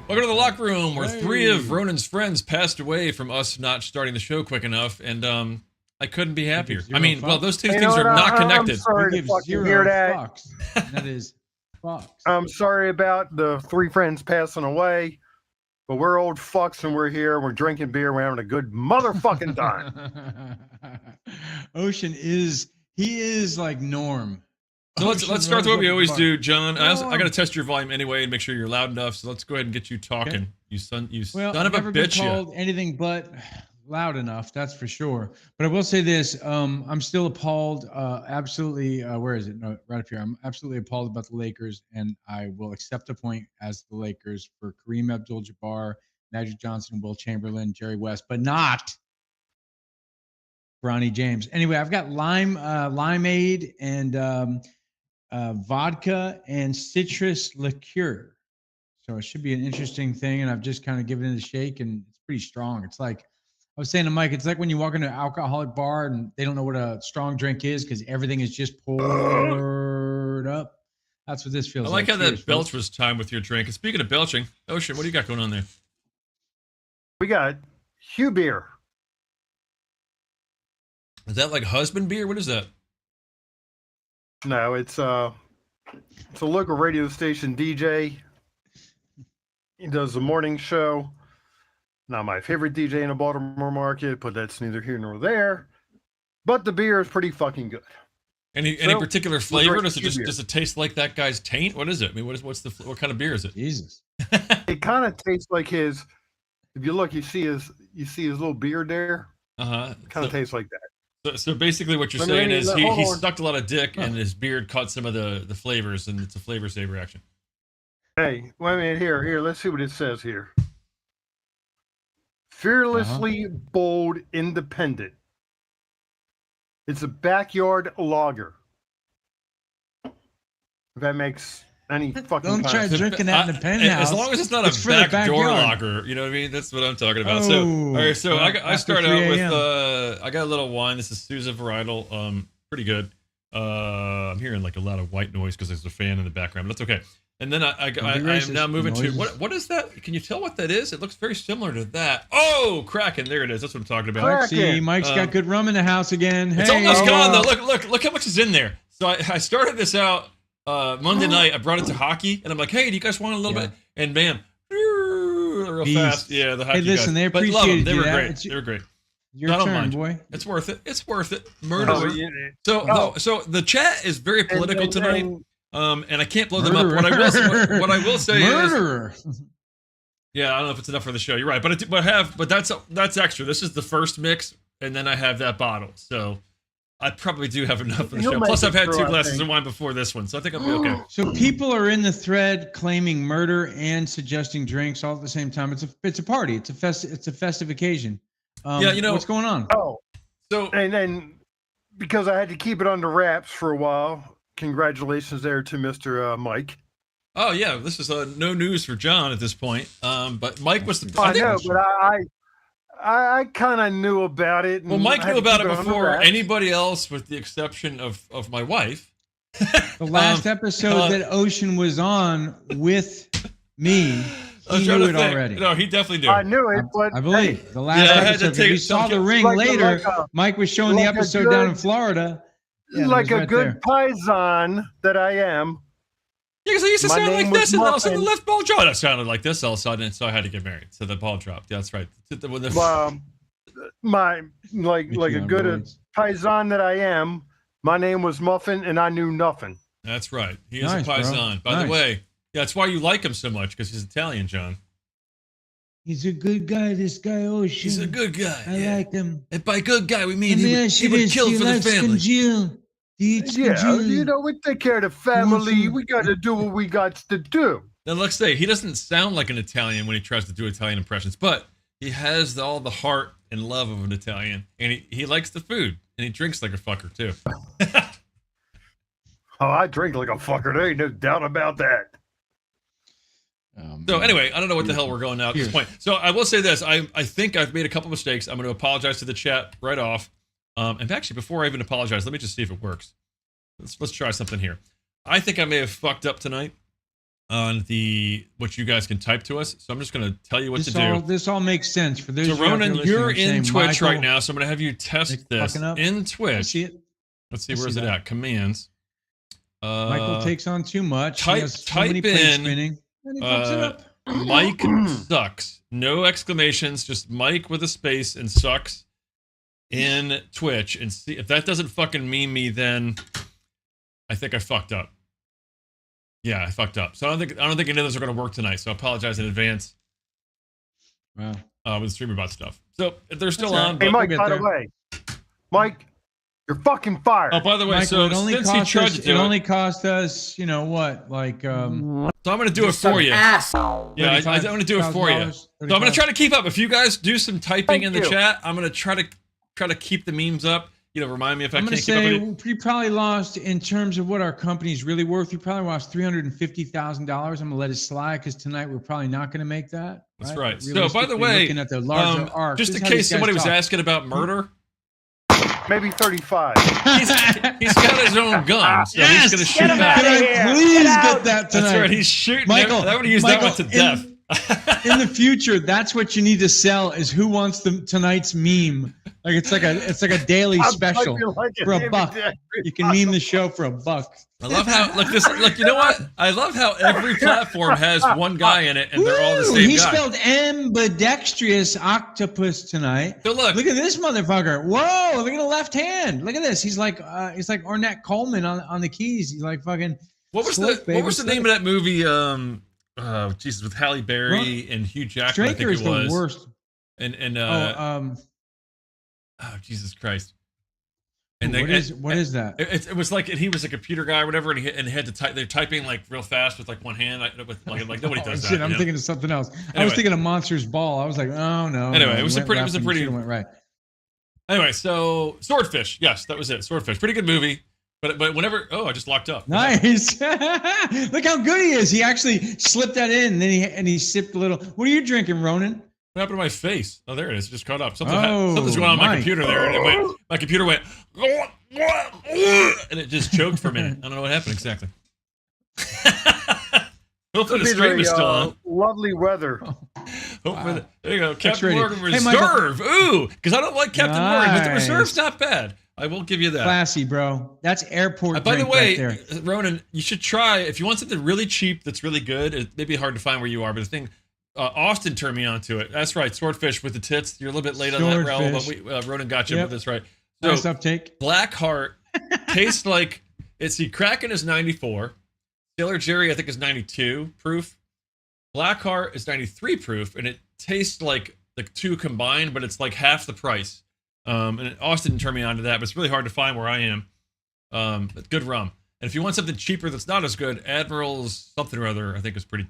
Welcome to the locker room, where Hey. 3 of Ronan's friends passed away from us not starting the show quick enough, and I couldn't be happier. I mean, well, those two You things know are what? not connected. I'm sorry We to give fucking zero hear that. fucks. And that is fucks. I'm sorry about the 3 friends passing away, but we're old fucks and we're here. We're drinking beer. We're having a good motherfucking time. Ocean is like Norm. So let's Ocean start the runs way we up always bar. do, John. I got to Norm. test your volume anyway and make sure you're loud enough. So let's go ahead and get you talking. Okay. You son Well, of I've a never been bitch. called anything but loud enough, that's for sure. But I will say this: I'm still appalled. Absolutely, where is it? No, right up here. I'm absolutely appalled about the Lakers, and I will accept a point as the Lakers for Kareem Abdul-Jabbar, Magic Johnson, Will Chamberlain, Jerry West, but not Bronny James. Anyway, I've got limeade and vodka and citrus liqueur. So it should be an interesting thing. And I've just kind of given it a shake, and it's pretty strong. It's like I was saying to Mike, it's like when you walk into an alcoholic bar and they don't know what a strong drink is because everything is just poured up. That's what this feels I like. like how Cheers, that belch folks. was timed with your drink. And speaking of belching, Ocean, what do you got going on there? We got Hugh beer. Is that like husband beer? What is that? No, it's a local radio station DJ. He does the morning show. Not my favorite DJ in the Baltimore market, but that's neither here nor there. But the beer is pretty fucking good. Any So, particular flavor? drink Does it Hugh just beer. does it taste like that guy's taint? What is it? I mean, what kind of beer is it? Jesus. It kind of tastes like his. If you look, you see his little beard there. Uh-huh. Kind of tastes like that. So basically what you're Let me- saying is he hold on. sucked a lot of dick and his beard caught some of the flavors, and it's a flavor saver action. Hey, wait a minute. Here. Let's see what it says here. Fearlessly bold, independent. It's a backyard lager. If that makes any fucking Don't try sense. to drinking that in the penthouse. As long as it's not It's a for the back door backyard. lager, you know what I mean? That's what I'm talking about. So, Oh, all right, so I after start 3 out with a.m. I got a little wine. This is Sousa varietal, pretty good. I'm hearing like a lot of white noise because there's a fan in the background, but that's okay. And then I am racist. now moving to Noises. what is that? Can you tell what that is? It looks very similar to that. Oh, Kraken! There it is. That's what I'm talking about. Kraken. See, Mike's got good rum in the house again. It's Hey, almost gone though. Look how much is in there. So I started this out Monday night. I brought it to hockey, and I'm like, hey, do you guys want a little Yeah. bit? And man, real Beast. fast. Yeah, the hockey Hey, listen, guys. they But love them. appreciated They you. were That- great. it's- They were great. Your I don't turn, mind. boy. It's worth it. It's worth it. Oh, Murderer. yeah. So the chat is very political tonight. And I can't blow them up. Murderer. What I will say is, Murderer. yeah, I don't know if it's enough for the show. You're right, but that's extra. This is the first mix, and then I have that bottle, so I probably do have enough for the He'll show. make Plus, it I've had through, 2 I glasses think. of wine before this one, so I think I'll be okay. So people are in the thread claiming murder and suggesting drinks all at the same time. It's a party. It's a festive occasion. Yeah, you know- what's going on? Oh, So and then because I had to keep it under wraps for a while, congratulations there to Mr. Mike. oh yeah, this is no news for John at this point. But Mike was the. I think- know, but I kind of knew about it. well, and Mike I had knew to about keep it under before wraps. anybody else, with the exception of my wife. The last episode that Ocean was on with me, I was he trying knew to it think. already. No, he definitely knew. I knew it, but I believe hey, the last Yeah, I had to episode. take If you it- saw the ring like later. a- Mike was showing the like a episode down in good- Florida. Yeah, it like was a right good there. paisan that I am. Yeah, because I used to My sound name like was this, and all of a sudden the Muffin. left ball dropped. I sounded like this all of a sudden, and so I had to get married. So the ball dropped. Yeah, that's right. When the- My like a Michigan good boys. paisan that I am. My name was Muffin, and I knew nothing. That's right. He is Nice, a bro. paisan. By Nice. the way, yeah, that's why you like him so much, because he's Italian, John. He's a good guy, this guy Ocean. He's a good guy. I yeah. like him. And by good guy, we mean Let me he ask you would this: kill do you for the like family. Scongeal? Do you eat Yeah, Scongeal? you know, we take care of the family. Mhm. We got to do what we got to do. Now, let's say he doesn't sound like an Italian when he tries to do Italian impressions, but he has all the heart and love of an Italian, and he likes the food, and he drinks like a fucker too. Oh, I drink like a fucker. There ain't no doubt about that. So anyway, I don't know what the hell we're going now at this Cheers. point. So I will say this: I think I've made a couple mistakes. I'm going to apologize to the chat right off. And actually, before I even apologize, let me just see if it works. Let's try something here. I think I may have fucked up tonight. on what you guys can type to us. So I'm just going to tell you what to do. This all makes sense for those. So of you out there Ronan, listening. you're I'm in saying, Twitch Michael, right now, so I'm going to have you test this fucking up. in I Twitch. see it. Let's see, I where's see it that. at? Commands. Michael takes on too much. type- He has so type many plates in, spinning, and he fucks it up. Mike sucks. No exclamations, just Mike with a space and sucks in Twitch, and see if that doesn't fucking meme me. Then I think I fucked up. Yeah, I fucked up. So I don't think any of those are going to work tonight. So I apologize in advance. Wow. With the StreamerBot stuff. So if they're still That's all on. right. Hey, but- Mike, get by the there. way, Mike, you're fucking fired. Oh, by the way, Michael, so it only since he cost tried us. to It do it, only cost us, what, like so I'm going to do it for you. Ass. Yeah, I'm going to do it for you. So I'm going to try to keep up. If you guys do some typing Thank in the you. chat, I'm going to try to keep the memes up. Remind me if I I'm can't going to keep up say with it. we probably lost, in terms of what our company's really worth, we probably lost $350,000. I'm going to let it slide because tonight we're probably not going to make that. That's right. But So, by the realistically, way, looking at the larger arc, just this in is how case these guys somebody was talk. asking about murder, Maybe 35. he's got his own gun, so Yes! he's going to shoot Get him back. out Can of I here! please Get get out! that tonight? That's right. He's shooting. Michael, I would use that one to Michael, death. In the future, that's what you need to sell: is who wants tonight's meme. Like it's like a daily I'm special typing like for a an buck. image. You can meme the show for $1. I love how you know what? I love how every platform has one guy in it, and they're all the Woo! same He guy. spelled ambidextrous octopus tonight. So look, Look at this motherfucker! Whoa! Look at the left hand. Look at this. He's like Ornette Coleman on the keys. He's like fucking. what was Slope, the baby, name of that movie? Jesus, with Halle Berry and Hugh Jackman. I Straker think is it was. the worst. And Oh, Jesus Christ! And what is that? It was like he was a computer guy or whatever, and he had to type. They're typing like real fast with like one hand, like nobody does that. Shit, I'm you know? thinking of something else. I Anyway. was thinking of Monsters Ball. I was like, oh no. Anyway, no, it was a pretty- went right. Anyway, so Swordfish. Yes, that was it. Swordfish. Pretty good movie. But whenever I just locked up. Nice. Look how good he is. He actually slipped that in, and he sipped a little. What are you drinking, Ronan? What happened to my face? Oh, there it is. It just caught up. Something's going on in my Mike. computer there, and my computer went, and it just choked for a minute. I don't know what happened exactly. Hopefully the It's stream is very, still on. Lovely weather. Hopefully, there you go. Captain rated. Morgan Hey, Michael. Reserve. Ooh, because I don't like Captain Morgan, but the Nice. Reserve's not bad. I will give you that. Classy, bro. That's airport. By the drink way, right there. Ronan, you should try if you want something really cheap that's really good. It may be hard to find where you are, but the thing, Austin turned me on to it. That's right, Swordfish with the tits. You're a little bit late on that, Raul, but Ronan got you Yep. with this right. So Nice uptake. Blackheart tastes like Kraken is 94, Sailor Jerry I think is 92 proof, Blackheart is 93 proof, and it tastes like the two combined, but it's like half the price. And Austin turned me on to that, but it's really hard to find where I am. But good rum. And if you want something cheaper that's not as good, Admiral's something or other I think is pretty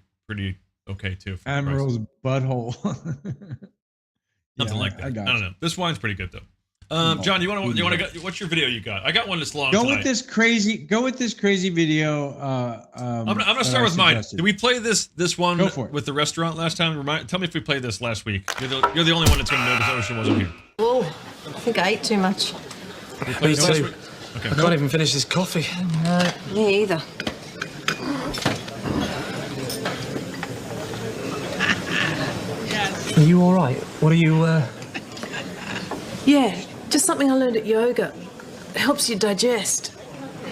okay too. for the price. Admiral's butthole. Something like that. I got don't know. This wine's pretty good though. John, you want to? What's your video you got? I got one that's long. Go tonight. with this crazy video. I'm gonna that start I with mine. suggested. Did we play this one Go for it. with the restaurant last time? Tell me if we played this last week. You're the only one that's gonna notice Ocean wasn't here. Oh, I think I ate too much. We played this last too. week? Okay. I can't even finish this coffee. No, me either. Are you all right? What are you? Yeah, just something I learned at yoga. It helps you digest.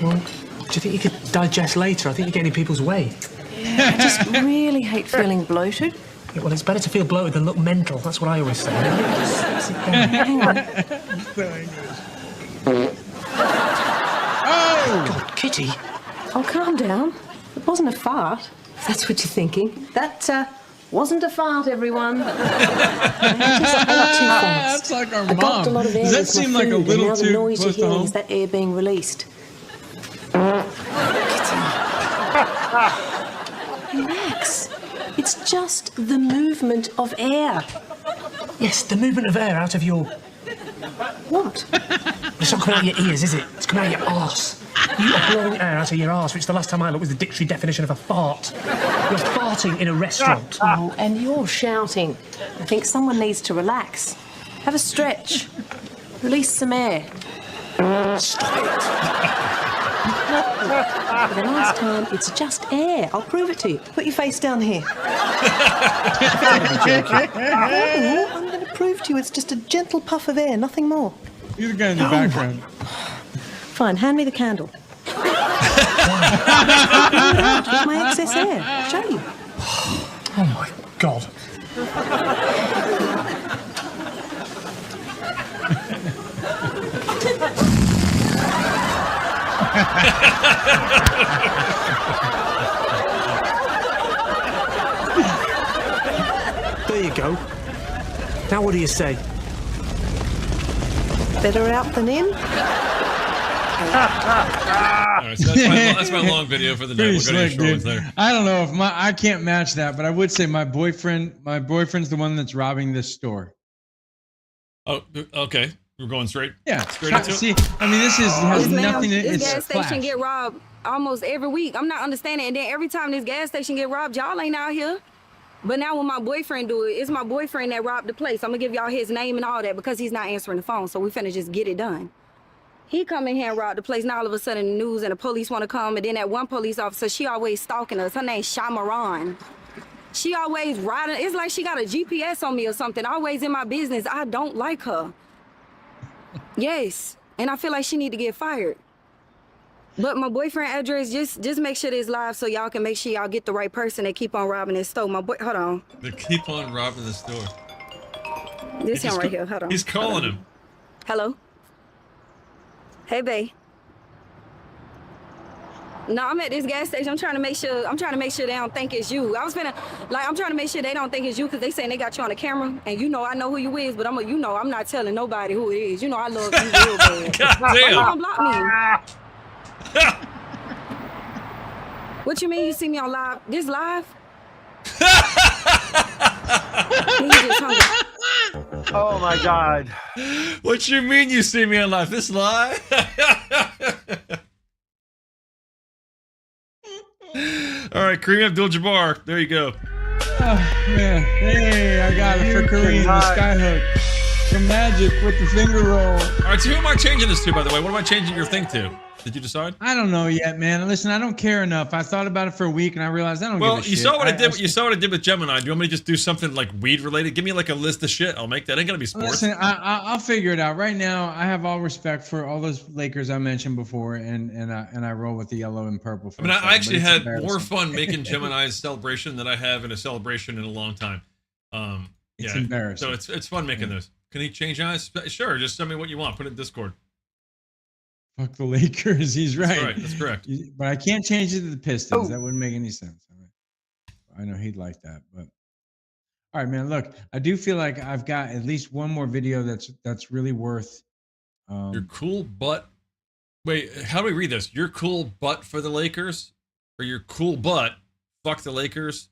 Well, do you think you could digest later? I think you're getting in people's way. I just really hate feeling bloated. Yeah, well, it's better to feel bloated than look mental. That's what I always say. Hang on. God, Kitty. Oh, calm down. It wasn't a fart, if that's what you're thinking. That wasn't a fart, everyone. Just a lot too fast. That's like our I gulped a mom. lot of air Does that into my seem like a food, and little now the too noise you're close to hearing home? is that air being released. Relax. It's just the movement of air. Yes, the movement of air out of your... What? It's not coming out of your ears, is it? It's coming out of your arse. You are blowing air out of your arse, which the last time I looked was the dictionary definition of a fart. You're farting in a restaurant. Oh, and you're shouting. I think someone needs to relax. Have a stretch. Release some air. Stop it. For the last time, it's just air. I'll prove it to you. Put your face down here. No, I'm going to prove to you it's just a gentle puff of air, nothing more. You're the guy in the background. Fine, hand me the candle. With my excess air. I'll show you. Oh my God. There you go. Now what do you say? Better out than in. All right, so that's my long video for the night. Pretty We'll go to your slick, short ones dude. there. I don't know if I can't match that, but I would say my boyfriend's the one that's robbing this store. Oh, okay. We're going straight. Yeah. Straight into it? See, I mean, this has Yes, ma'am. nothing to This it's gas Flash. station get robbed almost every week. I'm not understanding. And then every time this gas station get robbed, y'all ain't out here. But now when my boyfriend do it, it's my boyfriend that robbed the place. I'm gonna give y'all his name and all that because he's not answering the phone. So we finna just get it done. He come in here and rob the place. Now all of a sudden the news and the police want to come. And then that one police officer, she always stalking us. Her name's Shamaran. She always riding. It's like she got a GPS on me or something. Always in my business. I don't like her. Yes. And I feel like she need to get fired. But my boyfriend address, just make sure this live so y'all can make sure y'all get the right person that keep on robbing this store. Hold on. They keep on robbing the store. This He's one right ca- here. Hold on. He's calling him. Hello? Hey, babe. No, I'm at this gas station. I'm trying to make sure they don't think it's you. I'm trying to make sure they don't think it's you because they saying they got you on the camera. And you know I know who you is, but I'm not telling nobody who it is. You know I love you real bad. God Why you damn. gonna block me? What you mean you see me on live? This live? Then you just hung up. Oh my God. What you mean you see me on live? This lie? All right, Kareem Abdul-Jabbar. There you go. Oh, man. Hey, I got it for Kareem, the skyhook. From Magic with the finger roll. All right, so who am I changing this to, by the way? What am I changing your thing to? Did you decide? I don't know yet, man. Listen, I don't care enough. I thought about it for a week and I realized I don't Well, give a you shit. saw what I did. You saw what I did with Gemini. Do you want me to just do something like weed related? Give me like a list of shit. I'll make that. Ain't gonna be sports. Listen, I'll figure it out. Right now, I have all respect for all those Lakers I mentioned before, and I roll with the yellow and purple. I mean, first I time, actually but it's had more embarrassing. fun making Gemini's celebration than I have in a celebration in a long time. It's Yeah. embarrassing. So it's fun making those. Can he change eyes? Sure. Just tell me what you want. Put it in Discord. Fuck the Lakers. He's right. That's right. That's correct. But I can't change it to the Pistons. That wouldn't make any sense. I know he'd like that, but all right, man. Look, I do feel like I've got at least one more video that's really worth. Your cool butt. Wait, how do we read this? Your cool butt for the Lakers, or your cool butt fuck the Lakers?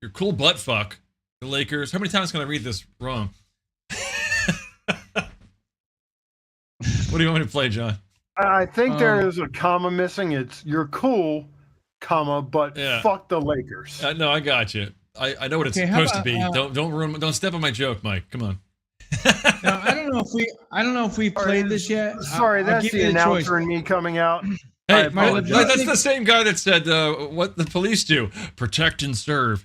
Your cool butt fuck the Lakers. How many times can I read this wrong? What do you want me to play, John? I think there is a comma missing. It's you're cool, comma, but Yeah. fuck the Lakers. No, I got you. I know what it's Okay, how supposed to be. about, Don't step on my joke, Mike. Come on. Now, I don't know if we played this yet. Sorry, I'll that's give the you announcer choice. and me coming out. I Hey, apologize. that's the same guy that said what the police do: protect and serve.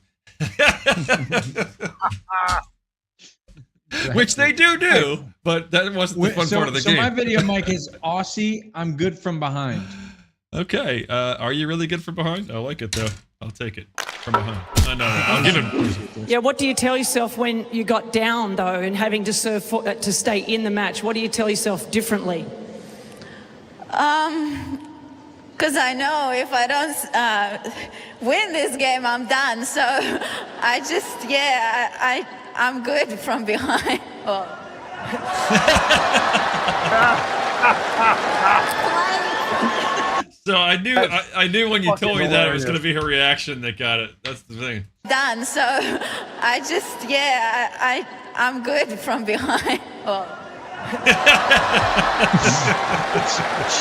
Which they do, but that wasn't the fun part of the so game. my video, Mike, is Aussie. I'm good from behind. Okay, are you really good from behind? I like it though. I'll take it from behind. No, I'll give him. Yeah, what do you tell yourself when you got down, though, and having to serve to stay in the match? What do you tell yourself differently? Because I know if I don't win this game, I'm done. So I just, I'm good from behind. Oh. So I knew when you told me that it was hilarious. going to be her reaction that got it. That's the thing. Done. So I just, I'm good from behind. Oh.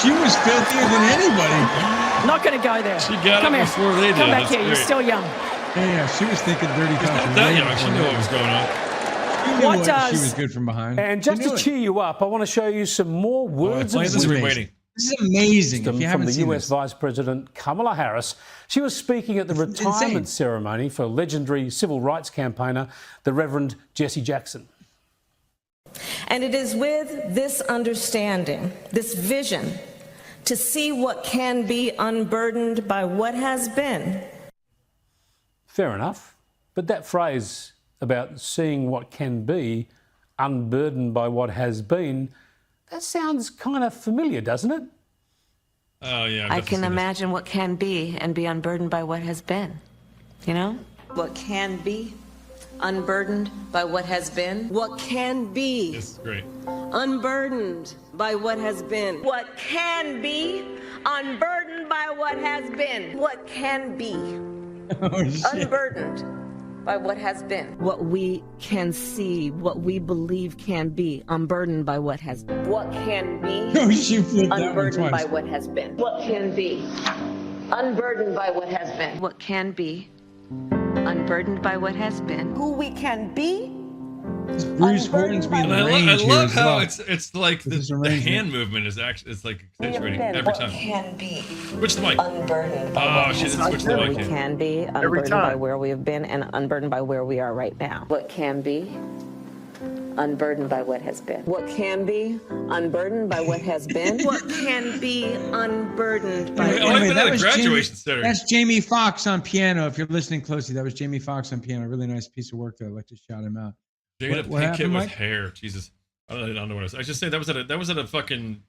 She was filthier than anybody. Not going to go there. She got Come it here. before they did. Come back That's here. You're great. still young. Yeah, she was thinking dirty Not thoughts. that young. She knew what was going on. She knew What she does- was good from behind. And She just knew to it. cheer you up, I want to show you some more Oh, I words played of this. We're wisdom. waiting. This is amazing. If you From haven't the seen US this. Vice President Kamala Harris. She was speaking at the It's retirement insane. ceremony for legendary civil rights campaigner, the Reverend Jesse Jackson. And it is with this understanding, this vision, to see what can be unburdened by what has been. Fair enough. But that phrase about seeing what can be unburdened by what has been, that sounds kind of familiar, doesn't it? Oh yeah. I can imagine what can be and be unburdened by what has been. You know? What can be unburdened by what has been. What can be It's great. unburdened by what has been. What can be unburdened by what has been. What can be unburdened by what has been. What we can see, what we believe can be unburdened by what has been. What can be Oh, she flipped that one unburdened by twice. what has been. What can be unburdened by what has been. What can be unburdened by what has been. Who we can be. Bruce Hornsby in And the I range here love as how well. it's like This is the arrangement. hand movement is actually it's like accentuating every time. Can be Switch the mic. unburdened by Oh, what she has didn't switch the been. mic. We yet. can be Every unburdened by time. where we have been and unburdened by where we are right now. What can be unburdened by what has been. What can be unburdened by what has been. What can be unburdened by I like that at a was graduation ceremony. That's Jamie Foxx on piano. If you're listening closely, that was Jamie Foxx on piano. Really nice piece of work there. I'd like to shout him out. Jada What Pinkett happened, with Mike? hair. Jesus. I don't know what it was. I just say that was at a fucking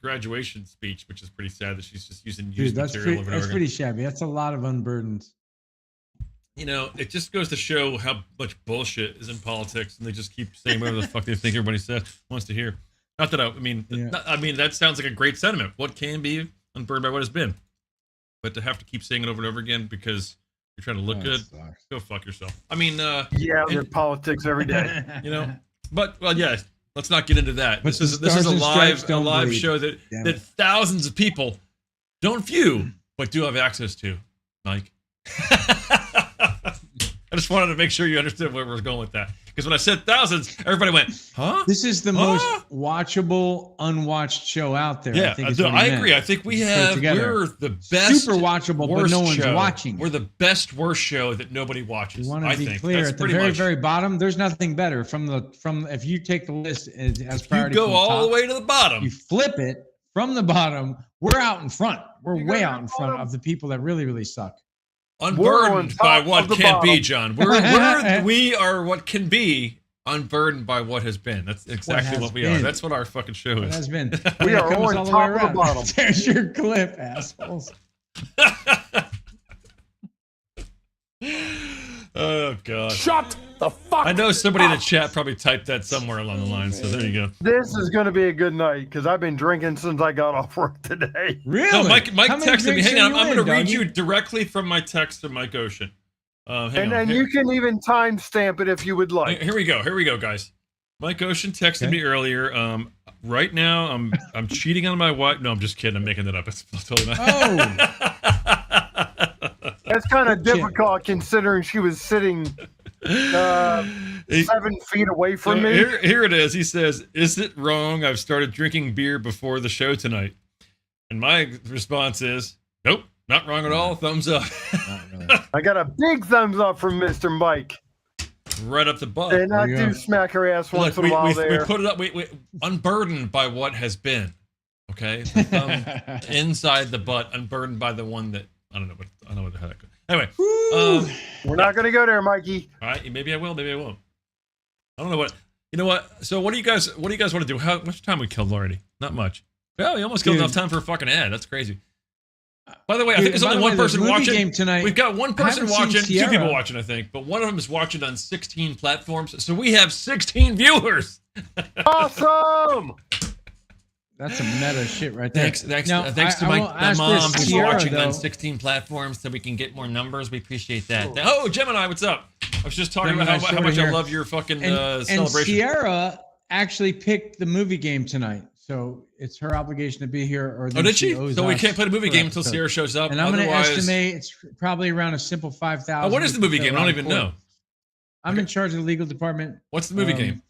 graduation speech, which is pretty sad that she's just using Dude, used that's material pretty, over and that's over pretty again. shabby. That's a lot of unburdens. You know, it just goes to show how much bullshit is in politics, and they just keep saying whatever the fuck they think everybody wants to hear. Not that I mean, Yeah. I mean that sounds like a great sentiment. What can be unburned by what has been, but to have to keep saying it over and over again because you're trying to look Oh, good, that sucks. go fuck yourself. I mean, Yeah, and- they're politics every day. you know, but well, yeah. Let's not get into that. But This the is a Stars and Stripes a don't live bleed. show that Damn that it. thousands of people don't view, but do have access to. Mike, I just wanted to make sure you understood where we're going with that. Because when I said thousands, everybody went, "Huh?" This is the Huh? most watchable, unwatched show out there. Yeah, I think is what he I meant. agree. I think we Let's put it have together. we're the best, Super watchable, but worst no one's show. watching. We're the best worst show that nobody watches. We want I to be think clear that's at the pretty very, much. very bottom. There's nothing better from if you take the list as If you priority. go from all the top, way to the bottom. you flip it from the bottom. We're out in front. We're You way go out in front bottom. of the people that really, really suck. We're on Unburdened by top what of the can be, bottom. John. We are what can be, unburdened by what has been. That's exactly has what we are. been. That's what our fucking show It is. has been. We And it are comes on all the top way of the around. bottom. There's your clip, assholes. Oh god. Shut the fuck I know somebody in the up. chat probably typed that somewhere along the line. So there you go. This is going to be a good night because I've been drinking since I got off work today. Really? No, Mike How many texted me. drinks Hang are on, you I'm in, going to read doggy? you directly from my text to Mike Ocean. Hang on. And Here- you can even timestamp it if you would like. Here we go, guys. Mike Ocean texted me earlier. Right now, I'm cheating on my wife. No, I'm just kidding. I'm making that up. It's totally not. Oh, That's kind of Good shit. difficult considering she was sitting 7 feet away from So me. Here it is. He says, "Is it wrong? I've started drinking beer before the show tonight." And my response is, "Nope, not wrong at all. Thumbs up." not really. I got a big thumbs up from Mr. Mike. Right up the butt. And I you do go. smack her ass once Look, in a while we there. put it up. We unburdened by what has been. Okay, the thumb inside the butt, unburdened by the one that I don't know. I don't know how that goes. Anyway, We're not going to go there, Mikey. all right. Maybe I will. Maybe I won't. I don't know what. You know what? So what do you guys want to do? How much time we killed already? Not much. Well, we almost killed Dude. enough time for a fucking ad. That's crazy. By the way, I Dude, think there's by only the one way, the person movie watching. game tonight- We've got one person haven't seen watching, two Sierra. people watching, I think, but one of them is watching on 16 platforms. So we have 16 viewers. Awesome! That's some meta shit right there. Thanks Now, to I my will ask mom this, who's Sierra, watching on though. 16 platforms so we can get more numbers. We appreciate that. Oh, Gemini, what's up? I was just talking Gemini about how Shorty much I here. love your fucking And celebration. Sierra actually picked the movie game tonight, so it's her obligation to be here. Or Oh, then did she? owes So we us can't play the movie per game until episode. Sierra shows up. And I'm going to Otherwise- estimate it's probably around a simple 5,000. Oh, what is the movie game? I don't even know. I'm in charge of the legal department. What's the movie game?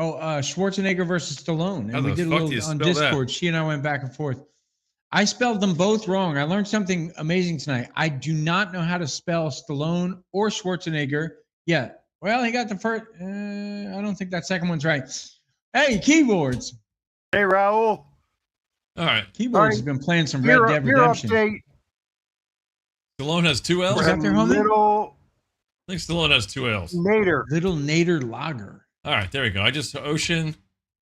Oh, Schwarzenegger versus Stallone. How And we the did a fuck do little you on spell that? Discord. She and I went back and forth. I spelled them both wrong. I learned something amazing tonight. I do not know how to spell Stallone or Schwarzenegger yet. Well, he got the first. I don't think that second one's right. Hey, keyboards. Hey, Raul. All right. Keyboards has been playing some Red Your, Dead your Redemption. update. Stallone has 2 L's. Is that their homie? Little I think Stallone has 2 L's. Nader. Little Nader Lager. All right, there we go. I just Ocean.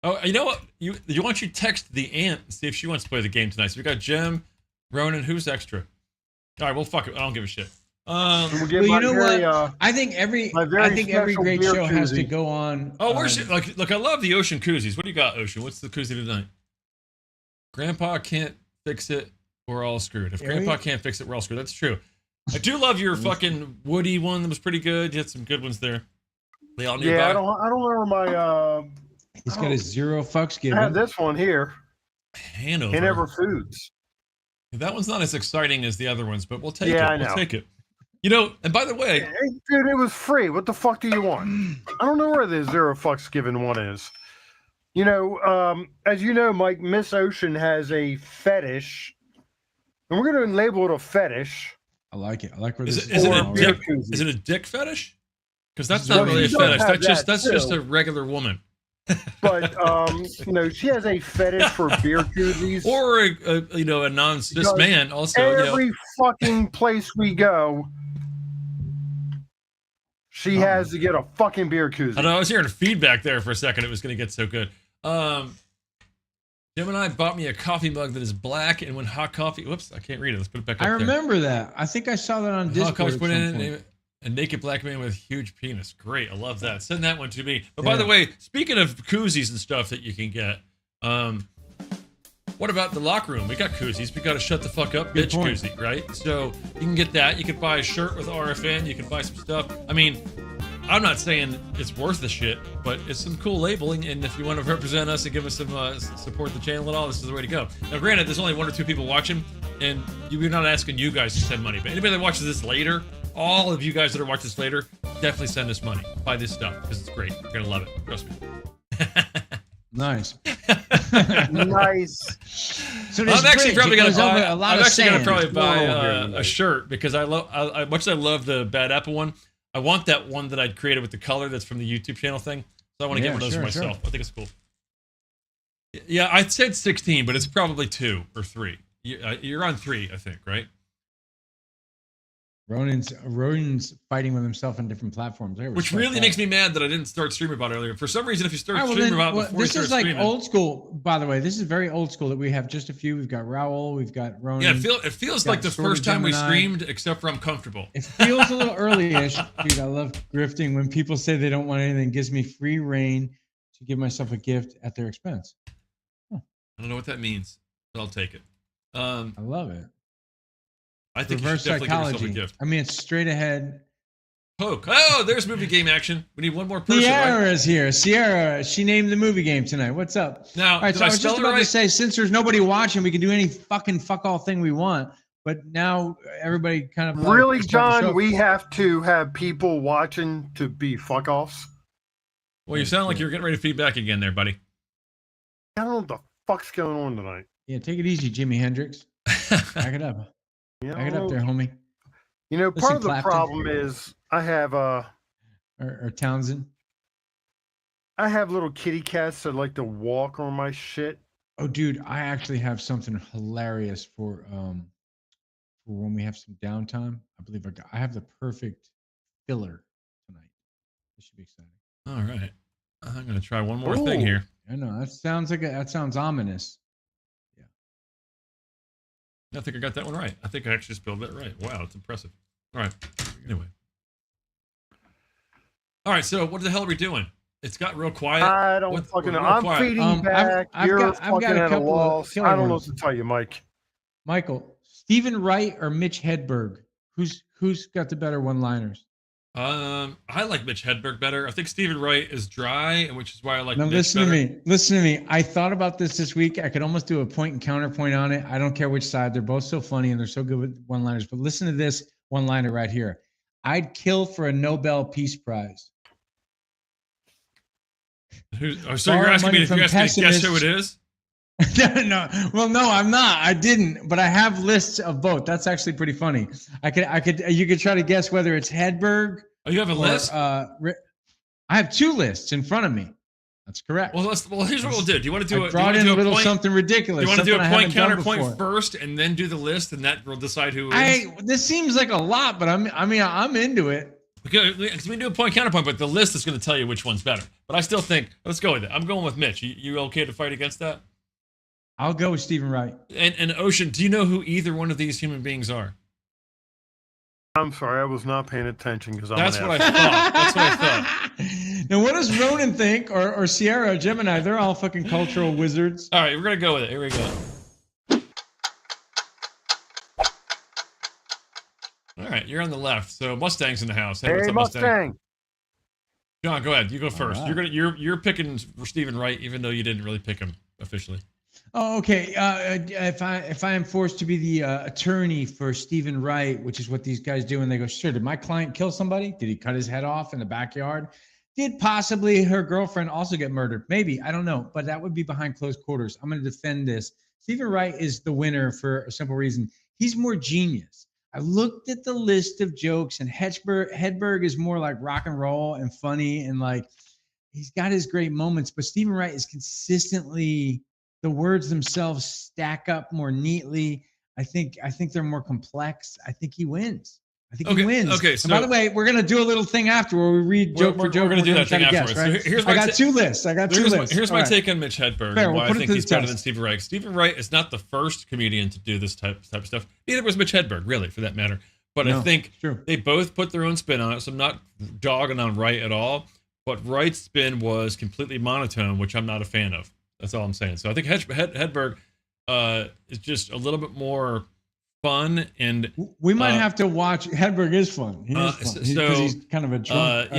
Oh, you know what? You want you text the aunt and see if she wants to play the game tonight. So we got Jem, Ronan. Who's extra? All right, well, fuck it. I don't give a shit. We'll Well, give you my know very, what? I think every very great special show beer has to koozie. go on. Oh, where's it? Like, look, I love the Ocean koozies. What do you got, Ocean? What's the koozie tonight? Grandpa can't fix it. We're all screwed. If Harry? Grandpa can't fix it, we're all screwed. That's true. I do love your fucking Woody one. That was pretty good. You had some good ones there. They all nearby. Yeah, I don't remember my. He's got a zero fucks I have given. this one here. Hanover. Hanover Foods. That one's not as exciting as the other ones, but we'll take Yeah, it. I We'll know. take it. You know, and by the way, Hey, dude, it was free. What the fuck do you want? I don't know where the zero fucks given one is. You know, as you know, Mike, Miss Ocean has a fetish, and we're going to label it a fetish. I like it. I like where is this it, is, it Or a a beer dick, koozie. is it a dick fetish? Because that's Well, not really a she does fetish. have That's that, just too. a regular woman. But you know, she has a fetish for beer koozies. Or a you know, a non-cis Because man also. You know, Every fucking place we go, she has to get a fucking beer koozie. I know I was hearing feedback there for a second. It was going to get so good. Gemini bought me a coffee mug that is black, and when hot coffee, whoops, I can't read it. Let's put it back up I there. remember that. I think I saw that on Hot Discord. coffee's at put some in point. a naked black man with huge penis. Great, I love that. Send that one to me. But by the Yeah. way, speaking of koozies and stuff that you can get, what about the locker room? We got koozies. We got to shut the fuck up, Good bitch point. koozie, right? So you can get that. You can buy a shirt with RFN. You can buy some stuff. I mean, I'm not saying it's worth the shit, but it's some cool labeling. And if you want to represent us and give us some support the channel and all, this is the way to go. Now, granted, there's only 1 or 2 people watching, and we're not asking you guys to send money. But anybody that watches this later, all of you guys that are watching this later, definitely send us money. Buy this stuff because it's great. You're gonna love it. Trust me. Nice. Nice. So I'm this actually bridge, probably it gonna goes over buy. a lot I'm of actually gonna sand. probably buy What's going on here a shirt because I much as I love the Bad Apple one. I want that one that I'd created with the color that's from the YouTube channel thing. So I want to Yeah, get one of those sure, for sure. myself. I think it's cool. Yeah, I said 16, but it's probably 2 or 3. You're on 3, I think, right? Ronan's fighting with himself on different platforms. I Which respect really that. makes me mad that I didn't start streaming about it earlier. For some reason, if you start All right, well, streaming then, about well, before you this start is like streaming, old school, by the way. This is very old school that we have just a few. We've got Raul, we've got Ronan. yeah, it feels got like the Sword of first time we Gemini. streamed, except for I'm comfortable. It feels a little early-ish. Dude, I love grifting. When people say they don't want anything, it gives me free reign to give myself a gift at their expense. I don't know what that means, but I'll take it. I love it. I think you Reverse should definitely give psychology. yourself a gift. I mean, it's straight ahead. Poke. Oh, there's movie game action. We need one more person. Right? Sierra's here. Sierra, she named the movie game tonight. What's up? Now, All right, did so I I was spell just it about to right? say, since there's nobody watching, we can do any fucking fuck all thing we want. But now everybody kind of like, Really, is starting to show John? up. We have to have people watching to be fuck offs. Well, you sound like you're getting ready to feedback again there, buddy. I don't know what the fuck's going on tonight. Yeah, take it easy, Jimi Hendrix. Back it up. You know, Back it up there, homie. You know, part Listen, of the Clapton. problem is I have Or Townsend. I have little kitty cats that like to walk on my shit. Oh, dude, I actually have something hilarious for when we have some downtime. I believe I have the perfect filler tonight. This should be exciting. All right. I'm going to try one more thing here. I know that sounds that sounds ominous. I think I got that one right. I think I actually spelled that right. Wow, it's impressive. All right. Anyway. All right, so what the hell are we doing? It's got real quiet. I don't What- fucking know. real I'm quiet. feeding back. I've You're got fucking a at a couple of loss. killer I don't know ones. what to tell you, Mike. Michael, Stephen Wright or Mitch Hedberg? Who's got the better one-liners? I like Mitch Hedberg better. I think Stephen Wright is dry, and which is why I like Now Mitch listen better. to me. Listen to me. I thought about this week. I could almost do a point and counterpoint on it. I don't care which side. They're both so funny and they're so good with one-liners. But listen to this one-liner right here. I'd kill for a Nobel Peace Prize. So you're Borrow asking me money if you're from asking me to guess who it pessimists. is? No, well, no, I'm not. I didn't, but I have lists of both. That's actually pretty funny. You could try to guess whether it's Hedberg. Oh, you have a list? I have 2 lists in front of me. That's correct. Well, here's what we'll do. Do you want to do I a brought in a little something ridiculous? Do you want to do a something I point haven't done counterpoint before. first, and then do the list, and that will decide who wins? This seems like a lot, but I'm into it. Because we can do a point counterpoint, but the list is going to tell you which one's better. But I still think let's go with it. I'm going with Mitch. You okay to fight against that? I'll go with Stephen Wright. And Ocean, do you know who either one of these human beings are? I'm sorry, I was not paying attention because I'm. That's what I thought. That's what I thought. Now, what does Ronan think, or Sierra, or Gemini? They're all fucking cultural wizards. All right, we're gonna go with it. Here we go. All right, you're on the left. So Mustang's in the house. Hey, what's Hey, up, Mustang? Mustang. John, go ahead. You go first. right. You're picking for Stephen Wright, even though you didn't really pick him officially. Oh, okay. If I am forced to be the attorney for Stephen Wright, which is what these guys do, and they go, sure, did my client kill somebody? Did he cut his head off in the backyard? Did possibly her girlfriend also get murdered? Maybe, I don't know, but that would be behind closed quarters. I'm going to defend this. Stephen Wright is the winner for a simple reason. He's more genius. I looked at the list of jokes, and Hedberg is more like rock and roll and funny, and like he's got his great moments, but Stephen Wright is consistently, the words themselves stack up more neatly. I think they're more complex. I think he wins. I think he wins. Okay. And So by the way, we're gonna do a little thing after where we read joke for joke. We're gonna do that try thing to guess, afterwards. So right? here's I my got 2 lists. Here's my All right. take on Mitch Hedberg Fair, and we'll why put I it think to he's the better test. than Stephen Wright. Stephen Wright is not the first comedian to do this type of stuff. Neither was Mitch Hedberg, really, for that matter. But I No, think true. they both put their own spin on it. So I'm not dogging on Wright at all. But Wright's spin was completely monotone, which I'm not a fan of. That's all I'm saying. So I think Hedberg is just a little bit more fun, and We might have to watch. Hedberg is fun. He is fun because he's kind of a drunk.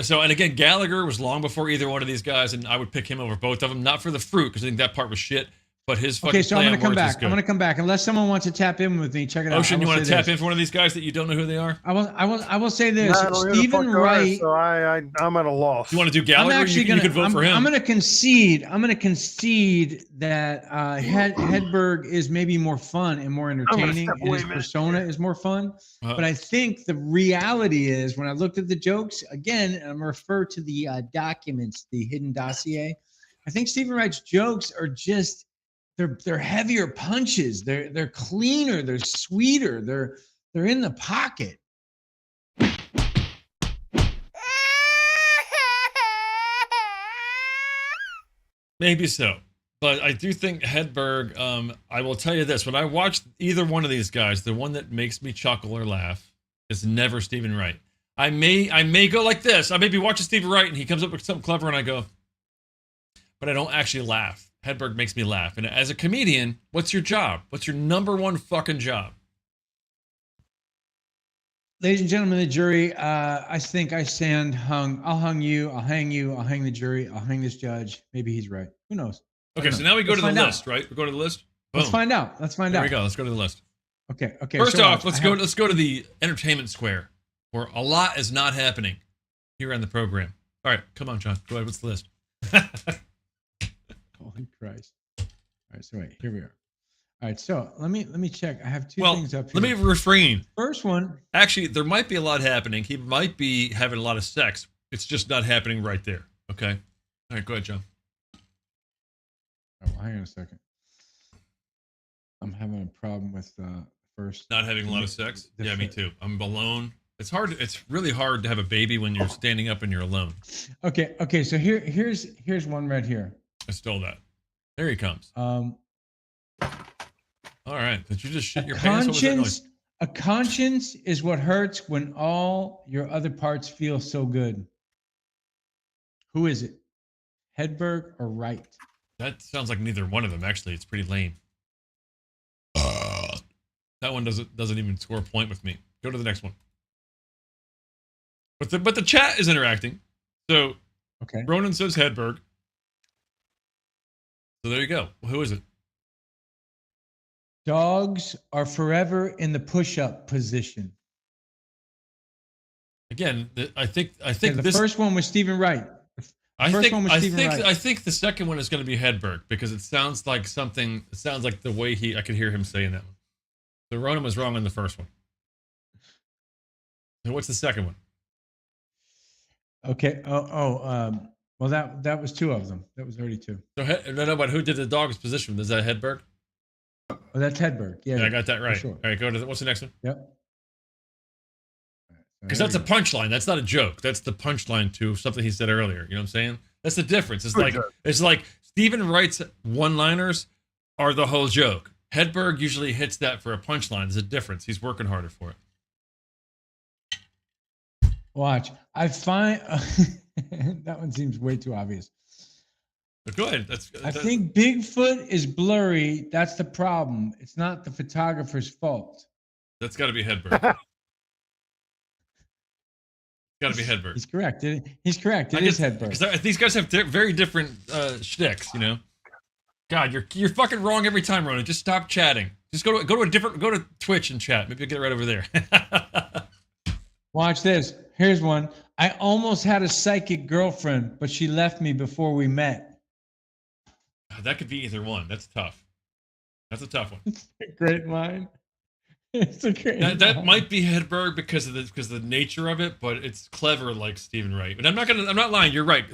So and again, Gallagher was long before either one of these guys, and I would pick him over both of them. Not for the fruit, because I think that part was shit. But his fucking Okay, so I'm play gonna on come words is back. good. I'm gonna come back unless someone wants to tap in with me. Check it out. Ocean, you want to say tap this. in for one of these guys that you don't know who they are? I will say this. I don't know who the Stephen fuck they are, Wright. So I'm at a loss. You want to do I'm Gallagher? actually You gonna. could vote for him. I'm gonna concede. I'm gonna concede that Hedberg is maybe more fun and more entertaining, step and away, his man. persona is more fun. Uh-huh. But I think the reality is, when I looked at the jokes again, and I'm gonna refer to the documents, the hidden dossier. I think Stephen Wright's jokes are just they're heavier punches. They're cleaner. They're sweeter. They're in the pocket. Maybe so. But I do think Hedberg, I will tell you this, when I watch either one of these guys, the one that makes me chuckle or laugh is never Stephen Wright. I may go like this. I may be watching Stephen Wright and he comes up with something clever and I go, but I don't actually laugh. Hedberg makes me laugh. And as a comedian, what's your job? What's your number one fucking job? Ladies and gentlemen of the jury, I think I stand hung. I'll hang you. I'll hang you. I'll hang the jury. I'll hang this judge. Maybe he's right. Who knows? Okay, so now we go Let's to the find out. list, right? We go to the list. Let's Boom. find out. Let's find There out. we go. Let's go to the list. Okay. Okay. First so off, watch. let's go to the entertainment square, where a lot is not happening here on the program. All right, come on, John. Go ahead. What's the list? Holy Christ! All right. So wait. Here we are. All right. So let me check. I have two Well, things up here. let me refrain. First one. Actually, there might be a lot happening. He might be having a lot of sex. It's just not happening right there. Okay. All right. Go ahead, John. Oh, hang on a second. I'm having a problem with first. Not having a lot of sex. Yeah, me too. I'm alone. It's hard. It's really hard to have a baby when you're standing up and you're alone. Okay. Okay. So here's one right here. I stole that. There he comes. All right. Did you just shit your pants? What was that noise? A conscience is what hurts when all your other parts feel so good. Who is it? Hedberg or Wright? That sounds like neither one of them. Actually, it's pretty lame. That one doesn't even score a point with me. Go to the next one. But the chat is interacting. So okay. Ronan says Hedberg. So there you go. Well, who is it? Dogs are forever in the push-up position. Again, I think Okay, the this first one was Stephen Wright. I First think one was I Stephen think Wright. I think the second one is going to be Hedberg because it sounds like something. It sounds like the way I could hear him saying that one. So Ronan was wrong on the first one. And what's the second one? Okay. Well, that was two of them. That was already two. So no, but who did the dog's position? Is that Hedberg? Oh, that's Hedberg. Yeah, Yeah, I got that right. sure. All right, go to what's the next one? Yep. Because that's a punchline. That's not a joke. That's the punchline to something he said earlier. You know what I'm saying? That's the difference. It's like Stephen Wright's one-liners are the whole joke. Hedberg usually hits that for a punchline. There's a difference. He's working harder for it. Watch. I find that one seems way too obvious. But go ahead. I think Bigfoot is blurry. That's the problem. It's not the photographer's fault. That's got to be Hedberg. Got to be Hedberg. He's correct. He's correct. It is Hedberg. Because these guys have very different shticks, you know. God, you're fucking wrong every time, Ronan. Just stop chatting. Just go to Twitch and chat. Maybe you'll get it right over there. Watch this. Here's one. I almost had a psychic girlfriend, but she left me before we met. That could be either one. That's tough. That's a tough one. It's a great line. It's a great That line. might be Hedberg because of the nature of it, but it's clever like Stephen Wright. But I'm not lying. You're right.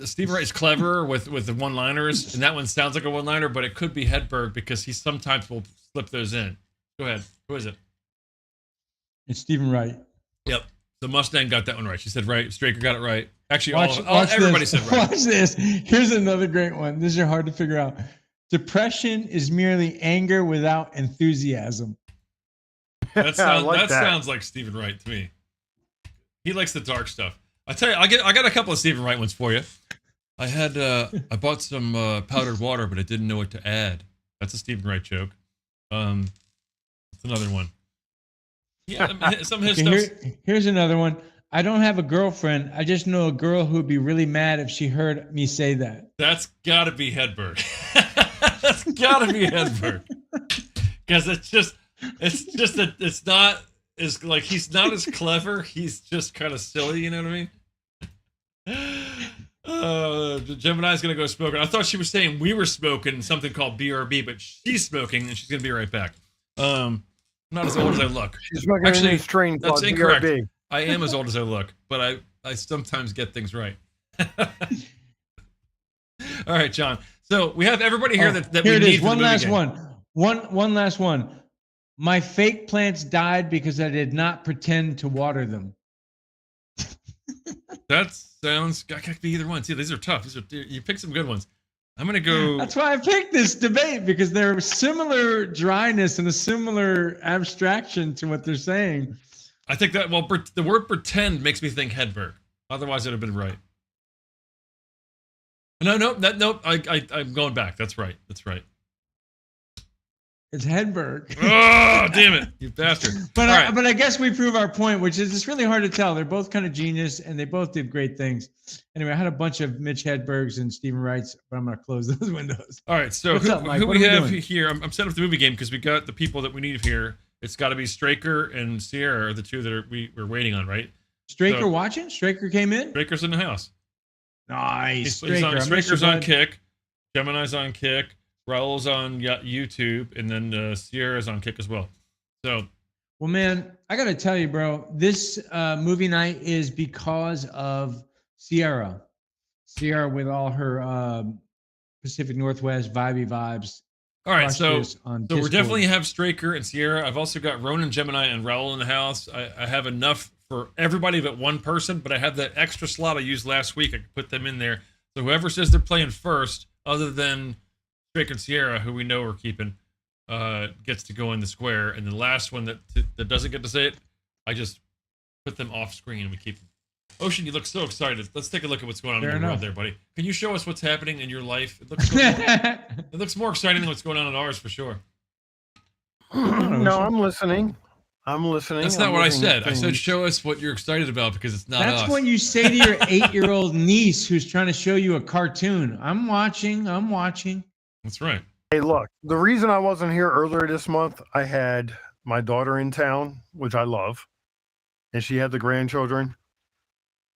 Stephen Wright is clever with the one-liners, and that one sounds like a one-liner, but it could be Hedberg because he sometimes will slip those in. Go ahead. Who is it? It's Stephen Wright. Yep. The Mustang got that one right. She said right. Straker got it right. Actually, Watch everybody this. said right. Watch this. Here's another great one. These are hard to figure out. Depression is merely anger without enthusiasm. That like that. sounds like Stephen Wright to me. He likes the dark stuff. I tell you, I got a couple of Stephen Wright ones for you. I bought some powdered water, but I didn't know what to add. That's a Stephen Wright joke. That's another one. Yeah, some of his stuff. Here's another one. I don't have a girlfriend. I just know a girl who would be really mad if she heard me say that. That's got to be Hedberg. That's got to be Hedberg. Because it's not as like he's not as clever. He's just kind of silly. You know what I mean? Gemini's gonna go smoking. I thought she was saying we were smoking something called BRB, but she's smoking and she's gonna be right back. I'm not as old as I look. She's smoking Actually, a new strain that's called incorrect. BRB. I am as old as I look, but I sometimes get things right. All right, John. So we have everybody here that here we it need is. for the One movie last game. one last one. My fake plants died because I did not pretend to water them. That sounds. I could be either one. See, these are tough. You picked some good ones. I'm gonna go. That's why I picked this debate, because they're similar dryness and a similar abstraction to what they're saying. I think that the word pretend makes me think Hedberg. Otherwise, it'd have been right. No. I'm going back. That's right. That's right. It's Hedberg. Oh, damn it, you bastard! But All right. but I guess we prove our point, which is it's really hard to tell. They're both kind of genius, and they both did great things. Anyway, I had a bunch of Mitch Hedbergs and Stephen Wrights, but I'm going to close those windows. All right, so What's up, Mike? who What we are we have doing? here? I'm setting up the movie game because we got the people that we need here. It's got to be Straker and Sierra are the two that we're waiting on, right? Straker So- watching? Straker came in? Straker's in the house. Nice. He's on, I miss Straker's you, on bud. Kick, Gemini's on Kick, Raul's on YouTube, and then Sierra's on Kick as well. So, Well, man, I got to tell you, bro, this movie night is because of Sierra. Sierra with all her Pacific Northwest vibey vibes. all right, crushed so this on we Discord. definitely have Straker and Sierra. I've also got Ronan, Gemini, and Raul in the house. I have enough for everybody but one person, but I have that extra slot I used last week. I could put them in there. So whoever says they're playing first, other than Straker and Sierra, who we know we're keeping, gets to go in the square. And the last one that doesn't get to say it, I just put them off screen and we keep them. Ocean, you look so excited. Let's take a look at what's going on Fair in your world enough. there, buddy. Can you show us what's happening in your life? It looks more exciting than what's going on in ours for sure. No, I'm listening. I'm listening. That's I'm not what I looking at said. I said things. show us what you're excited about because it's not That's us. what you say to your 8-year-old niece who's trying to show you a cartoon. I'm watching. That's right. Hey, look, the reason I wasn't here earlier this month, I had my daughter in town, which I love, and she had the grandchildren.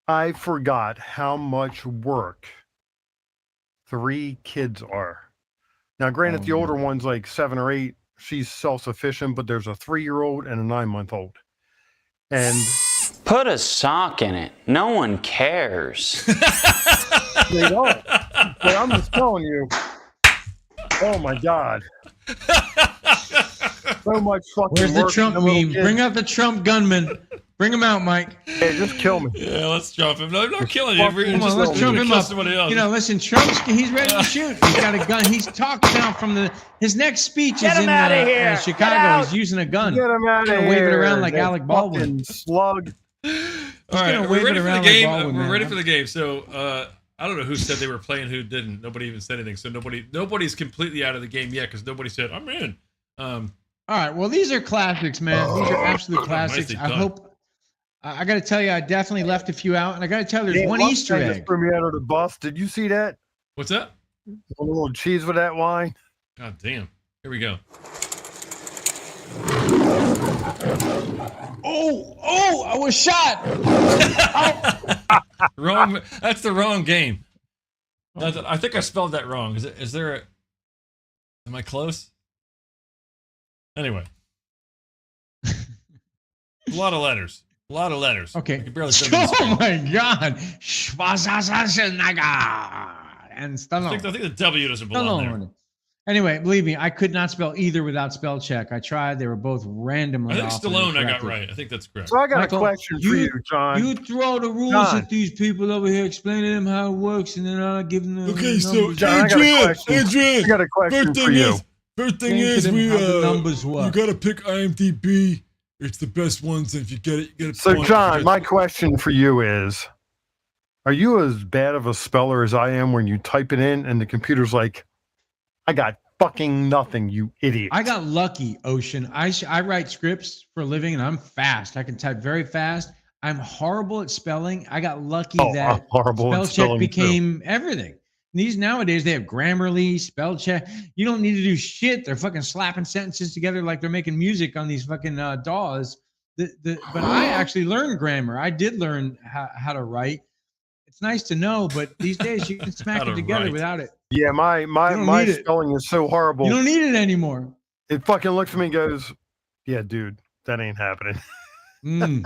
I forgot how much work 3 kids are. Now, granted, the older one's like 7 or 8. She's self-sufficient, but there's a 3-year-old and a 9-month-old. And put a sock in it. No one cares. they don't. But I'm just telling you. Oh my God. So much fucking Where's the work Trump for the little meme? kids. Bring out the Trump gunman. Bring him out, Mike. Hey, just kill me. Yeah, let's jump him. No, I'm not killing you. Come on, let's jump him up. Somebody else. You know, listen, he's ready to shoot. He's got a gun. He's talking now from his next speech Get is him in outta here. Chicago. He's using a gun. Get him out He's of gonna here. wave it around like that Alec Baldwin. fucking slug. All gonna right, wave we're it ready for the around like game. Baldwin, We're man. ready for the game. So I don't know who said they were playing, who didn't. Nobody even said anything. So nobody's completely out of the game yet because nobody said I'm in. All right. Well, these are classics, man. These are absolute classics. Nicely I done. hope. I got to tell you, I definitely left a few out, and I got to tell you, there's Yeah, one Mustang Easter just egg. threw me under the bus. Did you see that? What's that? A little cheese with that wine. God damn. Here we go. Oh! I was shot. Wrong. That's the wrong game. I think I spelled that wrong. Is there a? Am I close? Anyway, a lot of letters. A lot of letters. I Okay. can barely fit them in the Oh screen. my God! Schwarzenegger and I Stallone. think the W doesn't belong there. Stallone. Anyway, believe me, I could not spell either without spell check. I tried; they were both randomly. I think off and Stallone I got incorrectly. right. I think that's correct. So I got Michael, a question for you, John. You throw the rules John. at these people over here, explaining to them how it works, and then I'll give them the Okay, so numbers. John, I got a question. I got a question for you. First thing is, how the numbers work. gotta pick IMDb. It's the best ones. And if you get it, you get a So, point. John, my question for you is, are you as bad of a speller as I am when you type it in and the computer's like, I got fucking nothing, you idiot. I got lucky, Ocean. I write scripts for a living, and I'm fast. I can type very fast. I'm horrible at spelling. I got lucky I'm that horrible at spell spelling, check became everything. These nowadays, they have Grammarly, spell check. You don't need to do shit. They're fucking slapping sentences together like they're making music on these fucking DAWs. But I actually learned grammar. I did learn how to write. It's nice to know, but these days you can smack How it to together write. without it. Yeah, my don't my need it. spelling is so horrible. You don't need it anymore. It fucking looks at me and goes, yeah, dude, that ain't happening. Mm.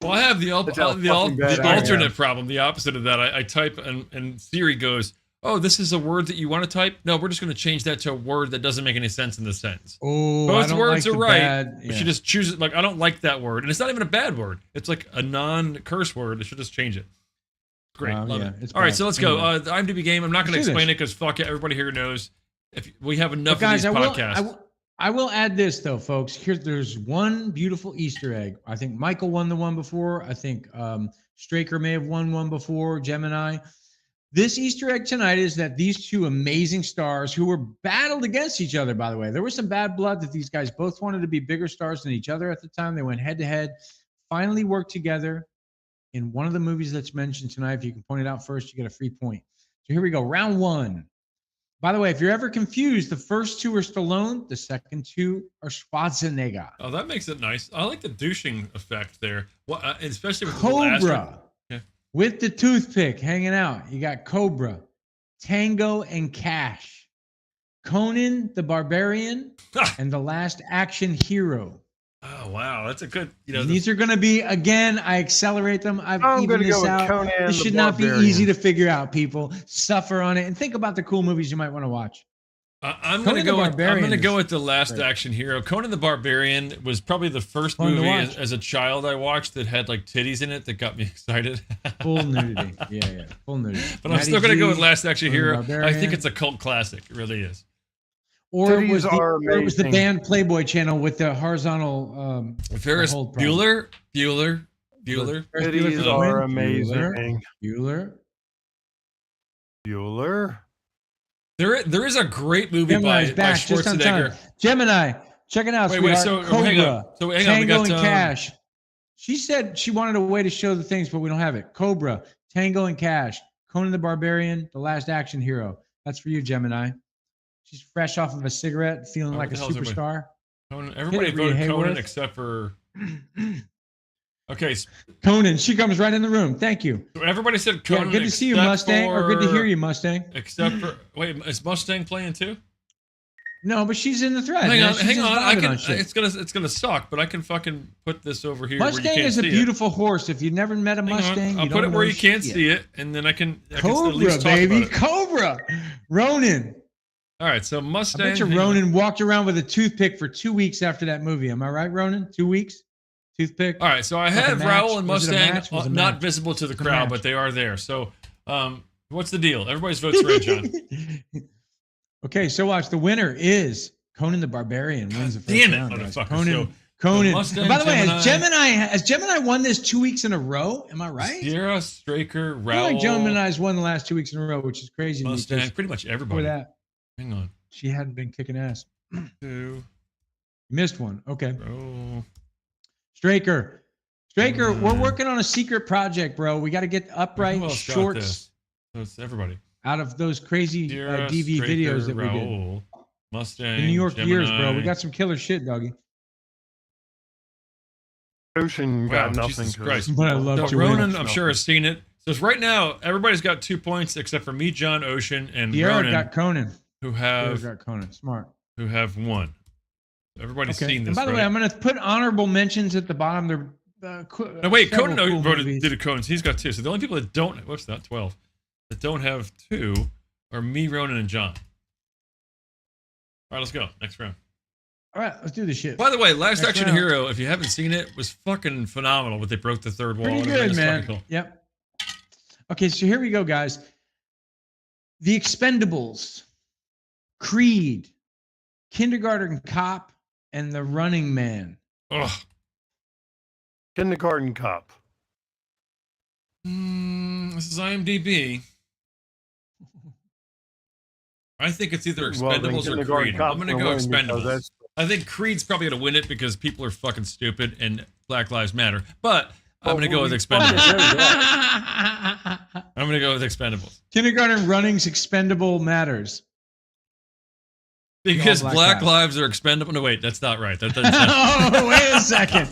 Well, I have the That's how fucking bad I am. alternate problem, the opposite of that. I type and Siri goes, "Oh, this is a word that you want to type? No, we're just going to change that to a word that doesn't make any sense in the sentence. Oh, I Both don't words like are the right. bad- But yeah. she just chooses like I don't like that word, and it's not even a bad word. It's like a non-curse word. They should just change it. Great, Oh, love yeah, it. it's All right, bad. so let's go. Anyway. The IMDb game. I'm not going to Let's do explain this. it because fuck it, everybody here knows. If we have enough But guys, of these podcasts. I will add this though, folks. There's one beautiful Easter egg. I think Michael won the one before. I think Straker may have won one before. Gemini. This Easter egg tonight is that these two amazing stars who were battled against each other, by the way, there was some bad blood that these guys both wanted to be bigger stars than each other at the time. They went head to head, finally worked together in one of the movies that's mentioned tonight. If you can point it out first, you get a free point. So here we go. Round one. By the way, if you're ever confused, the first two are Stallone, the second two are Schwarzenegger. Oh, that makes it nice. I like the douching effect there. Well, especially with the little asterisk. Cobra Yeah. with the toothpick hanging out. You got Cobra, Tango and Cash, Conan the Barbarian, and The Last Action Hero. Oh wow, that's a good. And these are going to be, again, I accelerate them. I've I'm evened gonna this go with out. Conan This the should not be Barbarian. easy to figure out, people. Suffer on it and think about the cool movies you might want to watch. I'm Conan gonna the go. I'm Barbarian gonna go is with The Last great. Action Hero. Conan the Barbarian was probably the first Fun to movie watch. as a child I watched that had like titties in it that got me excited. Full nudity. Yeah. Full nudity. But I'm Matty still gonna go G, with Last Action Conan the Hero. I think Barbarian. it's a cult classic. It really is. Or it Titties was, are or it was the amazing. band Playboy channel with the horizontal. Ferris hold problem. Bueller. Ferris Titties Bueller for the are win. amazing. Bueller. Bueller. There is a great movie by Gemini's back just on time. Schwarzenegger. Gemini, check it out. Wait, sweetheart. so Cobra, hang on. So hang on, we Tango got, and Cash. She said she wanted a way to show the things, but we don't have it. Cobra, Tango and Cash, Conan the Barbarian, The Last Action Hero. That's for you, Gemini. She's fresh off of a cigarette, feeling Oh, like a what the hell is superstar. Conan, everybody Rita voted Conan Hayworth. except for. Okay, Conan, she comes right in the room. Thank you. so everybody said Yeah, Conan. good to see you, except Mustang. Or good to hear for- you, Mustang. Except for wait, is Mustang playing too? No, but she's in the thread. Hang man. on, She's hang just on. I vibing can. shit. It's gonna suck, but I can fucking put this over here. where you Mustang can't is a see it. beautiful horse. If you've never met a Hang on, Mustang, I'll you put don't it where know you can't shit. see it, and then I can at Cobra, least talk baby, about it. Cobra. Ronin. All right, so I Mustang. bet you hang on. Ronin walked around with a toothpick for 2 weeks after that movie. Am I right, Ronin? 2 weeks? Toothpick? All right, so I Like a have match? Raul and Was it a Mustang match? Was it a not match? visible to the It's a crowd, match. but they are there. So, what's the deal? Everybody's votes red, John. Okay, so watch. The winner is Conan the Barbarian wins the first Damn it, round. guys. motherfucker. Conan. So, Conan. Mustang, And by the way, Gemini- has Gemini won this 2 weeks in a row? Am I right? Sierra, Straker, I feel like Raul, Gemini's won the last 2 weeks in a row, which is crazy. to me, Mustang, 'cause pretty much Before everybody. that, Hang on. she hadn't been kicking ass. Two, Missed one. Okay. Raul. Straker. Straker, we're working on a secret project, bro. We got to get Who upright else got shorts this? So it's everybody. out of those crazy Sierra, DV Straker, videos that we did. Raul, Mustang, The New York years, bro. Gemini. We got some killer shit, doggy. Ocean Wow, got nothing. Jesus 'cause- Christ. But I love So to win. Ronan, I'm sure, has seen it. So it's right now, everybody's got 2 points except for me, John, Ocean, and Sierra Ronan, got Conan. who Sierra have got Conan. Smart. one. Everybody's Okay. seen this. And by the right? way, I'm going to put honorable mentions at the bottom. They're No, wait, several Conan cool voted, movies. did a Conan. He's got 2. So the only people that don't, what's that, 12, that don't have 2 are me, Ronan, and John. All right, let's go. Next round. All right, let's do this shit. By the way, Last Next Action round. Hero, if you haven't seen it, was fucking phenomenal. But they broke the third wall. Pretty and everything. good, It's man. fucking cool. Yep. Okay, so here we go, guys. The Expendables, Creed, Kindergarten Cop, and The Running Man. Ugh. Kindergarten Cop. This is IMDb. I think it's either Well, then Expendables or Kindergarten Creed. Cop's I'm gonna gonna go win because Expendables. that's- I think Creed's probably gonna win it because people are fucking stupid and Black Lives Matter. But I'm gonna go with Expendables. I'm gonna go with Expendables Kindergarten Running's Expendable Matters. because Black Black guys. lives are expendable. No, wait, that's not right. That doesn't sound. Oh, wait a second.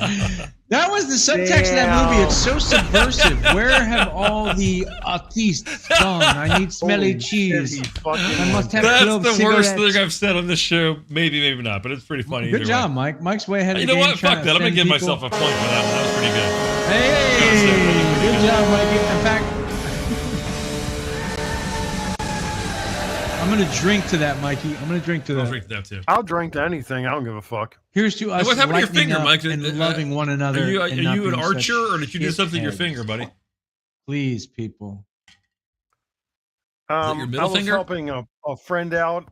That was the subtext of that movie. It's so subversive. Where have all the artists gone? I need smelly Holy shit, cheese. he fucking I must have That's clove the worst cigarettes. thing I've said on this show. Maybe, maybe not, but it's pretty funny. Good either job, way. Mike. Mike's way ahead of You the know game. what? trying Fuck to that. I'm gonna offend give people. myself a point for that one. That was pretty good. Hey, good job, Mikey. In fact, I'm gonna drink to that, Mikey. I'm gonna drink to I'll that. drink that too. I'll drink to anything. I don't give a fuck. Here's to us What happened to your lightening finger, up Mike? and loving one another. Are and not you an being archer, such or did you do something to your shitheads. finger, buddy? Please, people. your middle I was finger? helping a friend out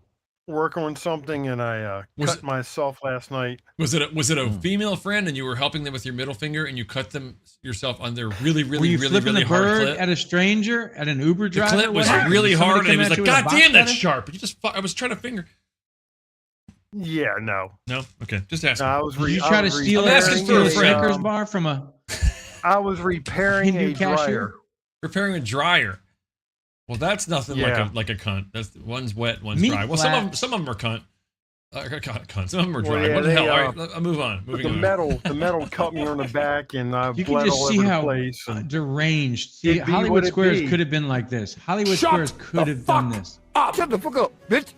work on something, and I Was cut it- myself last night. Was it a Hmm. female friend, and you were helping them with your middle finger, and you cut them yourself on their really, Were really, you really, flipping really the hard bird clip? at a stranger, at an Uber The driver? clip was What happened? really Somebody hard, and he come was at like, you with a "God box damn, that's cutter?" sharp!" But you just, I was trying to finger. Yeah, no. No, okay, just ask. I was Did you try to steal I'm asking for a a friend. Snickers bar from a I was repairing Hindu a cashier? dryer. Preparing a dryer. Well, that's nothing Yeah. like a cunt. That's one's wet, one's Meat dry. Well, flaps. some of them are cunt. Cunt. Some of them are Well, dry. yeah, What the they, hell? All right, I'll move on. But Moving the on. metal cut me on the back, and I You can bled just all see over the how place. And deranged. See, It be what Hollywood it Squares be. could have been like this. Hollywood Shut Squares could the have done this. Shut the fuck up, bitch.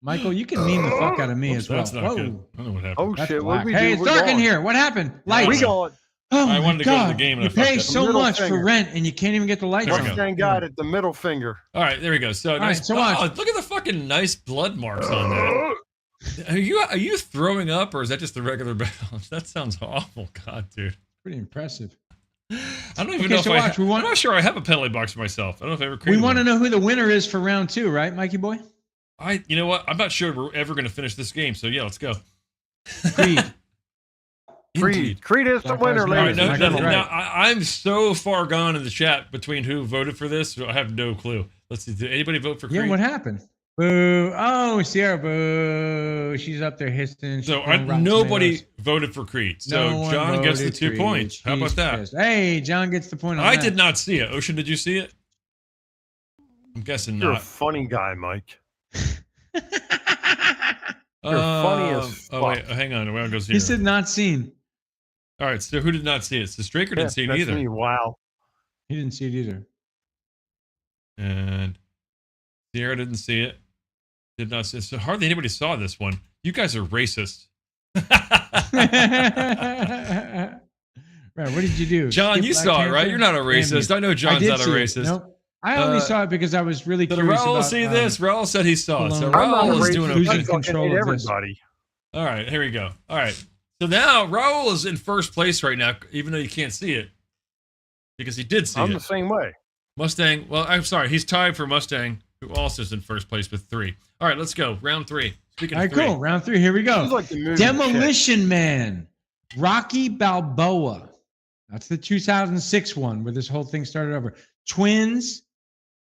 Michael, you can mean the fuck out of me Oops, as well. that's not Whoa, good. I don't know what happened. oh that's shit! What black. we Hey, do? it's We're dark in gone. here. What happened? Lights. We going. Oh I my wanted to go to the God. game and You I fucked pay up. so Middle much for finger. rent and you can't even get the lights There we on. go. Mustang got it. The middle finger. All right, there we go. So right, nice. so watch. Oh, look at the fucking nice blood marks on that. Are you throwing up, or is that just the regular balance? That sounds awful. God, dude. Pretty impressive. I don't even Okay, know if so watch, I'm not sure I have a penalty box for myself. I don't know if I ever We created want to one. know who the winner is for round 2, right, Mikey boy? You know what? I'm not sure we're ever going to finish this game. So yeah, let's go. Creed. Indeed. Creed is the Black winner, Lives All right, ladies. no, and no, Michael's gentlemen. now, I'm so far gone in the chat between who voted for this. So I have no clue. Let's see. Did anybody vote for Creed? Yeah, what happened? Boo. Oh, Sierra, boo. She's up there hissing. So She's throwing rotten nobody tomatoes. voted for Creed. So No one John gets the voted 2 Creed. points. How about She's that? pissed. Hey, John gets the point on I that. did not see it. Ocean, did you see it? I'm guessing You're a not. funny guy, Mike. You're funny as Oh wait, fuck. hang on. Where goes here? He said not seen. All right, so who did not see it? So Straker didn't see it that's either. me. Wow. He didn't see it either. And Sierra didn't see it. Did not see it. So hardly anybody saw this one. You guys are racist. Right, what did you do? John, Skip you Black saw it, Panther? right? You're not a racist. Damn I know you. John's did not a see it. racist. Nope. I only saw it because I was really Did curious Raul about, see this? Raul said he saw it. So Stallone. I'm not Raul is racist. doing I okay. losing fucking control hate of this. everybody. All right, here we go. All right. So now Raul is in first place right now, even though you can't see it. Because he did see I'm it. the same way. Mustang, well, I'm sorry. He's tied for Mustang, who also is in first place with 3. All right, let's go. Round 3. Speaking All of right, 3. cool. Round 3. Here we go. Seems like the movie Demolition Man, Rocky Balboa. That's the 2006 one where this whole thing started over. Twins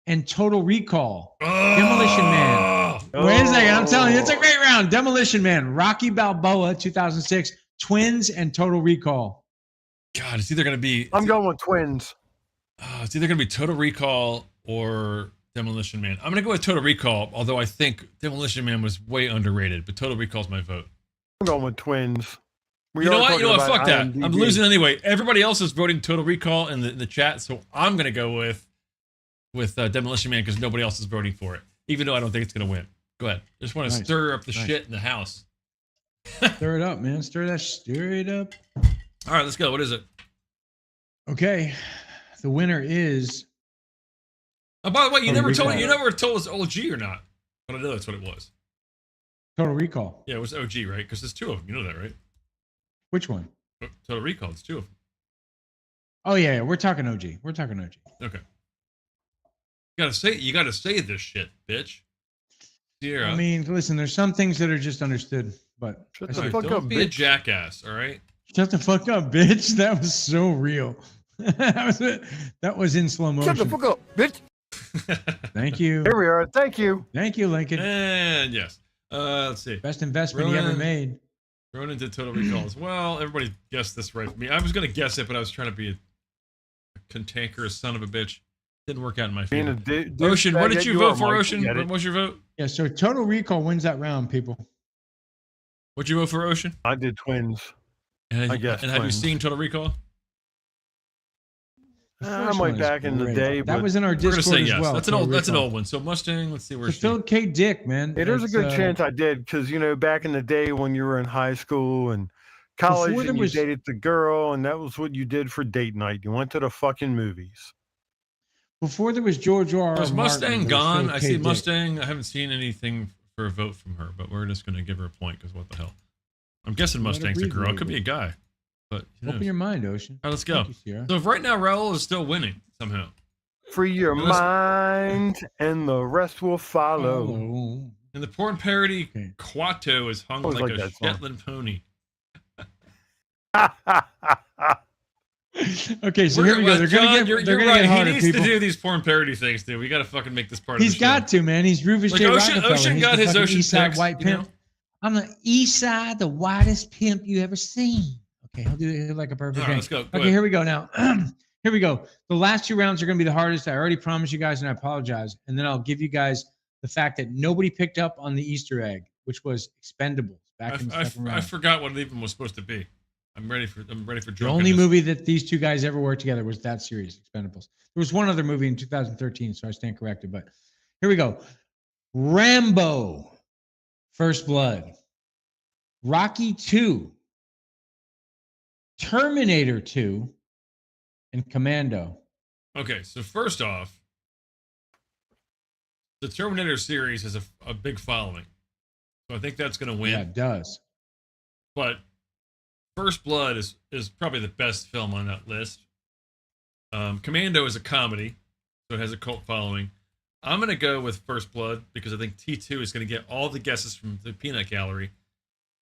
and Total Recall. Demolition Man. Wait a second. I'm telling you, it's a great round. Demolition Man, Rocky Balboa, 2006. Twins and Total Recall. God, it's either going to be. I'm going with Twins. It's either going to be Total Recall or Demolition Man. I'm going to go with Total Recall, although I think Demolition Man was way underrated, but Total Recall's my vote. I'm going with Twins. You know what? Fuck that. I'm losing anyway. Everybody else is voting Total Recall in the chat, so I'm going to go with Demolition Man because nobody else is voting for it, even though I don't think it's going to win. Go ahead. Just want to stir up the shit in the house. Stir it up, man. Stir it up. All right, let's go. What is it? Okay. The winner is. Oh, by the way, you never Recall. told us OG or not, but I know that's what it was. Total Recall. Yeah, it was OG, right? Because there's 2 of them. You know that, right? Which one? Total Recall. It's 2 of them. Oh yeah, we're talking OG. Okay. You gotta say this shit, bitch. Sierra. I mean, listen, there's some things that are just understood, but Shut I the said, fuck don't up, be a bitch. jackass, all right? shut the fuck up, bitch. That was so real. That was in slow motion. Shut the fuck up, bitch. Thank you. Here we are. Thank you. Thank you, Lincoln. And yes. Let's see. Best investment he ever Ronan. made. Thrown into Total Recall as well. Everybody guessed this right for me. I was gonna guess it, but I was trying to be a cantankerous son of a bitch. Didn't work out in my Being favor. a Ocean, what did douchebag you that vote are, for, Mike, Ocean? get it. What was your vote? Yeah, so Total Recall wins that round, people. What'd you vote for, Ocean? I did Twins. And, I guess and have you Twins. seen Total Recall? I First might one is back in the great. day, That but was in our We're gonna Discord say as yes. well. That's an Total old Recall. one. So Mustang, let's see where So she. Phil K. Dick, man. there's a It's, good chance I did because back in the day when you were in high school and college Before there and you was- dated the girl and that was what you did for date night. You went to the fucking movies. Before there was George R. R. Was Mustang Martin, there was gone? Phil I K. see Dick. Mustang. I haven't seen anything for a vote from her, but we're just gonna give her a point because what the hell? I'm guessing Let her Mustang's a breathe a girl. It little could be a guy, but who Open knows? your mind, Ocean. All right, let's go. Thank you, Sierra. So if right now Raul is still winning somehow. Free your Well, let's- mind and the rest will follow. Oh. In the porn parody, Okay. Quato is hung Always like liked a that song. Shetland pony. Okay, so here we go. They're John, gonna you're get. They're gonna right. get harder, He needs people. to do these porn parody things, dude. We got to fucking make this part He's of the show. got to, man. He's Rufus Like J. Ocean- Rockefeller. Ocean He's got the his fucking Ocean East Side picks, white you pimp. know? I'm the East Side, the whitest pimp you ever seen. Okay, he'll do it like a perfect All right, game. let's go. Go Okay, ahead. here we go now. Here we go. The last 2 rounds are going to be the hardest. I already promised you guys, and I apologize. And then I'll give you guys the fact that nobody picked up on the Easter egg, which was Expendables back in the second I round. forgot what it even was supposed to be. I'm ready for The drunkenness. only movie that these 2 guys ever worked together was that series, Expendables. There was one other movie in 2013, so I stand corrected. But here we go. Rambo, First Blood, Rocky 2, Terminator 2, and Commando. Okay, so first off, the Terminator series has a big following, so I think that's going to win. Yeah, it does. But First Blood is probably the best film on that list. Commando is a comedy, so it has a cult following. I'm going to go with First Blood because I think T2 is going to get all the guesses from the Peanut Gallery,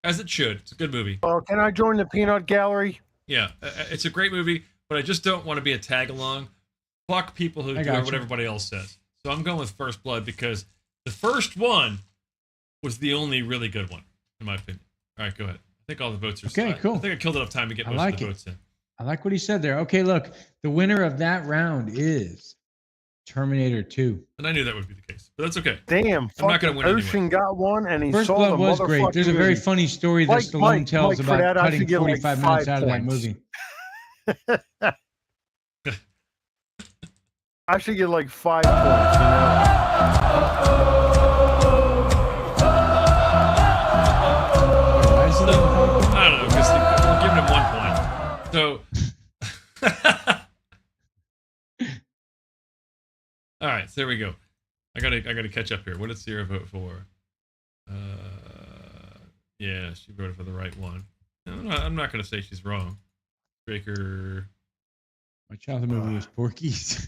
as it should. It's a good movie. Oh, can I join the peanut gallery? Yeah, it's a great movie, but I just don't want to be a tag along. Fuck people who I do got what you. everybody else says. So I'm going with First Blood because the first one was the only really good one, in my opinion. All right, go ahead. I think all the votes are Okay, cool. I think I killed enough time to get I most like of the it. votes in. I like what he said there. Okay, look, the winner of that round is Terminator 2. And I knew that would be the case, but that's okay. Damn, I'm not gonna fucking win anyway. Ocean got one and he First saw Blood the was great. motherfucking There's a very movie. funny story that Mike, Stallone Mike, tells Mike, for about that, I cutting should give, like, 45 minutes 5 out of that points. movie. I should get like 5 points, I don't know, because we're giving him 1 point. So, all right, so there we go. I gotta catch up here. What did Sierra vote for? Yeah, she voted for the right one. No, I'm not gonna say she's wrong. Straker. My childhood movie was Porky's.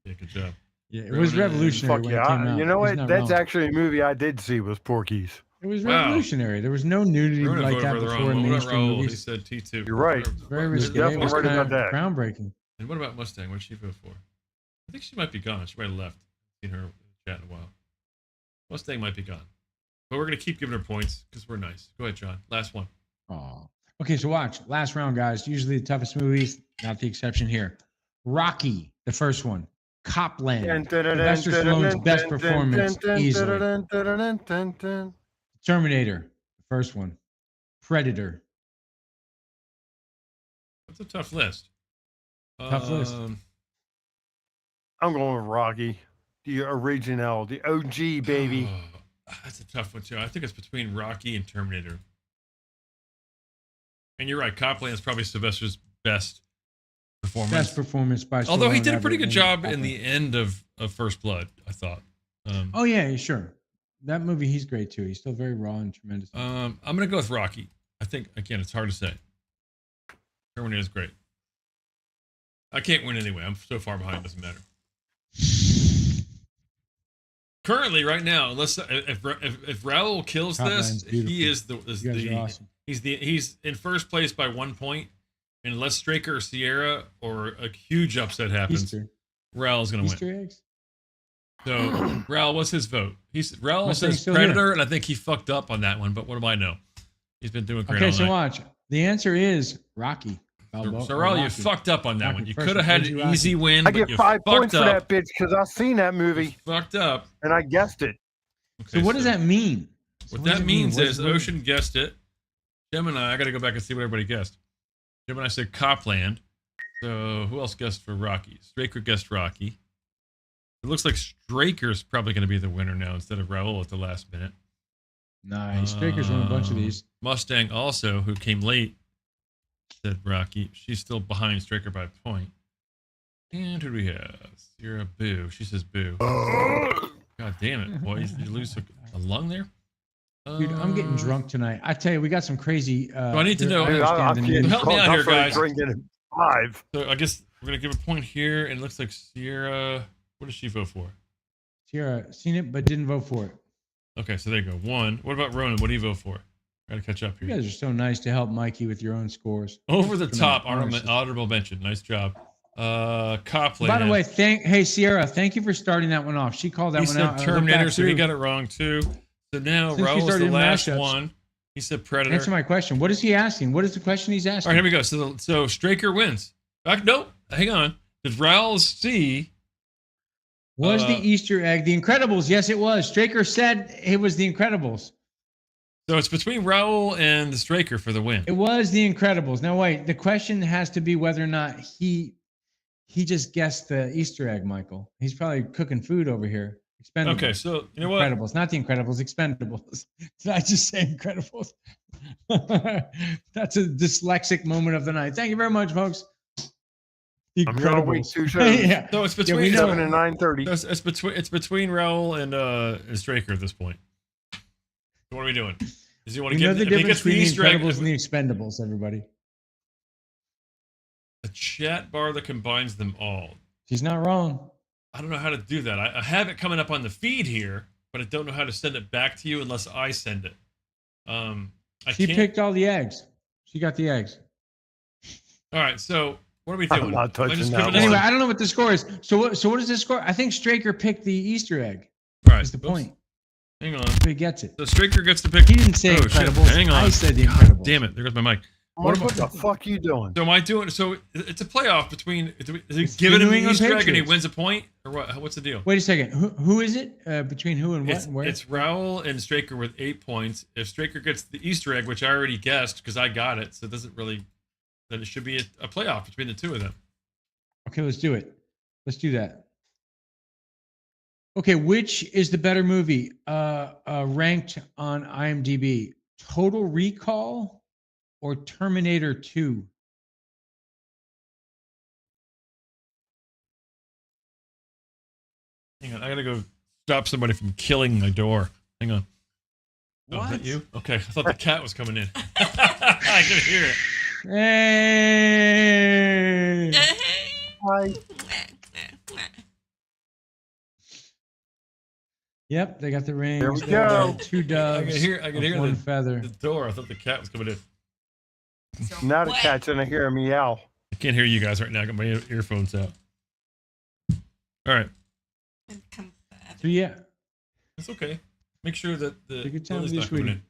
Yeah, good job. Yeah, it was revolutionary when it came out. You know He's what? not That's wrong. actually a movie I did see was Porky's. It was Wow. revolutionary. There was no nudity Bruno like voted that for the before wrong in one. What about mainstream Raul? He movies. said T2. You're right. It's very You're risque. It definitely was right kind about of that. groundbreaking. And what about Mustang? What did she vote for? I think she might be gone. She might have left. Seen her chat in a while. Mustang might be gone. But we're gonna keep giving her points because we're nice. Go ahead, John. Last one. Oh. Okay, so watch. Last round, guys. Usually the toughest movies, not the exception here. Rocky, the first one. Copland. Sylvester Stallone's best performance, easily. Terminator, the first one. Predator. That's a tough list. Tough list. I'm going with Rocky, the original, the OG baby. That's a tough one too. I think it's between Rocky and Terminator. And you're right. Copland is probably Sylvester's best performance. Best performance by Although he Stallone did a pretty ever good in job in Copland. the end of First Blood, I thought. Oh yeah, sure. That movie, he's great too. He's still very raw and tremendous. I'm gonna go with Rocky. I think again, it's hard to say. Terminator is great. I can't win anyway. I'm so far behind. It doesn't matter. Currently, right now, unless if Raul kills Copland's this, he is You guys are awesome. he's in first place by 1 point. And unless Straker or Sierra or a huge upset happens, Easter. Raul's gonna win. Easter eggs. So Raul, what's his vote? Raul Mustang's says still Predator, here. and I think he fucked up on that one. But what do I know? He's been doing great. Okay, all so night. watch. The answer is Rocky. So Balboa- Raul, you Rocky. fucked up on that Rocky one. You first could have one. had Told you an easy Rocky. win, I but get you 5 points fucked for up. that bitch because I seen that movie Fucked up. and I guessed it. So what does that mean? So What does that it mean? means What's is the word? Ocean guessed it. Gemini, I got to go back and see what everybody guessed. Gemini said Copland. So who else guessed for Rocky? Straker guessed Rocky. It looks like Straker's probably going to be the winner now instead of Raul at the last minute. Nice. Straker's won a bunch of these. Mustang also, who came late, said Rocky. She's still behind Straker by a point. And who do we have? Sierra Boo. She says Boo. God damn it, boys. Did you lose a lung there? Dude, I'm getting drunk tonight. I tell you, we got some crazy. I need to know- Dude, I'm understanding getting news. Help me out drunk. here, I'm starting guys. drinking at 5. So I guess we're going to give a point here, and it looks like Sierra. What does she vote for? Sierra seen it but didn't vote for it. Okay, so there you go. 1. What about Ronan? What do you vote for? I got to catch up You here. guys are so nice to help Mikey with your own scores. Over the top, Honestly. honorable mention. Nice job. Copland. By the way, hey Sierra, thank you for starting that one off. She called that he one said out. I looked Terminator, back so he through. got it wrong too. So now Since we Raul's started the in last mashups. one. He said Predator. Answer my question. What is he asking? What is the question he's All asking? right, here we go. So Straker wins. Nope. Hang on. Did Raul see? Was the Easter egg the Incredibles? Yes, it was. Straker said it was the Incredibles. So it's between Raul and the Straker for the win. It was the Incredibles. Now wait, the question has to be whether or not he just guessed the Easter egg, Michael. He's probably cooking food over here. Expendables. Okay, so you know what? Incredibles, not the Incredibles, Expendables. Did I just say Incredibles? That's a dyslexic moment of the night. Thank you very much, folks. I'm gonna wait 2 shows. Yeah. So it's Yeah, between we know. 7 and 9:30. So it's between Raul and Straker at this point. So what are we doing? Does he want We to know give the if he difference gets the between the Easter egg? Incredibles and the Expendables, everybody. A chat bar that combines them all. She's not wrong. I don't know how to do that. I have it coming up on the feed here, but I don't know how to send it back to you unless I send it. She can't. picked all the eggs. She got the eggs. All right, so what are we I'm doing? not touching Am I just that giving one. this Anyway, a- I don't know what the score is. So what is the score? I think Straker picked the Easter egg. All right, That's the oops. point. Hang on. So he gets it. So Straker gets to pick. He didn't say Oh, shit. Incredibles. Hang on. I said the God Incredibles. damn it! There goes my mic. What the fuck you doing? So am I doing? So it's a playoff between. Is he It's giving the him New the England Easter egg and he Patriots. wins a point, or what? What's the deal? Wait a second. Who is it? Between who and what It's, and where? it's Raul and Straker with 8 points. If Straker gets the Easter egg, which I already guessed because I got it, so it doesn't really then it should be a playoff between the two of them. Okay, let's do it. Let's do that. Okay, which is the better movie ranked on IMDb? Total Recall or Terminator 2? Hang on, I gotta go stop somebody from killing my door. Hang on. Oh, is that you? Okay, I thought the cat was coming in. I could hear it. Hey! Hi. Yep, they got the rings. There we they got go. 2 I doves. could hear one the feather. the door. I thought the cat was coming in. Now the cat's gonna hear a meow. I can't hear you guys right now. I got my earphones out. All right. So yeah, It's okay. Make sure that the Take your time Lily's with not your coming in.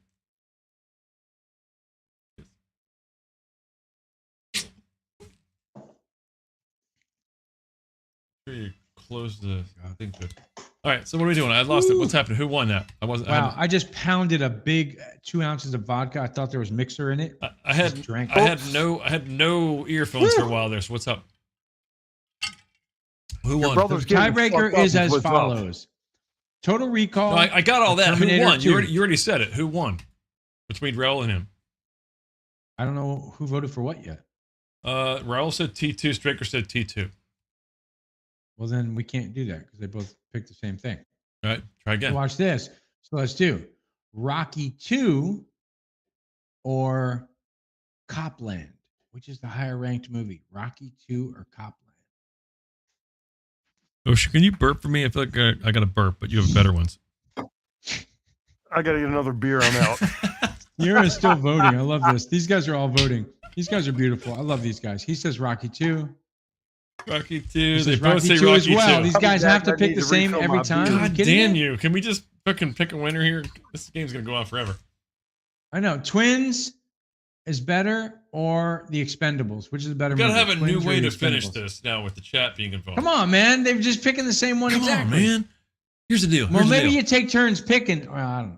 Make sure you close the thing to. All right. So what are we doing? I lost it. What's happening? Who won that? I wasn't. wow! I just pounded a big 2 ounces of vodka. I thought there was mixer in it. I had Just drank. I had no earphones for a while there. So what's up? Who Your won? brother's The getting tiebreaker fucked up is as what's up. follows: Total Recall. No, I got all or that. Who Terminator won? 2. You already said it. Who won? Between Raul and him. I don't know who voted for what yet. Raul said T2. Straker said T2. Well, then we can't do that because they both picked the same thing. All right. Try again. So watch this. So let's do Rocky 2 or Copland. Which is the higher ranked movie, Rocky 2 or Copland? Oh, can you burp for me? I feel like I got to burp, but you have better ones. I gotta get another beer. I'm out. You're still voting. I love this. These guys are all voting. These guys are beautiful. I love these guys. He says Rocky 2. Rocky 2. He They says both Rocky say 2 Rocky as well. 2. These guys have to I pick need the to same refill every my time. beer. Are you God kidding damn me? you. Can we just fucking pick a winner here? This game's going to go on forever. I know. Twins is better or The Expendables? Which is the better We got to movie? have a new Twins or way The to finish Expendables? this now with the chat being involved. Come on, man. They're just picking the same one Come exactly. on, man. Here's the deal. Well, Here's the maybe deal. you take turns picking. Well, I don't know.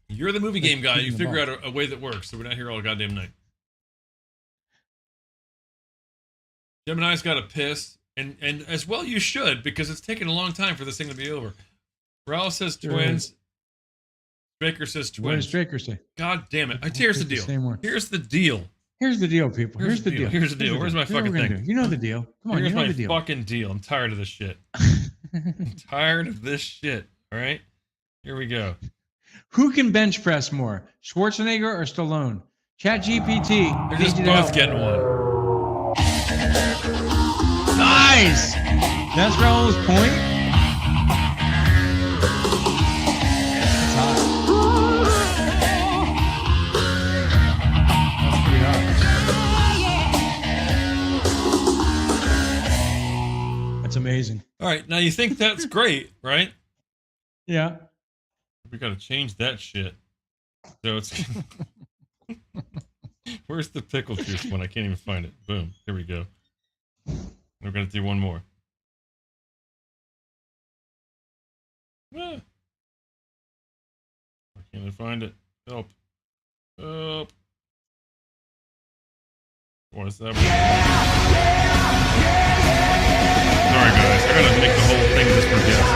You're the movie game guy. You picking the figure ball. out a way that works so we're not here all goddamn night. Gemini's got to piss. And as well you should, because it's taken a long time for this thing to be over. Raul says Sure twins. Straker says What does twins. Straker say? God damn it. Here's the pick the deal. same one. Here's the deal. Here's the deal, people. Here's the deal. Here's the deal. Where's my Here's what fucking we're gonna thing? do. You know the deal. Come on, Here's you know my the deal. fucking deal. I'm tired of this shit. I'm tired of this shit. All right? Here we go. Who can bench press more, Schwarzenegger or Stallone? Chat GPT. They're just both getting one. Nice. That's Raul's point. That's hot. That's pretty hot. That's amazing. All right. Now you think that's great, right? Yeah. We got to change that shit. So it's. Where's the pickle juice one? I can't even find it. Boom. Here we go. We're going to do one more. Ah. Why can't I find it? Help. Help. What's that? Sorry, guys. I got to make the whole thing just for guests.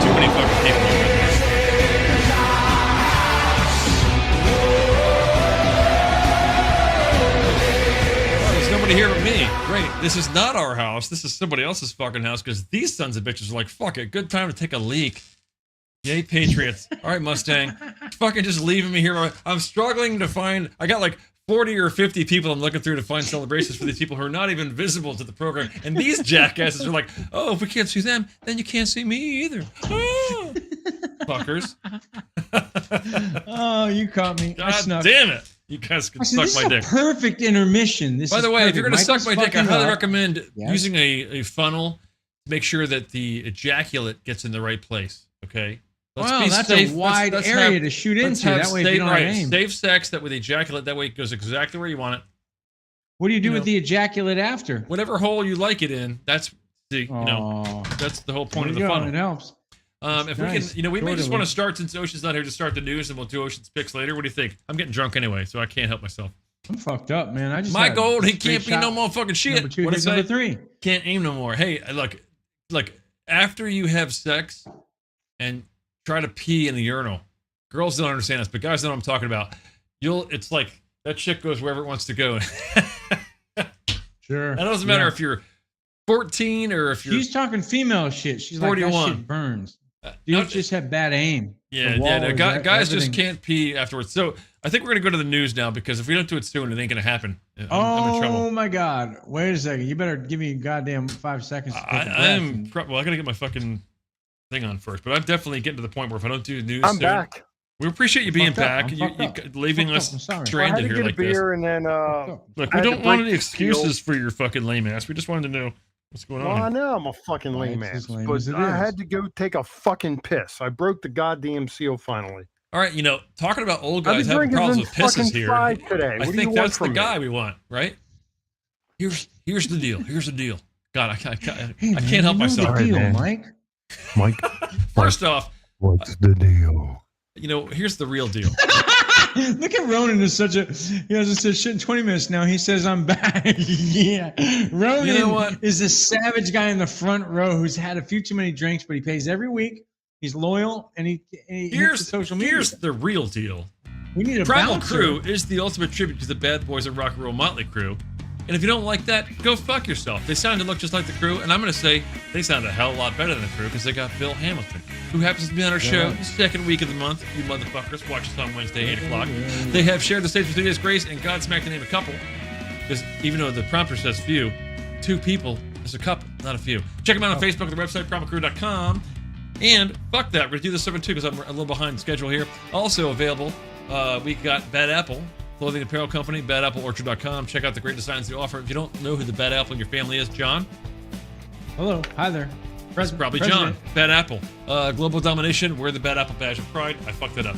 Too many fucking people. There's nobody here but me. Great. This is not our house. This is somebody else's fucking house because these sons of bitches are like, fuck it. Good time to take a leak. Yay, Patriots. All right, Mustang. Fucking just leaving me here. I'm struggling to find. I got like 40 or 50 people I'm looking through to find celebrations for these people who are not even visible to the program. And these jackasses are like, oh, if we can't see them, then you can't see me either. Oh. Fuckers. Oh, you caught me. I God snuck. damn it. You guys can suck This my is dick. a perfect intermission. This By is the way, if perfect. you're going to suck Michael's my dick, I fucking highly up. recommend Yes. using a funnel to make sure that the ejaculate gets in the right place. Okay? Wow, be that's safe. a wide area to shoot let's into. have That way, if you safe, don't right, aim. safe sex, that with ejaculate, that way it goes exactly where you want it. What do you do You with know. the ejaculate after? Whatever hole you like it in, that's the, Oh, that's the whole point there of you the go. funnel. It helps. If we can, we may just want to start, since Ocean's not here, to start the news, and we'll do Ocean's picks later. What do you think? I'm getting drunk anyway, so I can't help myself. I'm fucked up, man. I just Mike had Gold, he straight can't be shot. no more fucking shit. Number 2, What hit is number that? 3. Can't aim no more. Hey, look, after you have sex and try to pee in the urinal, girls don't understand this, but guys know what I'm talking about. It's like that shit goes wherever it wants to go. Sure. It doesn't matter if you're 14 or if you're. She's talking female shit. She's 41. like, that shit burns. Dudes just have bad aim. Yeah, The wall no, is guys just everything. can't pee afterwards. So I think we're gonna go to the news now, because if we don't do it soon, it ain't gonna happen. I'm in trouble. Oh my God! Wait a second. You better give me a goddamn 5 seconds. To take a breath and- Well, I gotta get my fucking thing on first, but I'm definitely getting to the point where if I don't do news, I'm soon, back. we appreciate you being fucked up. back. I'm You fucked up. leaving Fucked us up. I'm sorry. I had stranded to here get like a beer this. and then Look, I we had to don't want break any the excuses seal. for your fucking lame ass. We just wanted to know what's going Well, I on. know I'm a fucking lame it's ass, as lame but as it I is. had to go take a fucking piss. I broke the goddamn seal finally. All right, talking about old I've guys been having drinking problems with since pisses fucking here. 5 today. I What do think you want that's the from me? guy we want, right? Here's the deal. Here's the deal. God, I can't Hey, man, help you know myself. The deal, man. Mike. Mike, First off, what's the deal? here's the real deal. Look at Ronan is such a he hasn't said shit in 20 minutes now. He says I'm back. Yeah. Ronan You know what? is the savage guy in the front row who's had a few too many drinks, but he pays every week. He's loyal and he hits the Here's social media. here's the real deal. We need a Primal bouncer. Crew is the ultimate tribute to the Bad Boys of Rock and Roll Motley Crew. And if you don't like that, go fuck yourself. They sound and look just like the Crew, and I'm going to say they sound a hell of a lot better than the Crew because they got Bill Hamilton, who happens to be on our show the second week of the month. You motherfuckers, watch us on Wednesday, 8 o'clock. They have shared the stage with Julius Grace and Godsmack to name a couple, because even though the prompter says few, 2 people is a couple, not a few. Check them out on Facebook, the website, primalcrew.com. And fuck that, we're going to do this 7-2 because I'm a little behind schedule here. Also available, we got Bad Apple, clothing apparel company, badappleorchard.com. Check out the great designs they offer. If you don't know who the Bad Apple in your family is, John? Hello. Hi there. That's probably President. John. Bad Apple. Global Domination, we're the Bad Apple Badge of Pride. I fucked that up.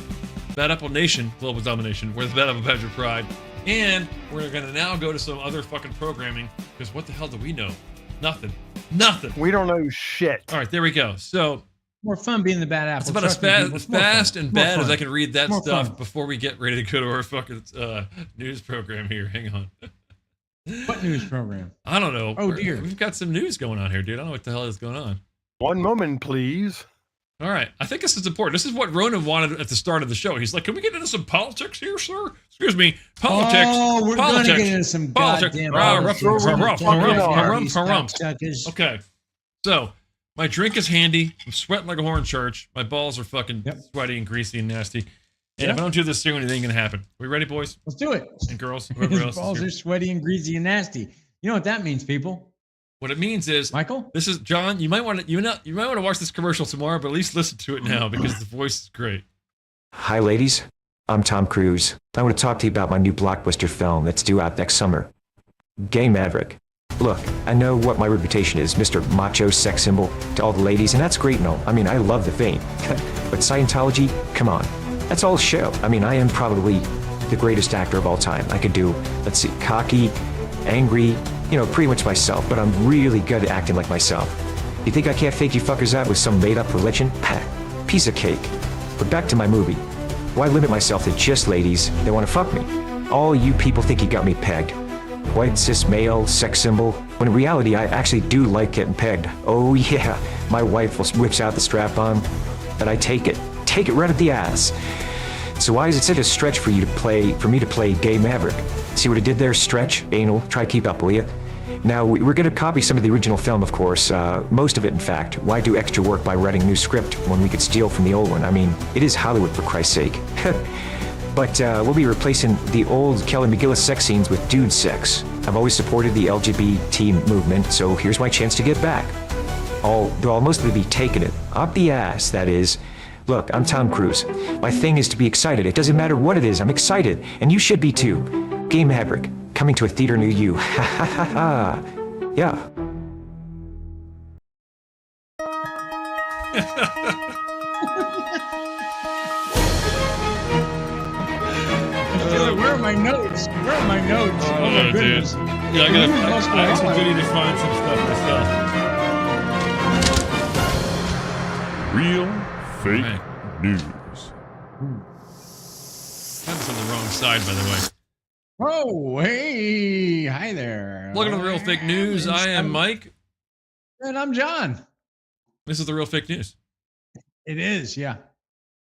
Bad Apple Nation, Global Domination, we're the Bad Apple Badge of Pride. And we're going to now go to some other fucking programming, because what the hell do we know? Nothing. We don't know shit. All right, there we go. So More fun being the bad apple. it's about as Trust me, people. It's more fast fun. and More bad as fun. I can read that More stuff fun. before we get ready to go to our fucking news program here. Hang on. What news program? I don't know. Oh, dear. We've got some news going on here, dude. I don't know what the hell is going on. One moment, please. All right. I think this is important. This is what Ronan wanted at the start of the show. He's like, can we get into some politics here, sir? Excuse me. Politics. Oh, we're going to politics. get into some Politics. goddamn politics. Okay. So, my drink is handy. I'm sweating like a whore in church. My balls are fucking sweaty and greasy and nasty. And if I don't do this soon, it ain't going to happen. We ready, boys? Let's do it. And girls, whoever His else is balls here. are sweaty and greasy and nasty. You know what that means, people? What it means is, Michael, this is John. You might want to watch this commercial tomorrow, but at least listen to it now because the voice is great. Hi, ladies. I'm Tom Cruise. I want to talk to you about my new blockbuster film that's due out next summer, Gay Maverick. Look, I know what my reputation is, Mr. Macho sex symbol to all the ladies, and that's great and all. I mean, I love the fame. But Scientology, come on. That's all show. I mean, I am probably the greatest actor of all time. I could do, let's see, cocky, angry, pretty much myself, but I'm really good at acting like myself. You think I can't fake you fuckers out with some made-up religion? Piece of cake. But back to my movie. Why limit myself to just ladies that want to fuck me? All you people think you got me pegged. White cis male, sex symbol, when in reality I actually do like getting pegged. Oh yeah, my wife whips out the strap-on, and I take it right at the ass. So why is it such a stretch for me to play Gay Maverick? See what I did there? Stretch, anal, try to keep up, will you? Now, we're going to copy some of the original film, of course, most of it, in fact. Why do extra work by writing a new script when we could steal from the old one? I mean, it is Hollywood, for Christ's sake. But we'll be replacing the old Kelly McGillis sex scenes with dude sex. I've always supported the LGBT movement, so here's my chance to get back. Though I'll mostly be taking it. Up the ass, that is. Look, I'm Tom Cruise. My thing is to be excited. It doesn't matter what it is, I'm excited. And you should be too. Gay Maverick, coming to a theater near you. Ha ha ha ha. Yeah. Where are my notes? Where are my notes? Oh, my dude. goodness. Yeah, I actually do need to find some stuff myself. Real fake news. That's on the wrong side, by the way. Oh, hey, hi there. Welcome to the Real Fake News. I am Mike. And I'm John. This is the Real Fake News. It is, yeah.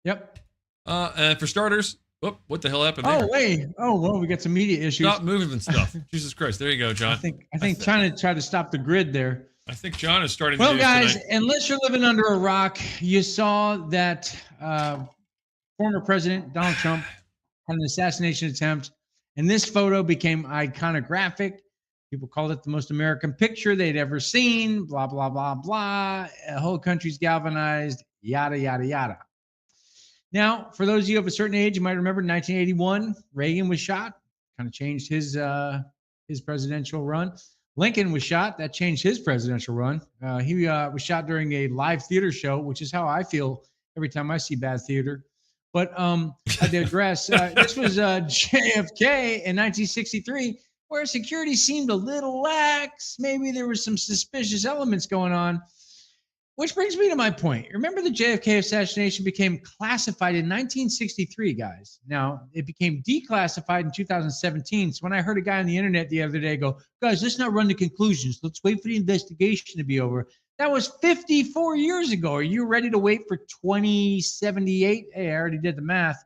Yep. And for starters, what the hell happened Oh, there? wait. Oh, well, we got some media issues. Stop moving and stuff. Jesus Christ. There you go, John. I think China tried to stop the grid there. I think John is starting Well, to guys, tonight. unless you're living under a rock, you saw that former President Donald Trump had an assassination attempt, and this photo became iconographic. People called it the most American picture they'd ever seen, blah, blah, blah, blah. The whole country's galvanized, yada, yada, yada. Now, for those of you of a certain age, you might remember in 1981, Reagan was shot, kind of changed his presidential run. Lincoln was shot. That changed his presidential run. He was shot during a live theater show, which is how I feel every time I see bad theater. But I digress. This was JFK in 1963, where security seemed a little lax. Maybe there was some suspicious elements going on. Which brings me to my point. Remember the JFK assassination became classified in 1963, guys. Now, it became declassified in 2017. So when I heard a guy on the internet the other day go, guys, let's not run to conclusions. Let's wait for the investigation to be over. That was 54 years ago. Are you ready to wait for 2078? Hey, I already did the math.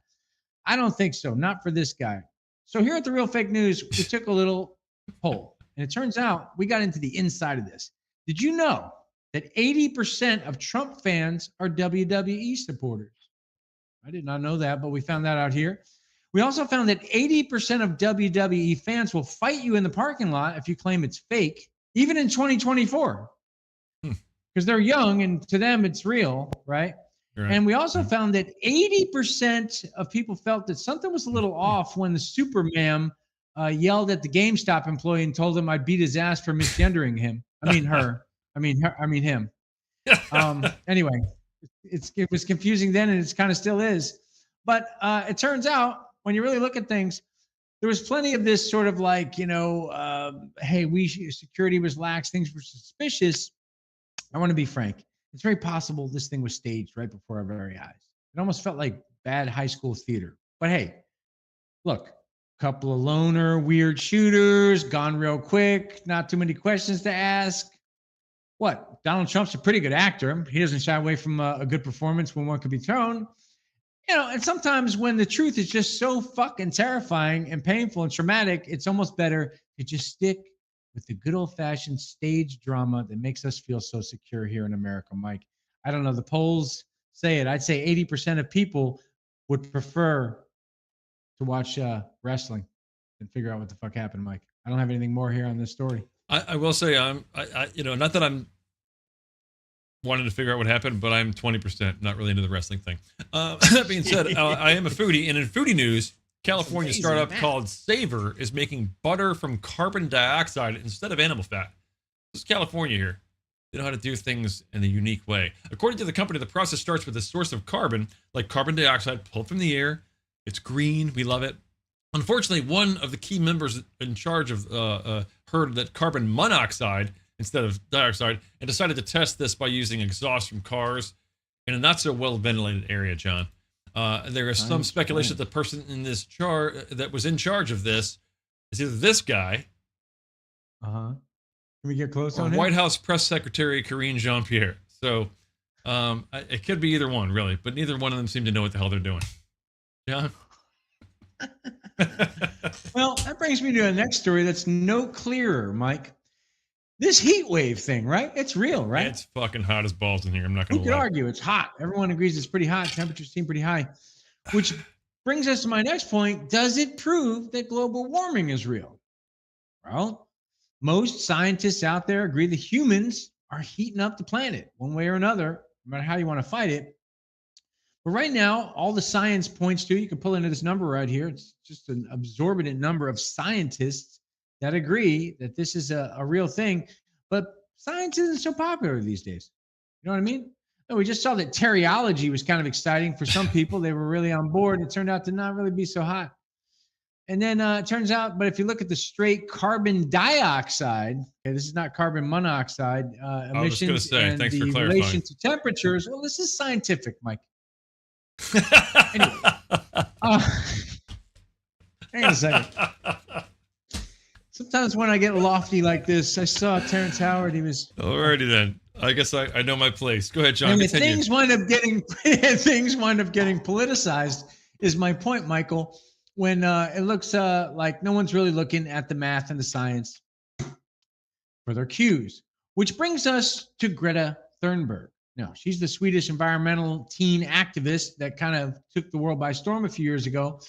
I don't think so. Not for this guy. So here at the Real Fake News, we took a little poll. And it turns out we got into the inside of this. Did you know that 80% of Trump fans are WWE supporters? I did not know that, but we found that out here. We also found that 80% of WWE fans will fight you in the parking lot if you claim it's fake, even in 2024. Because they're young and to them it's real, right? Right. And we also found that 80% of people felt that something was a little off when the Superman yelled at the GameStop employee and told him I'd beat his ass for misgendering him. I mean her. I mean him. Anyway, it was confusing then, and it kind of still is. But it turns out when you really look at things, there was plenty of this sort of like, hey, security was lax, things were suspicious. I want to be frank. It's very possible this thing was staged right before our very eyes. It almost felt like bad high school theater. But hey, look, couple of loner, weird shooters, gone real quick, not too many questions to ask. What? Donald Trump's a pretty good actor. He doesn't shy away from a good performance when one could be thrown. And sometimes when the truth is just so fucking terrifying and painful and traumatic, it's almost better to just stick with the good old-fashioned stage drama that makes us feel so secure here in America, Mike. I don't know. The polls say it. I'd say 80% of people would prefer to watch wrestling and figure out what the fuck happened, Mike. I don't have anything more here on this story. I will say not that I'm wanting to figure out what happened, but I'm 20% not really into the wrestling thing. That being said, I am a foodie, and in foodie news, California startup called Savor is making butter from carbon dioxide instead of animal fat. This is California here. They know how to do things in a unique way. According to the company, the process starts with a source of carbon, like carbon dioxide pulled from the air. It's green. We love it. Unfortunately, one of the key members in charge of heard that carbon monoxide instead of dioxide and decided to test this by using exhaust from cars in a not so well ventilated area, John. There is some speculation that the person in this that was in charge of this is either this guy, Can we get close or on him? White House Press Secretary Karine Jean-Pierre. So it could be either one, really, but neither one of them seem to know what the hell they're doing. John? Well, that brings me to the next story that's no clearer, Mike. This heat wave thing, right? It's real, right? It's fucking hot as balls in here. I'm not going Who to could lie. argue it's hot? Everyone agrees it's pretty hot. Temperatures seem pretty high. Which brings us to my next point. Does it prove that global warming is real? Well, most scientists out there agree that humans are heating up the planet one way or another, no matter how you want to fight it. But right now, all the science points to, you can pull into this number right here. It's just an exorbitant number of scientists that agree that this is a real thing. But science isn't so popular these days. You know what I mean? We just saw that teriology was kind of exciting for some people. They were really on board. It turned out to not really be so hot. And then it turns out, but if you look at the straight carbon dioxide, okay, this is not carbon monoxide emissions and thanks the for clarifying. relation to temperatures. Well, this is scientific, Mike. Anyway, hang on a second. Sometimes when I get lofty like this, I saw Terrence Howard. He was Alrighty then. I guess I know my place. Go ahead, John. and Continue. things wind up getting politicized. Is my point, Michael? When it looks like no one's really looking at the math and the science for their cues, which brings us to Greta Thunberg. Now, she's the Swedish environmental teen activist that kind of took the world by storm a few years ago.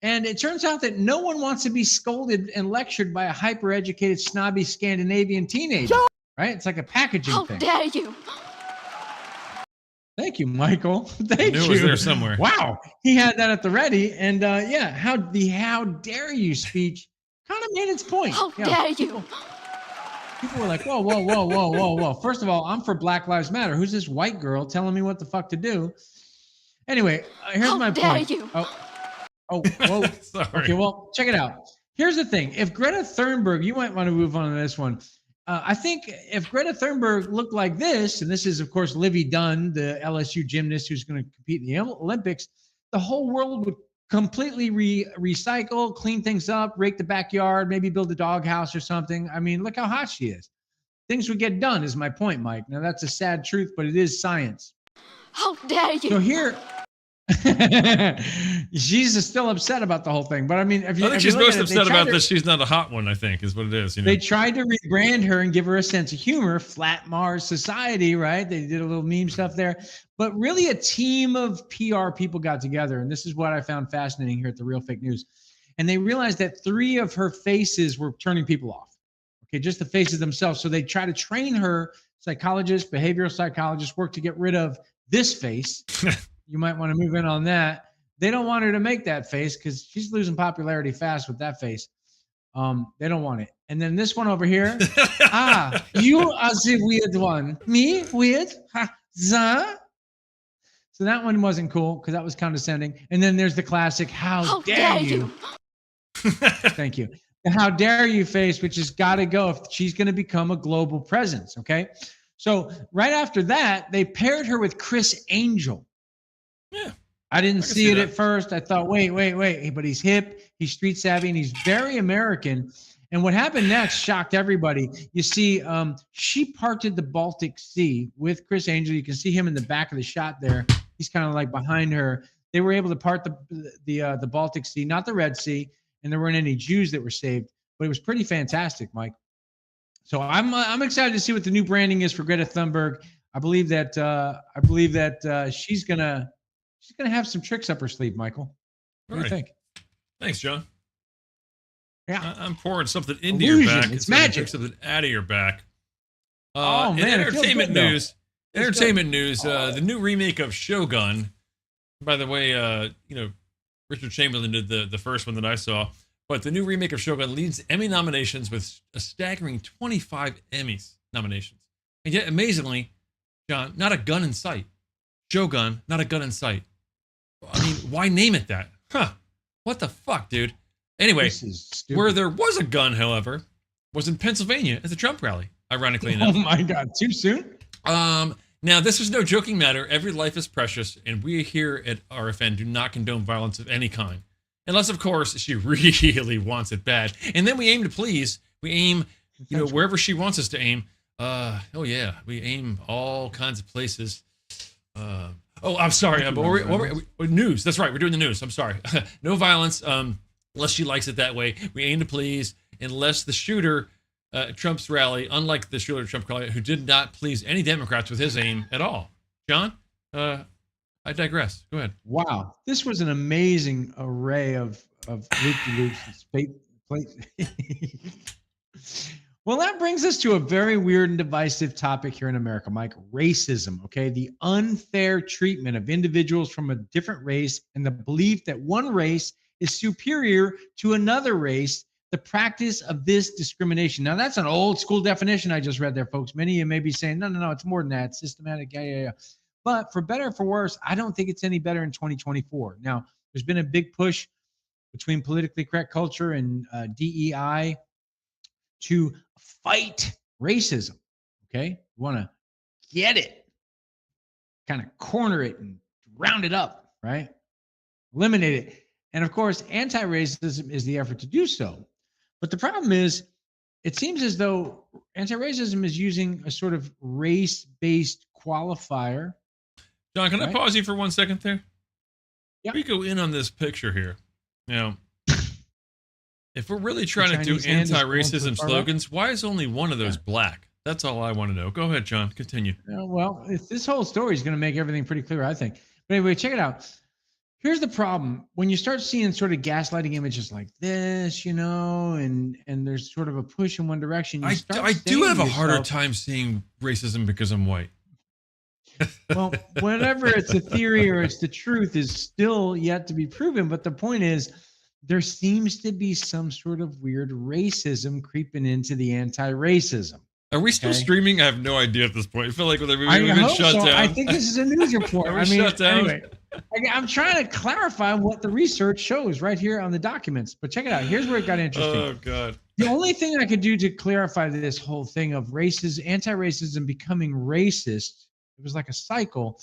And it turns out that no one wants to be scolded and lectured by a hyper-educated, snobby Scandinavian teenager, right? It's like a packaging thing. How dare you? Thank you, Michael. Thank I knew you. it was there somewhere. Wow, he had that at the ready, and yeah, how dare you speech kind of made its point. How Yeah. dare you? People were like, whoa, whoa, whoa, whoa, whoa, whoa. First of all, I'm for Black Lives Matter. Who's this white girl telling me what the fuck to do? Anyway, here's How my dare point. you? Oh, whoa. Sorry. Okay, well, check it out. Here's the thing. If Greta Thunberg, you might want to move on to this one. I think if Greta Thunberg looked like this, and this is, of course, Livy Dunn, the LSU gymnast who's going to compete in the Olympics, the whole world would completely recycle, clean things up, rake the backyard, maybe build a doghouse or something. I mean, look how hot she is. Things would get done, is my point, Mike. Now, that's a sad truth, but it is science. How dare you? So here, she's still upset about the whole thing. But I mean, if you, I think if you she's look most at it, they upset tried about to- this. She's not a hot one, I think, is what it is. You know? They tried to rebrand her and give her a sense of humor, Flat Mars Society, right? They did a little meme stuff there. But really, a team of PR people got together. And this is what I found fascinating here at the Real Fake News. And they realized that 3 of her faces were turning people off. Okay, just the faces themselves. So they try to train her, psychologists, behavioral psychologists, work to get rid of this face. You might want to move in on that. They don't want her to make that face because she's losing popularity fast with that face. They don't want it. And then this one over here. You are the weird one. Me? Weird? Ha, za? So that one wasn't cool because that was condescending. And then there's the classic, how dare you? Thank you. The how dare you face, which has got to go if she's going to become a global presence. Okay. So right after that, they paired her with Chris Angel. Yeah. I didn't can see see it that. at first. I thought, wait, but he's hip, he's street savvy, and he's very American. And what happened next shocked everybody. You see, she parted the Baltic Sea with Chris Angel. You can see him in the back of the shot there. He's kind of like behind her. They were able to part the Baltic Sea, not the Red Sea, and there weren't any Jews that were saved. But it was pretty fantastic, Mike. So I'm excited to see what the new branding is for Greta Thunberg. I believe that she's gonna have some tricks up her sleeve, Michael. What do you think? Thanks, John. Yeah. I'm pouring something into Illusion. your back. It's so I can magic. take something out of your back. Oh, In man, it feels entertainment good, though. news. Feels Entertainment news. The new remake of Shogun. By the way, Richard Chamberlain did the first one that I saw. But the new remake of Shogun leads Emmy nominations with a staggering 25 Emmys nominations. And yet, amazingly, John, not a gun in sight. Shogun, not a gun in sight. I mean, why name it that? Huh. What the fuck, dude? Anyway, This is stupid. where there was a gun, however, was in Pennsylvania at the Trump rally, ironically enough. Oh my God! Too soon? Now, this is no joking matter. Every life is precious, and we here at RFN do not condone violence of any kind. Unless, of course, she really wants it bad. And then we aim to please. We aim, wherever she wants us to aim. We aim all kinds of places. I'm sorry. News. That's right. We're doing the news. I'm sorry. No violence, unless she likes it that way. We aim to please, unless the shooter at Trump's rally, unlike the shooter at Trump rally, who did not please any Democrats with his aim at all. John, I digress. Go ahead. Wow, this was an amazing array of loop-de-loops. Well, that brings us to a very weird and divisive topic here in America, Mike. Racism, okay? The unfair treatment of individuals from a different race and the belief that one race is superior to another race, the practice of this discrimination. Now, that's an old school definition I just read there, folks. Many of you may be saying, no, it's more than that. It's systematic, yeah. But for better or for worse, I don't think it's any better in 2024. Now, there's been a big push between politically correct culture and DEI to fight racism. Okay, we want to get it, kind of corner it and round it up, right? Eliminate it. And of course, anti-racism is the effort to do so. But the problem is, it seems as though anti-racism is using a sort of race-based qualifier. John, can I Right. pause you for 1 second there? Yeah. We go in on this picture here. Now, if we're really trying to do Chinese hand is going anti-racism too far slogans, why is only one of those black? That's all I want to know. Go ahead, John. Continue. Well, this whole story is going to make everything pretty clear, I think. But anyway, check it out. Here's the problem. When you start seeing sort of gaslighting images like this, and there's sort of a push in one direction, I do saying have to a harder yourself, time seeing racism because I'm white. Well, whenever it's a theory or it's the truth is still yet to be proven. But the point is, there seems to be some sort of weird racism creeping into the anti-racism. Are we still Okay. streaming? I have no idea at this point. I feel like we've I been hope shut so. down. I think this is a news report. Are we shut down? Anyway, I'm trying to clarify what the research shows right here on the documents. But check it out. Here's where it got interesting. Oh, God. The only thing I could do to clarify this whole thing of anti-racism becoming racist, it was like a cycle,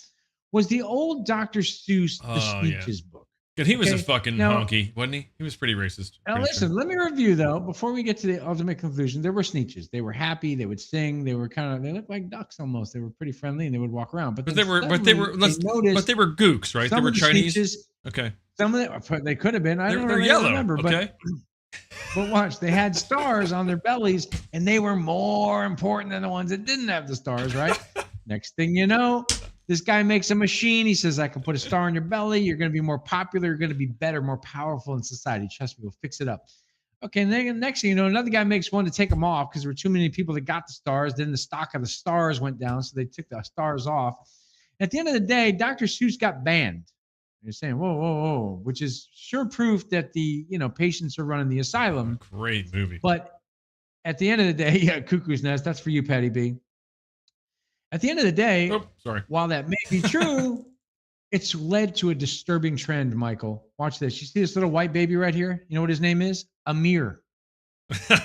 was the old Dr. Seuss, The Oh, yeah. Sneetches book. And he was a Okay, fucking now- honky, wasn't he? He was pretty racist. Now Pretty listen, sure. let me review though, before we get to the ultimate conclusion. There were Sneetches. They were happy, they would sing, they looked like ducks almost. They were pretty friendly and they would walk around. But But then they were suddenly gooks, right? They some were of the Chinese. Sneetches, Okay. some of them, they could have been. I don't They're really yellow. remember, Okay. but watch, they had stars on their bellies and they were more important than the ones that didn't have the stars, right? Next thing you know, this guy makes a machine. He says, I can put a star on your belly. You're going to be more popular. You're going to be better, more powerful in society. Trust me, we'll fix it up. Okay, and then next thing you know, another guy makes one to take them off because there were too many people that got the stars. Then the stock of the stars went down, so they took the stars off. At the end of the day, Dr. Seuss got banned. You're saying, whoa, whoa, whoa, which is sure proof that the patients are running the asylum. Great movie. But at the end of the day, yeah, Cuckoo's Nest, that's for you, Patty B. At the end of the day, while that may be true, it's led to a disturbing trend, Michael. Watch this. You see this little white baby right here? You know what his name is? Amir.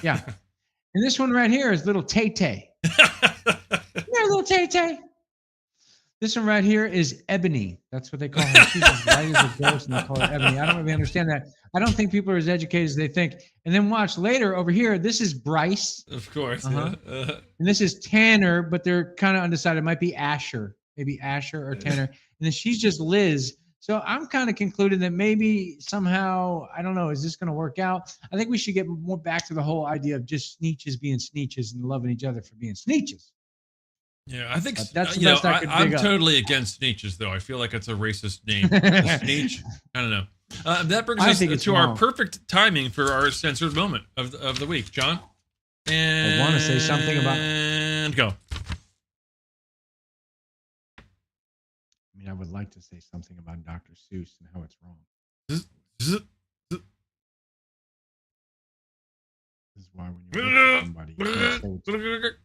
Yeah. And this one right here is little Tay Tay. There, little Tay Tay. This one right here is Ebony. That's what they call her. She's as white as a ghost, and they call her Ebony. I don't really understand that. I don't think people are as educated as they think. And then watch later over here. This is Bryce. Of course. Uh-huh. Yeah. And this is Tanner, but they're kind of undecided. It might be Asher, maybe Asher or Tanner. And then she's just Liz. So I'm kind of concluding that maybe somehow, I don't know, is this going to work out? I think we should get more back to the whole idea of just Sneetches being Sneetches and loving each other for being Sneetches. Yeah, I think That's the you know, best I could I'm dig up. totally against Sneetches, though. I feel like it's a racist name. Sneetch. I don't know. That brings I us think it's to our wrong. perfect timing for our censored moment of the week, John. And I want to say something about. And go. I mean, I would like to say something about Dr. Seuss and how it's wrong. Zzz. This is why when you work with somebody, you can't say it's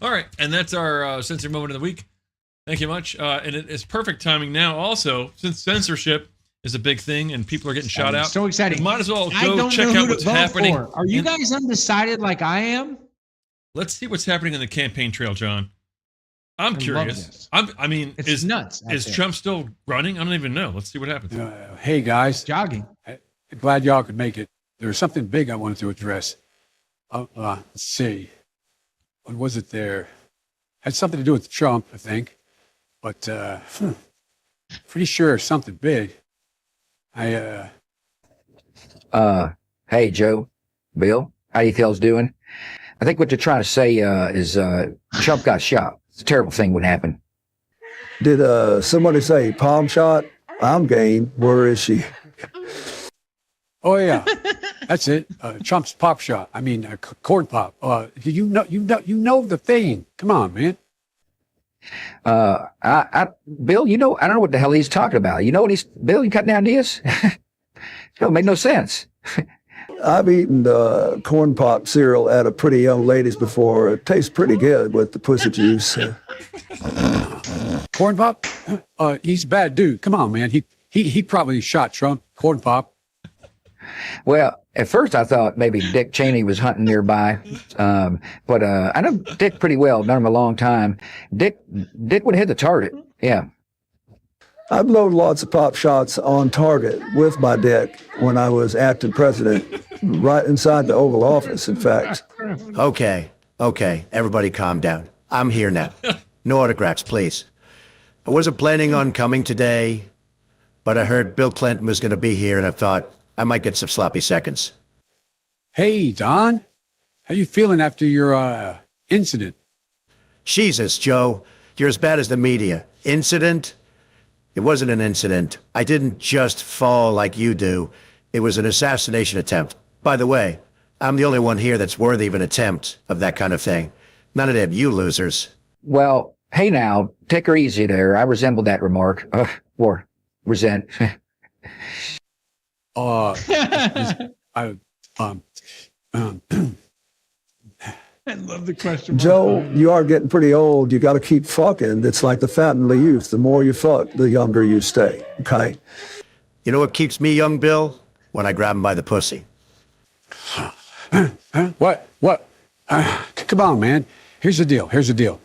All right, and that's our censored moment of the week. Thank you much. And it is perfect timing now, also, since censorship is a big thing and people are getting shot out. So exciting. We might as well I go don't check know who out to what's vote happening. for. Are you guys undecided like I am? Let's see what's happening in the campaign trail, John. I'm I curious. love this. I mean, It's is nuts out Is there. Trump still running? I don't even know. Let's see what happens. Hey guys, jogging. Glad y'all could make it. There was something big I wanted to address. Let's see, what was it there? Had something to do with Trump, I think, but pretty sure something big. Hey Joe, Bill, how you fellas doing? I think what they're trying to say is Trump got shot. It's a terrible thing would happen. Did somebody say palm shot? I'm game. Where is she? Oh yeah, that's it. Trump's pop shot. I mean, corn pop. You know the thing. Come on, man. Bill, you know, I don't know what the hell he's talking about. You know what Bill, you cutting down this? It don't make no sense. I've eaten corn pop cereal at a pretty young lady's before. It tastes pretty good with the pussy juice. Corn pop? He's a bad dude. Come on, man. He he probably shot Trump, Corn Pop. Well, at first I thought maybe Dick Cheney was hunting nearby, but I know Dick pretty well, known him a long time. Dick would hit the target. Yeah. I've blown lots of pop shots on target with my Dick when I was acting president, right inside the Oval Office, in fact. Okay, everybody calm down. I'm here now. No autographs, please. I wasn't planning on coming today, but I heard Bill Clinton was going to be here, and I thought I might get some sloppy seconds. Hey, Don. How you feeling after your incident? Jesus, Joe. You're as bad as the media. Incident? It wasn't an incident. I didn't just fall like you do. It was an assassination attempt. By the way, I'm the only one here that's worthy of an attempt of that kind of thing. None of them, you losers. Well, hey now, take her easy there. I resemble that remark. Or resent. I love the question. Joe, you are getting pretty old. You got to keep fucking. It's like the fat and the youth. The more you fuck, the younger you stay. Okay? You know what keeps me young, Bill? When I grab him by the pussy. What? Come on, man. Here's the deal.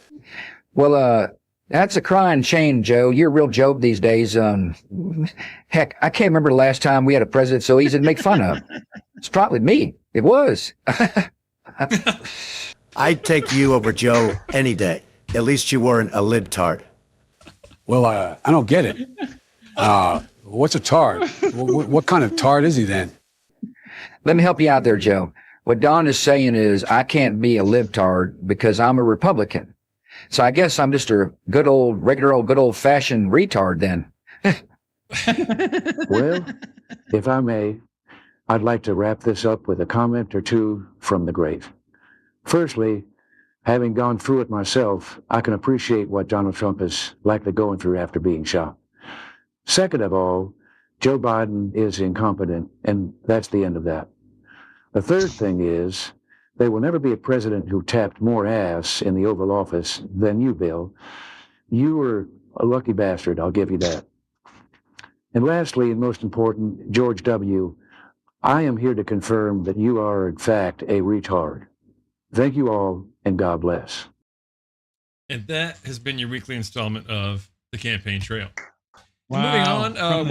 Well, that's a crying shame, Joe. You're a real joke these days. Heck, I can't remember the last time we had a president so easy to make fun of. It's probably me. It was. I'd take you over Joe any day. At least you weren't a libtard. Well, I don't get it. What's a tard? What kind of tard is he then? Let me help you out there, Joe. What Don is saying is I can't be a libtard because I'm a Republican. So I guess I'm just a good old-fashioned retard then. Well, if I may, I'd like to wrap this up with a comment or two from the grave. Firstly, having gone through it myself, I can appreciate what Donald Trump is likely going through after being shot. Second of all, Joe Biden is incompetent, and that's the end of that. The third thing is, there will never be a president who tapped more ass in the Oval Office than you, Bill. You were a lucky bastard, I'll give you that. And lastly, and most important, George W., I am here to confirm that you are, in fact, a retard. Thank you all, and God bless. And that has been your weekly installment of The Campaign Trail. Wow. Moving on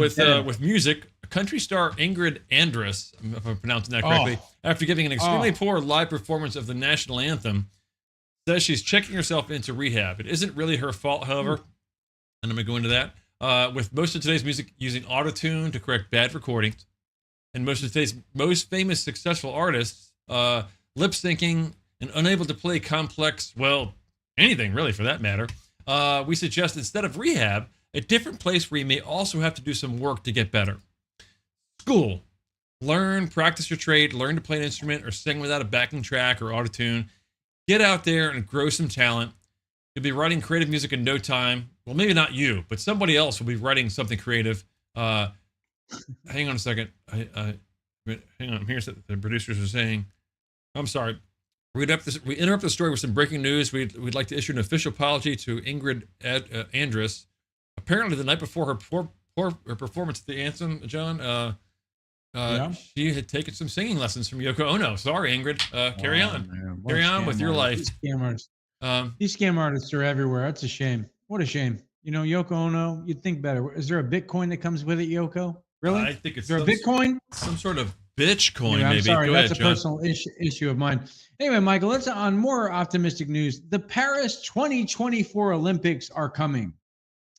with music, country star Ingrid Andress, if I'm pronouncing that correctly, after giving an extremely poor live performance of the national anthem, says she's checking herself into rehab. It isn't really her fault, however, and I'm going to go into that. With most of today's music using autotune to correct bad recordings, and most of today's most famous successful artists lip syncing and unable to play complex, well, anything really for that matter, we suggest instead of rehab, a different place where you may also have to do some work to get better. School. Learn, practice your trade, learn to play an instrument or sing without a backing track or autotune. Get out there and grow some talent. You'll be writing creative music in no time. Well, maybe not you, but somebody else will be writing something creative. Hang on a second. Hang on. Here's what the producers are saying. I'm sorry. We interrupt the story with some breaking news. We'd like to issue an official apology to Ingrid Andress. Apparently, the night before her performance at the anthem, John, she had taken some singing lessons from Yoko Ono. Sorry, Ingrid. Carry on. Man. Carry on with your life. These scam artists are everywhere. That's a shame. What a shame. You know, Yoko Ono, you'd think better. Is there a Bitcoin that comes with it, Yoko? Really? I think it's there a Bitcoin? Some sort of bitch coin, anyway, maybe. I'm sorry, Go that's ahead, a personal issue of mine. Anyway, Michael, let's on more optimistic news. The Paris 2024 Olympics are coming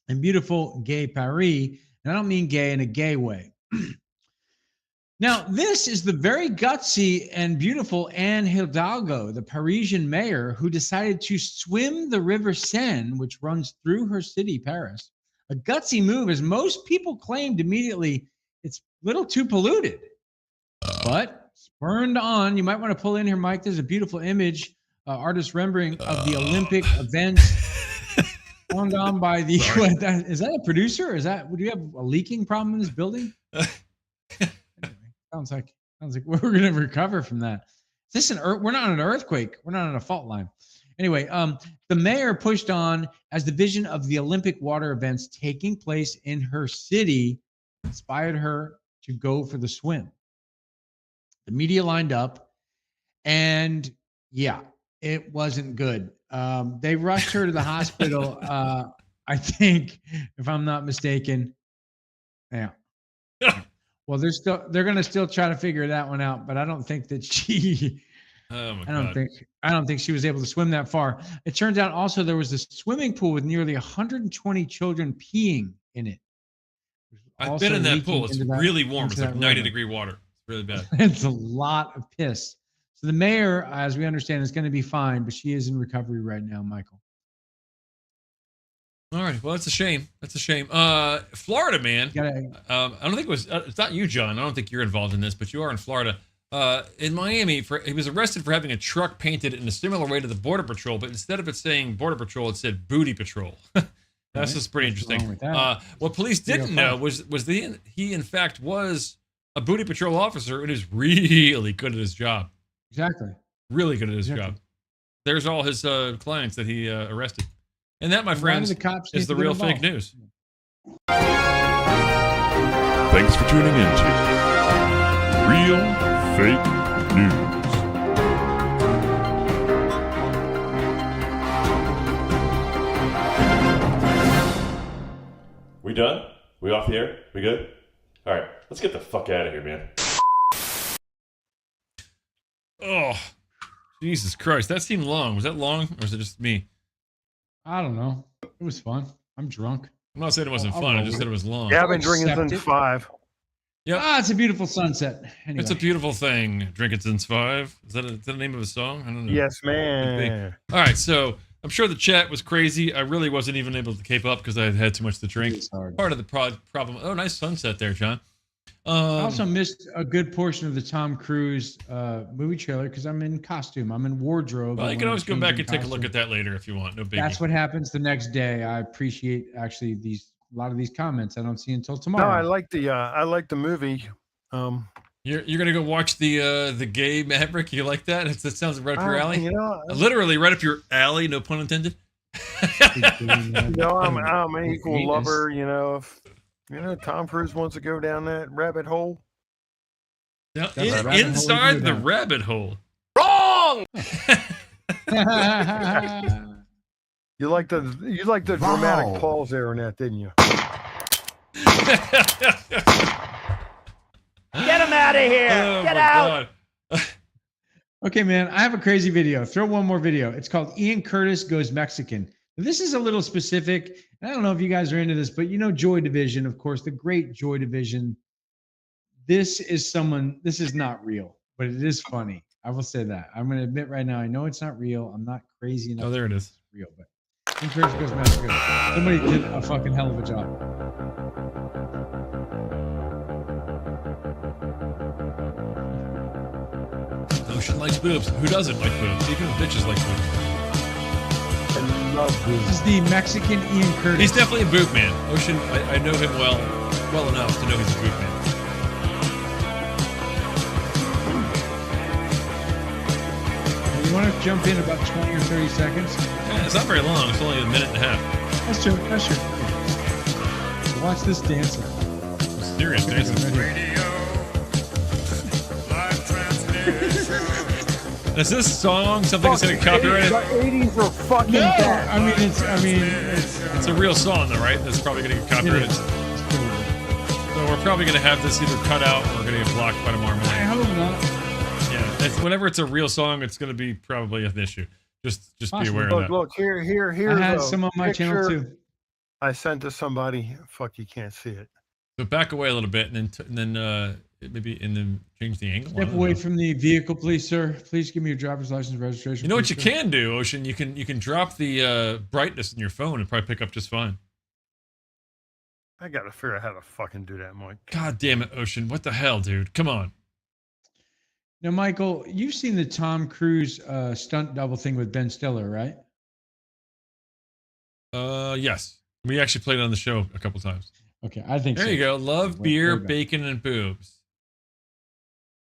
in beautiful gay Paris. And I don't mean gay in a gay way. Now, this is the very gutsy and beautiful Anne Hidalgo, the Parisian mayor, who decided to swim the River Seine, which runs through her city, Paris. A gutsy move, as most people claimed immediately it's a little too polluted. But spurned on, you might want to pull in here, Mike. There's a beautiful image, artist rendering of the Olympic events. Spurned on by the. Is that a producer? Would you have a leaking problem in this building? Sounds like we're going to recover from that. Is this we're not on an earthquake. We're not on a fault line. Anyway, the mayor pushed on as the vision of the Olympic water events taking place in her city inspired her to go for the swim. The media lined up, and yeah, it wasn't good. They rushed her to the hospital. I think, if I'm not mistaken. Yeah. Well, they're going to still try to figure that one out, but I don't think that she. Oh my I don't God. think she was able to swim that far. It turns out also there was a swimming pool with nearly 120 children peeing in it. I've Also been in that leaking pool. It's into that- really warm. into It's like that 90-degree river. water. It's really bad. It's a lot of piss. So the mayor, as we understand, is going to be fine, but she is in recovery right now, Michael. All right. Well, that's a shame. That's a shame. Florida, man. I don't think it was. It's not you, John. I don't think you're involved in this, but you are in Florida. In Miami, he was arrested for having a truck painted in a similar way to the Border Patrol, but instead of it saying Border Patrol, it said Booty Patrol. That's just pretty What's wrong interesting. with that? What police didn't know was he in fact was a Booty Patrol officer and is really good at his job. Exactly. Really good at his job. There's all his clients that he arrested. And that, my Why do friends, the cops need is the to get real fake involved? news. Thanks for tuning in to Real Fake News. We done? We off the air? We good? All right, let's get the fuck out of here, man. Oh, Jesus Christ. That seemed long. Was that long or was it just me? I don't know. It was fun. I'm drunk. I'm not saying it wasn't I'll fun. I roll just with said it was long. Yeah, I've been drinking Accept since it. 5. Yep. Ah, it's a beautiful sunset. Anyway. It's a beautiful thing. Drinking since 5. Is that the name of a song? I don't know. Yes, Could be. man. All right. So I'm sure the chat was crazy. I really wasn't even able to keep up because I had too much to drink. Part of the problem. Oh, nice sunset there, John. I also missed a good portion of the Tom Cruise movie trailer because I'm in costume. I'm in wardrobe. Well, you I can wanna always go change back in and take a look costume. at that later if you want. No biggie. That's what happens the next day. I appreciate actually a lot of these comments I don't see until No, tomorrow. I like the movie. You're gonna go watch the gay Maverick. You like that? That sounds right up your alley. You know, Literally right up your alley. No pun intended. I'm an equal Sweetness. lover. You know, if Tom Cruise wants to go down that rabbit hole. No, That's a rabbit hole inside you the go down. rabbit hole. Wrong. You like the dramatic pause there in that, didn't you? Get him out of here! Oh, Get my out! God. Okay, man, I have a crazy video. Throw one more video. It's called Ian Curtis Goes Mexican. This is a little specific. I don't know if you guys are into this, but you know Joy Division, of course, the great Joy Division. This is not real, but it is funny. I will say that. I'm going to admit right now, I know it's not real. I'm not crazy enough. Oh, there it is. It's real, but Ian Curtis Goes Mexican. Somebody did a fucking hell of a job. Ocean likes boobs. Who doesn't like boobs? Even bitches like boobs. I love boobs. This is the Mexican Ian Curtis. He's definitely a boob man. Ocean, I know him well enough to know he's a boob man. You want to jump in about 20 or 30 seconds? Yeah, it's not very long. It's only a minute and a half. That's true. That's true. Watch this dancer. Serious dancing. Is this song something that's going to copyright? The 80s are fucking No, bad. it's a real song though, right? That's probably going to get copyrighted. So we're probably going to have this either cut out or we're going to get blocked by tomorrow morning. I hope not. Yeah, whenever it's a real song, it's going to be probably an issue. Just be aware of that. Look here's I had a some on my channel picture too. I sent to somebody. Fuck, you can't see it. So back away a little bit, and then change the angle. I Step don't away know. from the vehicle, please, sir. Please give me your driver's license registration. You know what you please, sir. can do, Ocean? You can drop the brightness in your phone and probably pick up just fine. I gotta figure out how to fucking do that, Mike. God damn it, Ocean! What the hell, dude? Come on. Now, Michael, you've seen the Tom Cruise stunt double thing with Ben Stiller, right? Yes, we actually played it on the show a couple times. Okay, I think There so. you go. Love, Way beer, back. bacon, and boobs.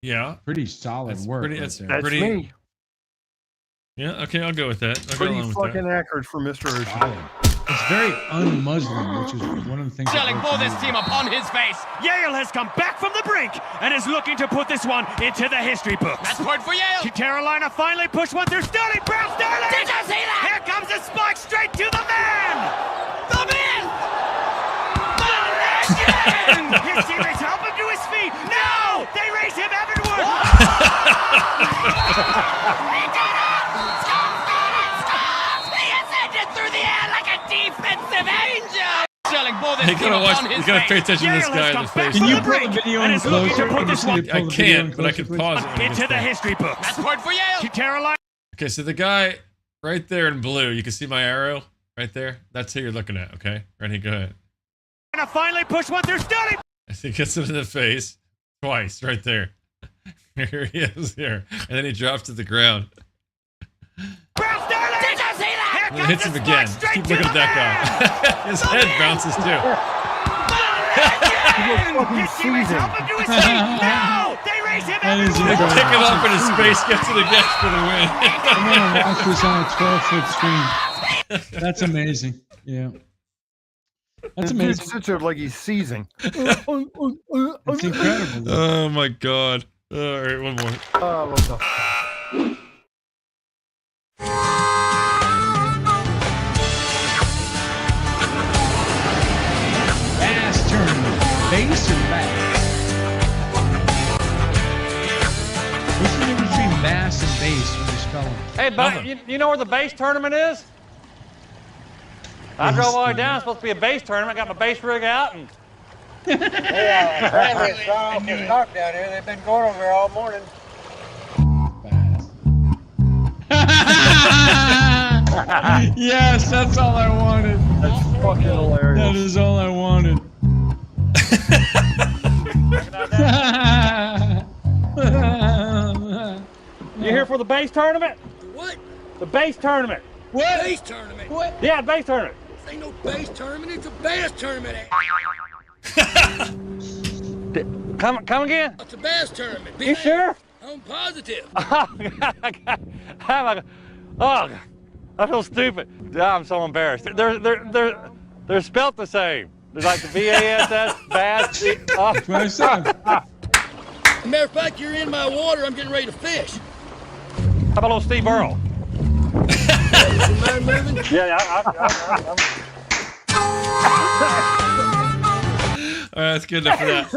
Yeah, Pretty solid that's work. pretty. right That's there. That's pretty. me. Yeah. Okay, I'll go with that. I'll go Pretty along with that. fucking accurate for Mr. Ocean. It's very un-Muslim, which is one of the things. Selling for this team upon his face. Yale has come back from the brink and is looking to put this one into the history books. That's point for Yale. Carolina finally pushed one through Sterling. Brown Sterling. Did you see that? Here comes a spike straight to the man. The man. The legend. His teammates help him to his feet. No, they raise him heavenward. He did it. Through the air like a defensive angel. You gotta pay attention to this guy in the face. Can you put the video in closer? I can't, but I can pause it. Into the history books. That's point for Yale. Carolina. Okay, so the guy right there in blue, you can see my arrow right there. That's who you're looking at. Okay, ready? Go ahead. And finally push one through Sterling. He gets him in the face twice, right there. Here he is here, and then he drops to the ground. Brown Sterling. Did you see that? And it hits him again. Just keep looking at that guy. His head bounces too. Fucking season. No, they raise him They pick him up and his face gets it again for the win. I'm gonna watch this on a 12-foot screen. That's amazing. Yeah. That's Dude amazing. sits there like he's seizing. It's incredible. Oh my god. All right, one more. Oh, what the Bass tournament. Bass or bass? What's the difference between bass and bass when you spell them? Hey, buddy, you know where the base tournament is? I drove all the way down. It's supposed to be a base tournament. Got my base rig out and. Yeah, Bradley's off the stock down here. They've been going over there all morning. Yes, that's all I wanted. That's fucking hilarious. That is all I wanted. You here for the base tournament? What? The base tournament. What? Base tournament? What? Yeah, base tournament. This ain't no base tournament. It's a bass tournament. Come again? It's a bass tournament. You sure? I'm positive. Oh, I feel stupid. I'm so embarrassed. They're spelt the same. They're like the B-A-S-S, bass. That's what I said. As a matter of fact, you're in my water. I'm getting ready to fish. How about old Steve Earle? Yeah, All right, that's good enough for that.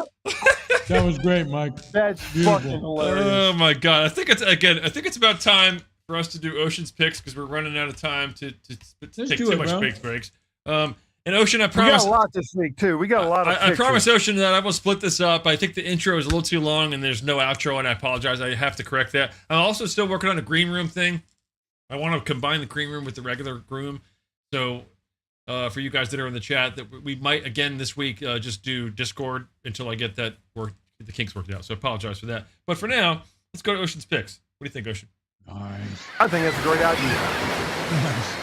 That was great, Mike. That's beautiful. fucking hilarious. Oh my god! I think it's about time for us to do Ocean's picks because we're running out of time to take too much breaks. And Ocean, I promise. We got a lot this week too. We got a lot of. I promise Ocean that I will split this up. I think the intro is a little too long and there's no outro, and I apologize. I have to correct that. I'm also still working on a green room thing. I want to combine the green room with the regular room. So for you guys that are in the chat, that we might again this week just do Discord until I get the kinks worked out. So I apologize for that. But for now, let's go to Ocean's picks. What do you think, Ocean? Nice. I think that's a great idea. Nice.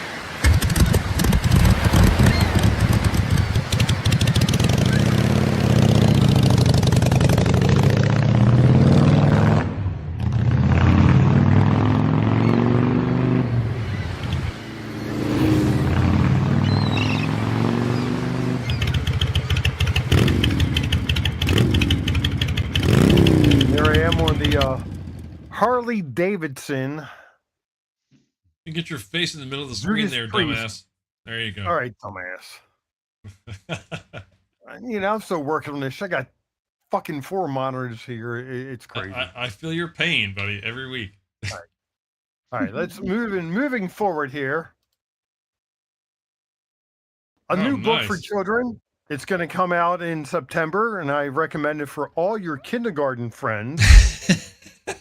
Harley Davidson. You get your face in the middle of the screen there, dumbass. There you go. All right, dumbass. I'm still working on this. I got fucking 4 monitors here. It's crazy. I feel your pain, buddy, every week. All right, let's moving forward here. A new book for children. It's going to come out in September, and I recommend it for all your kindergarten friends.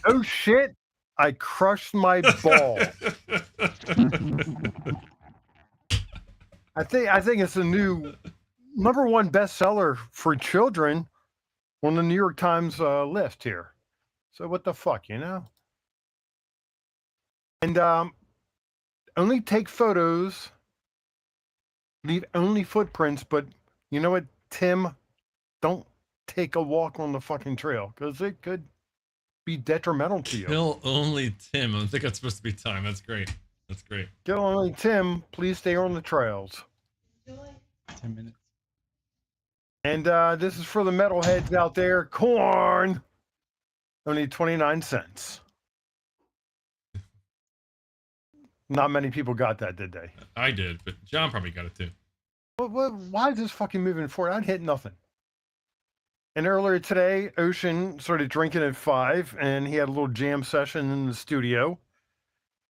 Oh shit! I crushed my ball. I think it's a new #1 bestseller for children on the New York Times list here. So what the fuck, And only take photos, leave only footprints. But you know what, Tim? Don't take a walk on the fucking trail because it could be detrimental to you. Kill only Tim. I think that's supposed to be time. That's great. That's great. Kill only Tim. Please stay on the trails. 10 minutes. And this is for the metalheads out there. Corn. Only 29 cents. Not many people got that, did they? I did, but John probably got it too. Why is this fucking moving forward? I'd hit nothing. And earlier today, Ocean started drinking at 5, and he had a little jam session in the studio.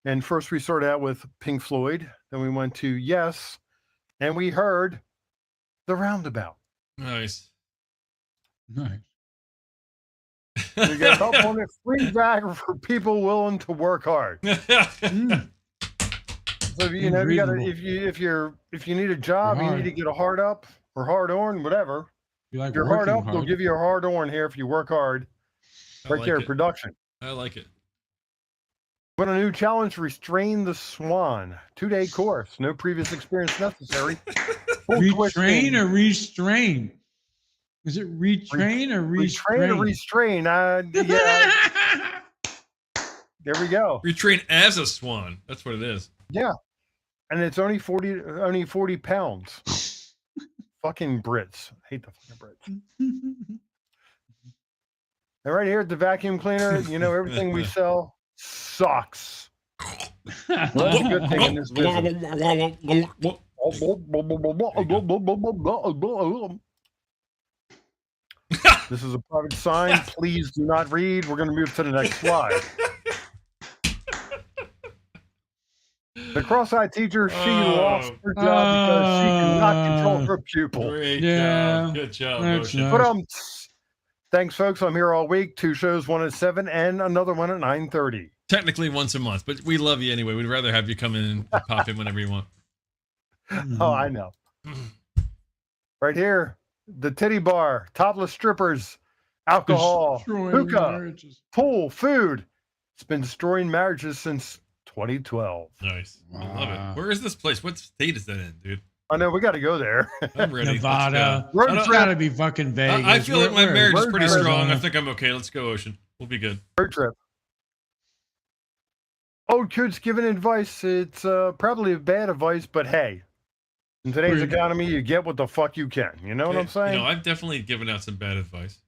And first we started out with Pink Floyd. Then we went to Yes, and we heard The Roundabout. Nice. Nice. You get help on it, free bag for people willing to work hard. So you know, you gotta, if you need a job, you need to get a hard up or hard on, whatever. You like if you're hard working up, they'll hard. give you a hard on here if you work hard. Right like there, it. production. I like it. But a new challenge: restrain the swan. 2-day course. No previous experience necessary. Full Retrain twisting. or restrain? Is it retrain or restrain? Retrain or restrain? Yeah. There we go. Retrain as a swan. That's what it is. Yeah, and it's only 40 pounds. Fucking Brits. I hate the fucking Brits. And right here at the vacuum cleaner, you know, everything we sell sucks. That's a good thing in this business. This is a private sign. Please do not read. We're going to move to the next slide. The cross-eyed teacher, she lost her job because she could not control her pupil. Great job. Good job, Ocean. But thanks, folks. I'm here all week. 2 shows, one at 7 and another one at 9:30. Technically once a month, but we love you anyway. We'd rather have you come in and pop in whenever you want. Oh, I know. Right here, the titty bar, topless strippers, alcohol, Destroying hookah, marriages. pool, food. It's been destroying marriages since 2012. Nice. I love it. Where is this place? What state is that in, dude? I know we got to go there. I'm ready. Nevada. Road It's trip. got to be fucking Vegas. I feel like my marriage is Road pretty trip. strong. I think I'm okay. Let's go, Ocean. We'll be good. Road trip. Old kids giving advice. It's probably bad advice, but hey, in today's economy, you get what the fuck you can. You know what I'm saying? You know, I've definitely given out some bad advice.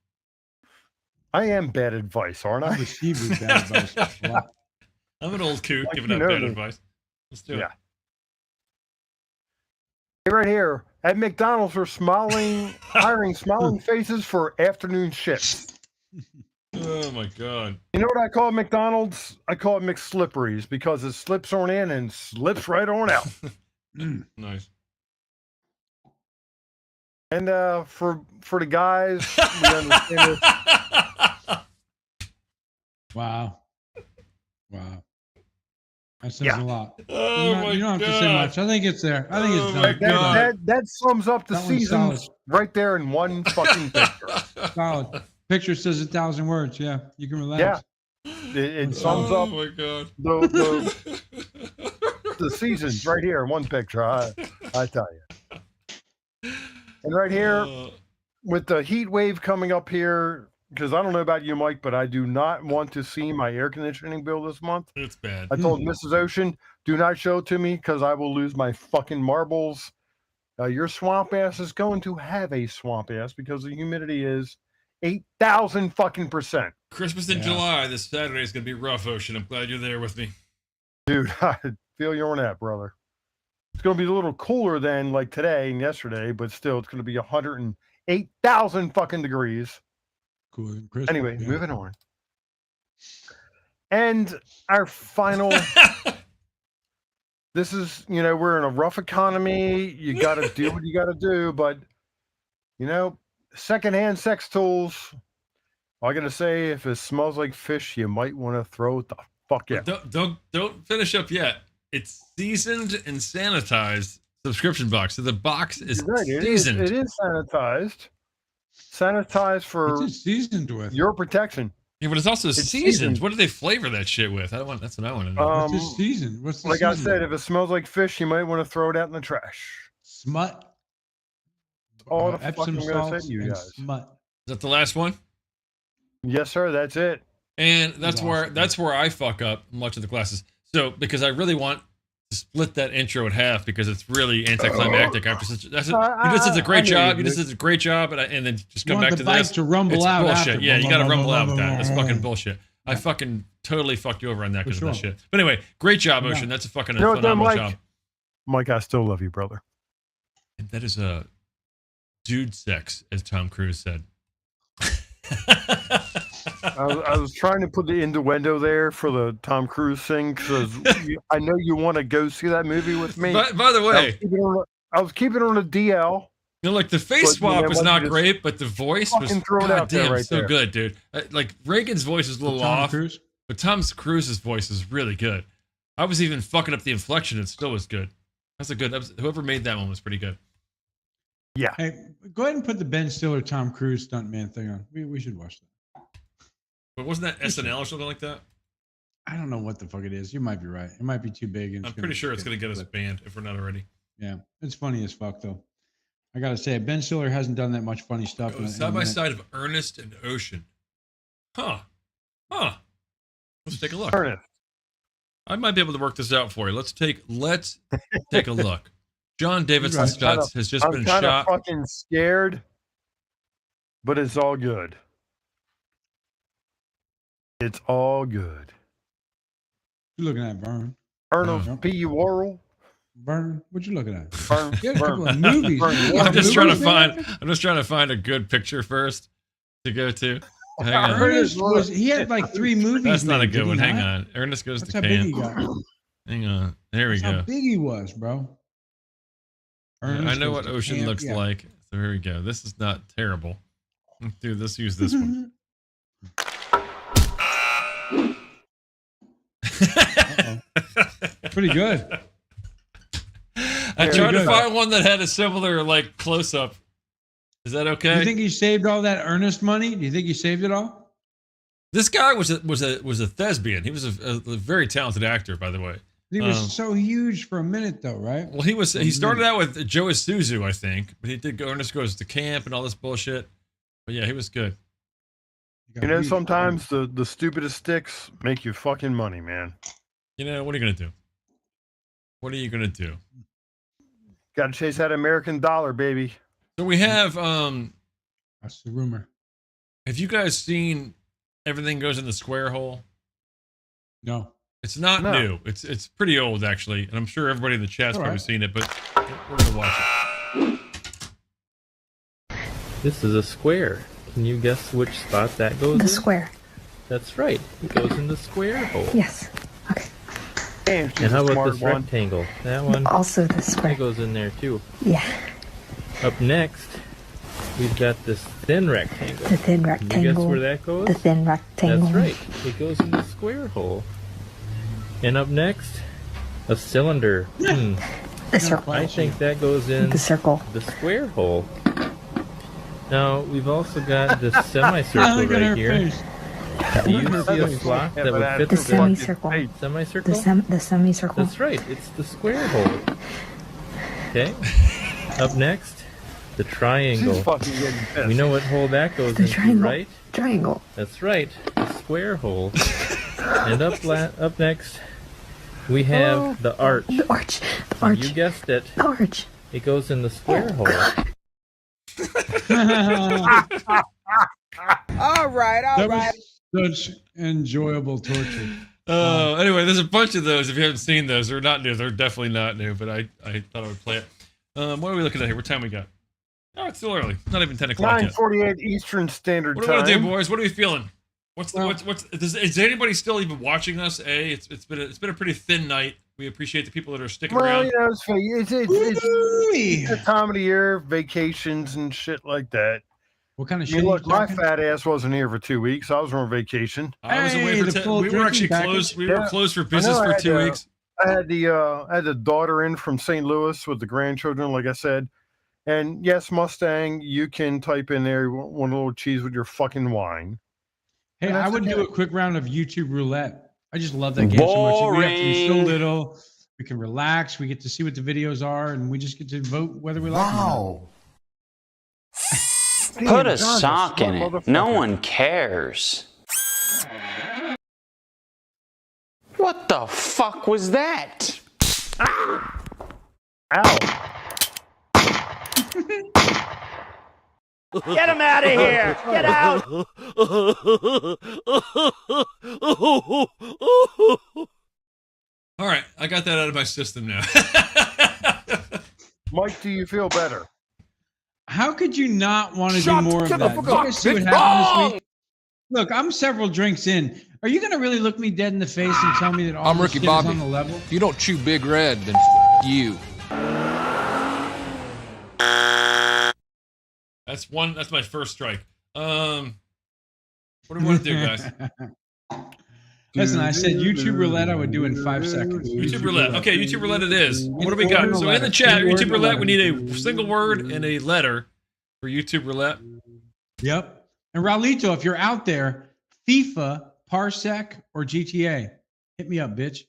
I am bad advice, aren't I? Receiving bad advice. I'm an old coot Like giving you out know bad me. advice. Let's do it. Yeah. Hey, right here at McDonald's, we're hiring smiling faces for afternoon shifts. Oh my god. You know what I call McDonald's? I call it McSlipperies because it slips on in and slips right on out. Nice. And for the guys, we understand this. Wow. That says Yeah. a lot. Oh You don't have to say God. much. I think it's there. I think it's Oh done. my God. That sums up the That one's seasons solid. right there in one fucking picture. Solid. Picture says 1,000 words. Yeah, you can relax. Yeah. It sums Oh up my god. the seasons right here in one picture. I tell you. And right here, with the heat wave coming up here, because I don't know about you, Mike, but I do not want to see my air conditioning bill this month. It's bad. I told Mrs. Ocean, do not show it to me because I will lose my fucking marbles. Your swamp ass is going to have a swamp ass because the humidity is 8,000 fucking %. Christmas in July this Saturday is gonna be rough, Ocean. I'm glad you're there with me. Dude, I feel you on that, brother. It's going to be a little cooler than like today and yesterday, but still, it's going to be 108,000 fucking degrees. Cool. Christmas, Anyway, yeah. moving on. And our final. This is, you know, we're in a rough economy. You got to do what you got to do, but you know, secondhand sex tools. All I got to say, if it smells like fish, you might want to throw it the fuck out. Don't finish up yet. It's seasoned and sanitized subscription box. So the box is You're right. It is sanitized. Sanitized for What's it seasoned with? your protection. Yeah, but it's also It's seasoned. seasoned. What do they flavor that shit with? That's what I want to know. What's this season? What's the Like I season? said, if it smells like fish, you might want to throw it out in the trash. Smut. All the Epsom fucking gonna salts say to you and guys. smut. Is that the last one? Yes, sir. That's it. And that's where I fuck up much of the classes. So because I really want split that intro in half because it's really anticlimactic after such. He just does a great job. He just does a great job, and then just come back to this. To rumble it's out bullshit. after. Yeah, you got to rumble out with that. That's fucking bullshit. I fucking totally fucked you over on that because of that shit. But anyway, great job, Ocean. That's a fucking phenomenal job. Mike, I still love you, brother. And that is a dude sex, as Tom Cruise said. I was trying to put the innuendo there for the Tom Cruise thing because I know you want to go see that movie with me. By the way, I was keeping it on a DL. You know, like the face swap is not great, but the voice was goddamn so good, dude. Like Reagan's voice is a little off, but Tom Cruise's voice is really good. I was even fucking up the inflection; it still was good. That's a good. Whoever made that one was pretty good. Yeah. Hey, go ahead and put the Ben Stiller Tom Cruise stuntman thing on. We should watch that. But wasn't that SNL or something like that? I don't know what the fuck it is. You might be right. It might be too big. And I'm pretty sure it's going to get us banned if we're not already. Yeah, it's funny as fuck though. I gotta say, Ben Stiller hasn't done that much funny stuff. Side by side of Ernest and Ocean. Huh. Let's take a look. Ernest. I might be able to work this out for you. Let's take a look. John Davidson Stutz has just been shot. I'm fucking scared, but it's all good. It's all good. You looking at Vern? Ernest P. Worrell. Vern, what you looking at? Vern. You had a couple of movies. I'm just trying to find a good picture first to go to. Hang on. Ernest he had like 3 movies. That's not a made, good one. did he Hang not? on. Ernest Goes That's to how big he Camp. got. Hang on. There we That's go. how big he was, bro. I know what Ocean looks like. So here we go. This is not terrible. Dude, let's use this one. Pretty good. I tried to find one that had a similar like close up. Is that okay? Do you think he saved all that Ernest money? Do you think he saved it all? This guy was a thespian. He was a very talented actor, by the way. He was so huge for a minute, though, right? Well, he started out with Joe Isuzu, I think, but he did Ernest Goes to Camp and all this bullshit. But yeah, he was good. You know, sometimes the stupidest sticks make you fucking money, man. You know, what are you gonna do? What are you gonna do? Got to chase that American dollar, baby. So we have that's the rumor. Have you guys seen Everything Goes in the Square Hole? No. It's not new. It's pretty old actually, and I'm sure everybody in the chat's probably seen it, but we're gonna watch it. This is a square. Can you guess which spot that goes in? The square. That's right. It goes in the square hole. Yes. Okay. And how about this rectangle? That one Also the square. That goes in there too. Yeah. Up next, we've got this thin rectangle. The thin Can you guess rectangle. where that goes? The thin rectangle. That's right. It goes in the square hole. And up next, a cylinder. The circle. I think that goes in The circle. the square hole. Now, we've also got this semicircle Look at her right here. face. Do you see a slot that would fit The semicircle. semicircle? The semicircle. That's right. It's the square hole. Okay. Up next, the triangle. She's fucking getting pissed. We know what hole that goes The into, triangle. right? Triangle. That's right. The square hole. And up next, we have the arch. The arch. The arch. You guessed it. The arch. It goes in the square hole. All right. That was such enjoyable torture. Anyway, there's a bunch of those. If you haven't seen those, they're not new. They're definitely not new, but I thought I would play it. What are we looking at here? What time we got? Oh, it's still early. Not even 10 o'clock yet. 9:48 Eastern Standard What Time. do we gonna do, boys? What are we feeling? Is anybody still even watching us? It's been a pretty thin night. We appreciate the people that are sticking Well, around. you know, it's the time of the year, vacations and shit like that. What kind of You shit? look, my fat ass wasn't here for 2 weeks. I was on vacation. I was away for we were actually closed. We were closed for business for 2 weeks. I had the daughter in from St. Louis with the grandchildren, like I said. And yes, Mustang, you can type in there, one little cheese with your fucking wine. Hey, I would do a quick round of YouTube roulette. I just love that game so much. We have to be so little. We can relax. We get to see what the videos are, and we just get to vote whether we like them or not. Put a sock in it. No one cares. What the fuck was that? Ow. Get him out of here! Get out! All right, I got that out of my system now. Mike, do you feel better? How could you not want to do Shut more of the that? fuck Did you up, guys see what bitch. happened this week? Look, I'm several drinks in. Are you going to really look me dead in the face and tell me that all I'm this Ricky shit Bobby. is on the level? If you don't chew Big Red, then you. That's one. That's my first strike. What do we want to do, guys? Listen, I said YouTube roulette I would do in 5 seconds. YouTube roulette. Okay, YouTube roulette it is. What do we got? So in the chat, YouTube roulette, we need a single word and a letter for YouTube roulette. Yep. And Raulito, if you're out there, FIFA, Parsec, or GTA, hit me up, bitch.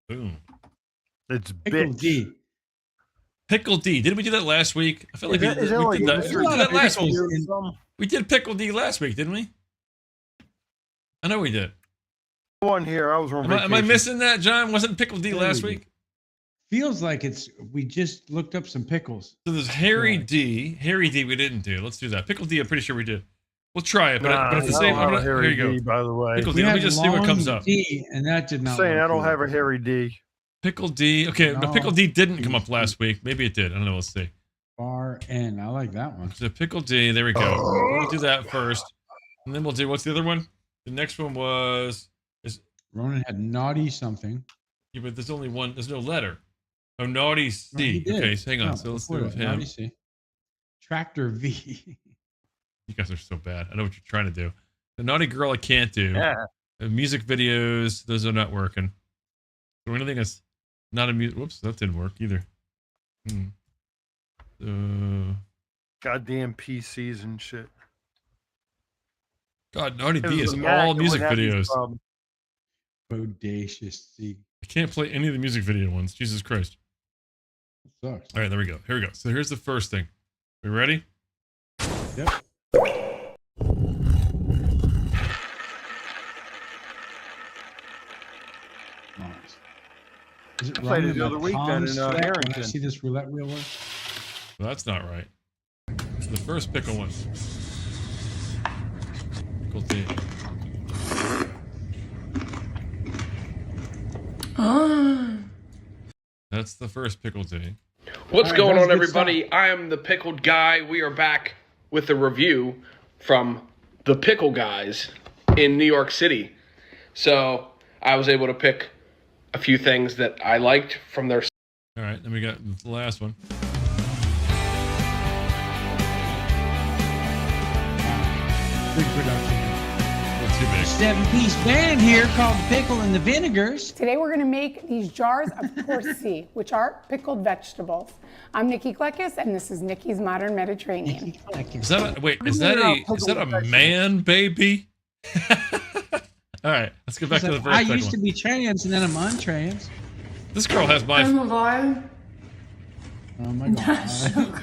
Boom. It's Pickle bitch. D. Pickle D. Didn't we do that last week? I feel like we did that. We did that last week. We did Pickle D last week, didn't we? I know we did. One here. I was on Am I missing that, John? Wasn't Pickle D last week? Feels like we just looked up some pickles. So there's Harry D. Harry D. We didn't do. Let's do that. Pickle D. I'm pretty sure we did. We'll try it, but it's the same. I don't have a Here Harry you go. D, by the way. Pickle D. Let me just see what comes up. D, and that did not. Saying work I don't either. have a Harry D. Pickle D. Okay, but Pickle D didn't come up last week. Maybe it did. I don't know. Let's see. Bar N. I like that one. So Pickle D. There we go. We'll do that first, and then we'll do what's the other one? The next one was Ronan had naughty something. Yeah, but there's only one. There's no letter. Oh, naughty C. No, he did. Okay, so hang on. No, So let's before do with that, him. naughty C. Tractor V. You guys are so bad. I know what you're trying to do. The naughty girl I can't do. Yeah. The music videos, those are not working. So anything that's not a music. Whoops, that didn't work either. Goddamn PCs and shit. God, naughty It D was is a Mac all that music would have these videos. problems. Bodacious C. I can't play any of the music video ones. Jesus Christ. Sucks. All right, there we go. Here we go. So here's the first thing. We ready? Yep. Nice. Is it I played wrong it the in other my week palm then in stack when I Harrington. see this roulette wheel work? Well, that's not right. So the first pickle one. Pickle D. That's the first pickle D. What's All right, going that was on, good everybody? I am the Pickled Guy. We are back with a review from the Pickle Guys in New York City. So I was able to pick a few things that I liked from their. All right, then we got the last one. Big production. Not too big. 7-piece band here called Pickle and the Vinegars. Today we're going to make these jars of torsi, which are pickled vegetables. I'm Nikki Kleckis, and this is Nikki's Modern Mediterranean. Is that a, wait? Is that a man baby? All right, let's go back to the first I pickle. used to be trans and then I'm untrans. This girl has my. Oh my Oh my god. That's so good.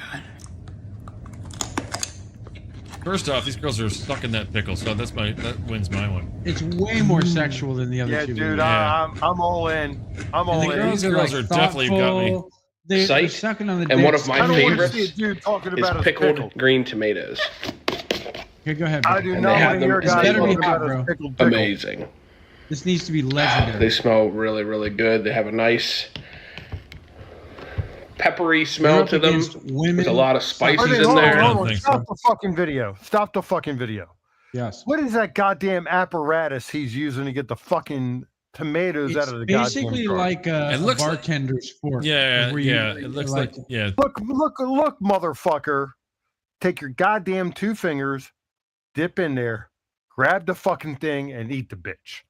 First off, these girls are stuck in that pickle, so that wins my one. It's way more sexual than the other Yeah, two. dude, Yeah. I'm all in. I'm And all the in. girls These girls are definitely got me. thoughtful. They're Psych. sucking on the And one dicks. of my I don't want to favorites see a dude talking is about his pickled pickle. green tomatoes. Okay, go ahead. I bro. do And not they have want to them hear as guys better be talking hot, about bro. his pickled pickle. Amazing. This needs to be They legendary. smell really, really good. They have a nice peppery They're smell up to them. against women. There's a lot of Okay, spices in hold on, there. hold on. Thanks, Stop the fucking video. Stop the fucking video. Yes. What is that goddamn apparatus he's using to get the fucking tomatoes out It's of the goddamn basically jar? like a looks like- bartender's fork. Yeah, where you- yeah. It looks like yeah. Look, motherfucker. Take your goddamn 2 fingers, dip in there, grab the fucking thing, and eat the bitch.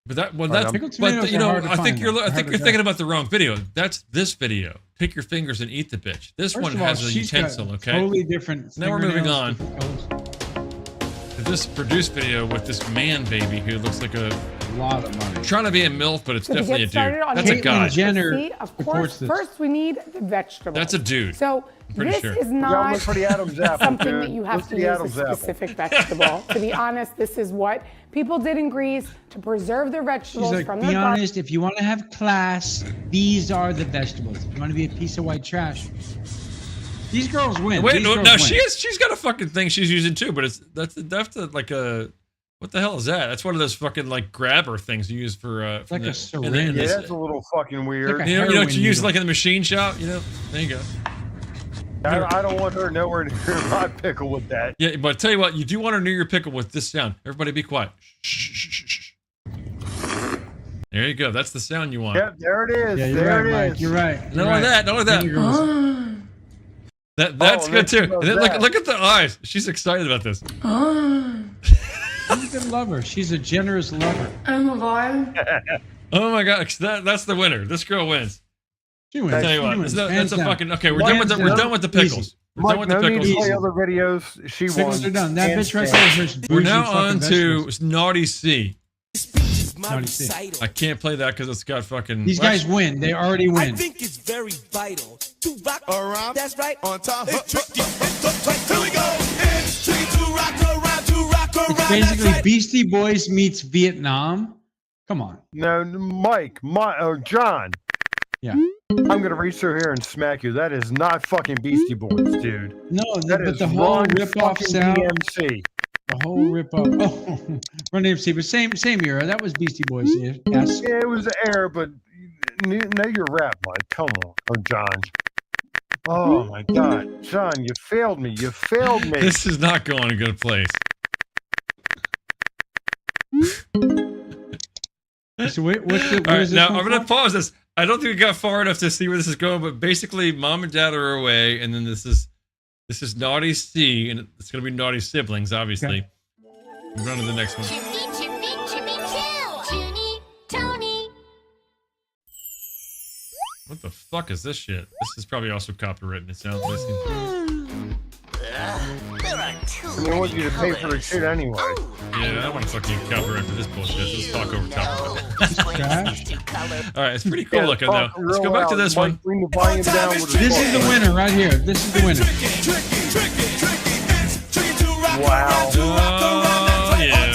But that well, All right, that's Pickled tomatoes but you are know hard to I think find, you're though. I They're think hard you're to thinking about the wrong video. That's this video. Take your fingers and eat the bitch. This First one of all, has a she's got utensil. Okay. Totally different. Now we're moving fingernails, on. different colors. This produced video with this man baby who looks like a lot of money. Trying to be a MILF, but it's So to definitely a get started dude. on That's a Caitlyn god. Jenner See, of course, supports this. first we need the vegetables. That's a dude. So pretty this sure. is Yeah, not look for the Adam's apple, something dude. that you Look have for to the use Adam's a apple. specific vegetable. To be honest, this is what people did in Greece to preserve their She's vegetables like, from be their garden. honest, if you want to have class, these are the vegetables. If you want to be a piece of white trash, these girls win. Wait, These no, girls no, win. she's got a fucking thing she's using too, but that's like a what the hell is that? That's one of those fucking like grabber things you use for like the, a syringe. Yeah, that's a little fucking weird. Like a you know what heroin you use needle. like in the machine shop, you know? There you go. I don't want her nowhere near my pickle with that. Yeah, but I tell you what, you do want to near your pickle with this sound. Everybody be quiet. Shh, shh, shh, shh. There you go. That's the sound you want. Yep, there it is. Yeah, you're there right, it Mike. is. You're right. Not only that, not only that. Vinegar was- That's Oh, good then too. she knows And then that. look at the eyes. She's excited about this. She's a good lover. She's a generous lover. Oh my god. Oh my god, that's the winner. This girl wins. She wins. I tell you She what, wins. that's Hands a down. fucking okay. We're Mike, done with the we're done with the pickles. Easy. We're Mike, done with no the need pickles. to play other videos. She Pickles won. are done. That Hands bitch right down. there is her We're bougie now fucking on vegetables. to Naughty C. Naughty C. I can't play that because it's got fucking. These guys win. They already win. it's very vital to rock around. That's right, on time. It's tricky. Here we go. It's tricky to rock around, to rock around. It's basically Beastie Boys meets Vietnam. Come on. No, Mike, John. Yeah. I'm gonna reach through here and smack you. That is not fucking Beastie Boys, dude. No, That but is the whole Run rip-off fucking sound. DMC. The whole rip-off. Oh, Run DMC, but same era. That was Beastie Boys. Yes. Yeah, it was the air, but know your rap, Mike. Come on, or John. Oh my God, John, you failed me. You failed me. This is not going a good place. So what's the? All right, now I'm gonna pause this. I don't think we got far enough to see where this is going, but basically, mom and dad are away, and then this is Naughty C, and it's gonna be Naughty siblings, obviously. We're going to the next one. What the fuck is this shit? This is probably also copywritten. It sounds like. I want you to pay for the shit anyway. Yeah, I don't want to fucking copyright for this bullshit. Let's talk over top of it. All right, it's pretty cool looking though. Let's go back to this one. Bring the volume down with This is the winner right here. This is the winner. Wow. Oh yeah.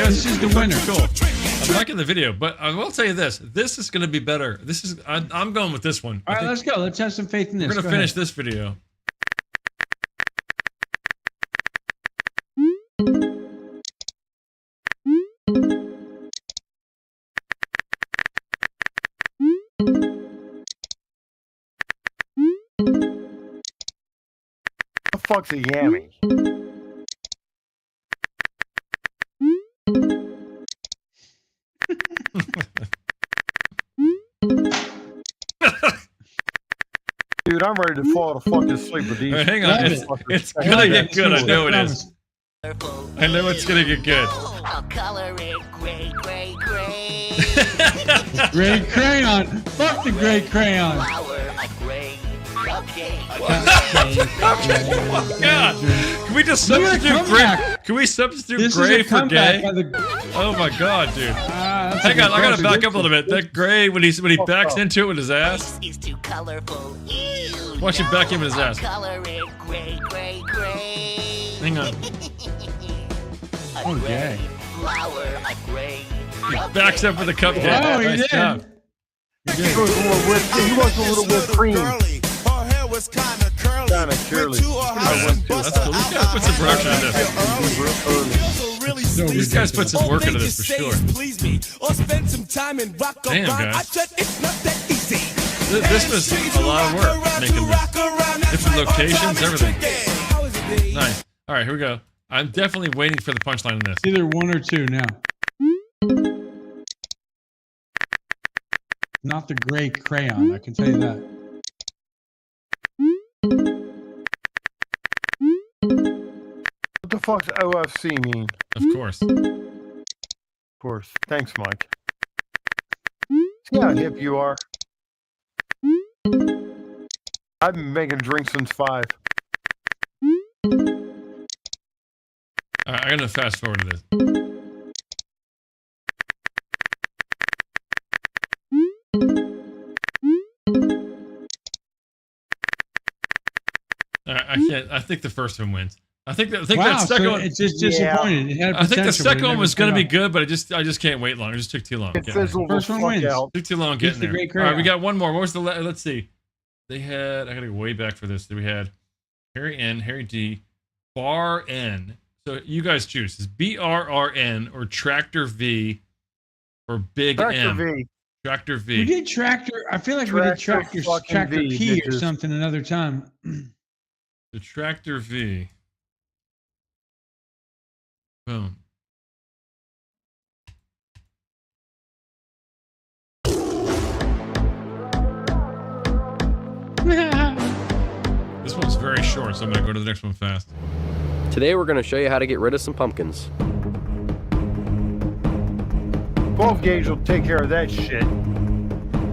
This is the winner. Cool. I'm liking the video, but I will tell you this. This is going to be better. This is. I'm going with this one. All right, let's go. Let's have some faith in this. We're going to Go finish ahead. this video. The fuck's a yammy? Dude, I'm ready to fall to fucking sleep with these. All right, hang on. It's going to get good. I know it is. I know it's going to get good. I'll color it gray, gray, gray. Gray crayon. Fuck the gray crayon. Flower, a gray cupcake. Oh God! Can we just Look at the substitute comeback. gray? Can we substitute This is gray a for comeback gay? by the- Oh my God, dude! that's Hang a on, I gotta good back up a little bit. That gray when he backs into it with his ass. Is too colorful. Ew, Watch him back in with his I'll ass. color it gray, gray, gray. Hang on. Oh, gay. Flower, a gray. He backs up with a cupcake. Oh, he Nice did. job. He wants a little whipped cream. Kinda curly. That's cool. These guys put some production in this. These guys put some work into this for sure. Damn, guys. This was a lot of work making this. Different locations, everything. Nice. All right, here we go. I'm definitely waiting for the punchline in this. It's either one or two now. Not the gray crayon, I can tell you that. What the fuck's OFC mean? Of course. Of course. Thanks, Mike. See how hip you are. I've been making drinks since 5. All right, I'm gonna fast forward to this. I think the first one wins. I think that Wow, second so one. it's just disappointed. It had I think the potential, but it second one never was going to be paid off. good, but I just can't wait long. It just took too long. It getting there. fizzled First the one fuck wins. out. Took too long Beats getting the there. great All right, we crowd. got one more. What was the? Let's see. They had. I gotta go way back for this. We had Harry N, Harry D, Bar N. So you guys choose. Is BRRN or Tractor V or Big Tractor M? V. Tractor We V. did tractor. I feel like we did Tractor fucking tractor V, key or bitches. something another time. The Tractor V. Boom. This one's very short, so I'm gonna go to the next one fast. Today we're going to show you how to get rid of some pumpkins. 12 gauge will take care of that shit.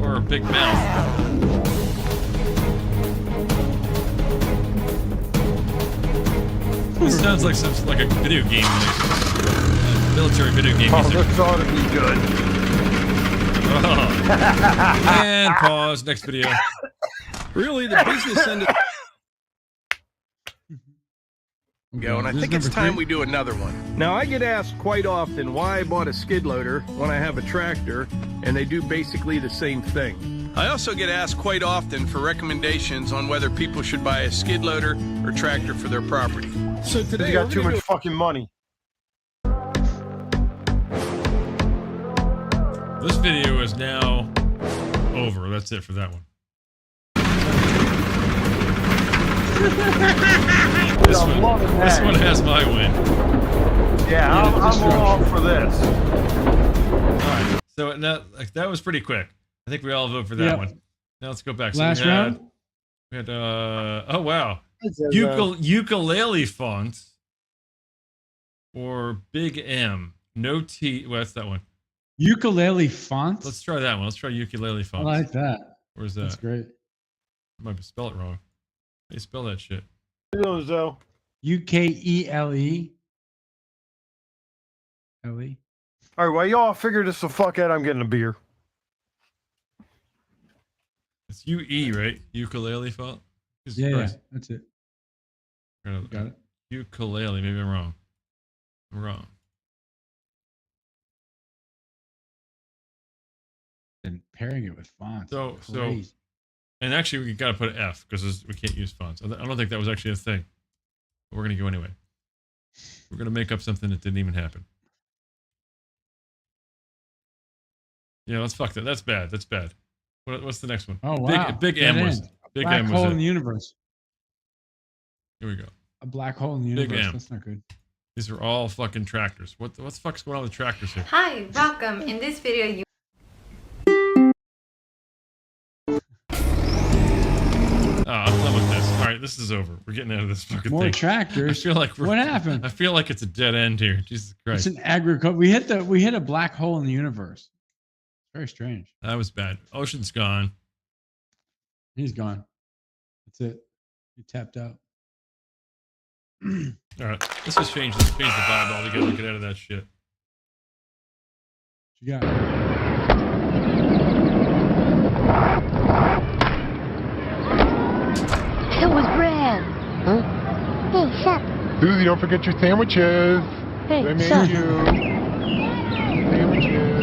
Or a big mouth. This sounds like a video game, like military video game Oh, music. this ought to be good. Oh. And pause. Next video. Really, the business end of go, and I think it's time we do another one. Now, I get asked quite often why I bought a skid loader when I have a tractor, and they do basically the same thing. I also get asked quite often for recommendations on whether people should buy a skid loader or tractor for their property. So today, You got we're too gonna much fucking money. This video is now over. That's it for that one. This I'm loving this that. one has my win. Yeah, I'm along for this. All right. So that was pretty quick. I think we all vote for that Yep. one. Now let's go back. So Last round? We had oh wow. This is, Ukulele font or Big M. No T. Well, that's that one. Ukulele font. Let's try that one. Let's try ukulele I font. like that. Where's that? That's great. I might spell it wrong. How do you spell that shit? Zoe. UKELE. LE. All right, well, y'all figure this the fuck out. I'm getting a beer. It's UE, right? Ukulele font? Jesus Yeah, Christ. that's it. Got Got it. Ukulele. Maybe I'm wrong. I'm wrong. And pairing it with fonts. So, Crazy. and actually, we got to put an F because we can't use fonts. I don't think that was actually a thing. But we're going to go anyway. We're going to make up something that didn't even happen. Yeah, let's fuck that. That's bad. That's bad. What's the next one? Oh, wow. Big Dead M was. end. Big Black M hole was in the it. universe. Here we go. A black hole in the Big universe. M. That's not good. These are all fucking tractors. What the fuck's going on with tractors here? Hi, welcome. In this video, you Oh, I'm done with this. All right, this is over. We're getting out of this fucking More thing. tractors. I feel like What happened? I feel like it's a dead end here. Jesus Christ. It's an agriculture. We hit a black hole in the universe. Very strange. That was bad. Ocean's gone. He's gone. That's it. He tapped out. All right, let's just change the vibe altogether. Get out of that shit. You got It was Brad. Huh? Hey, sup? Susie, don't forget your sandwiches. Hey, I made sup? you sandwiches.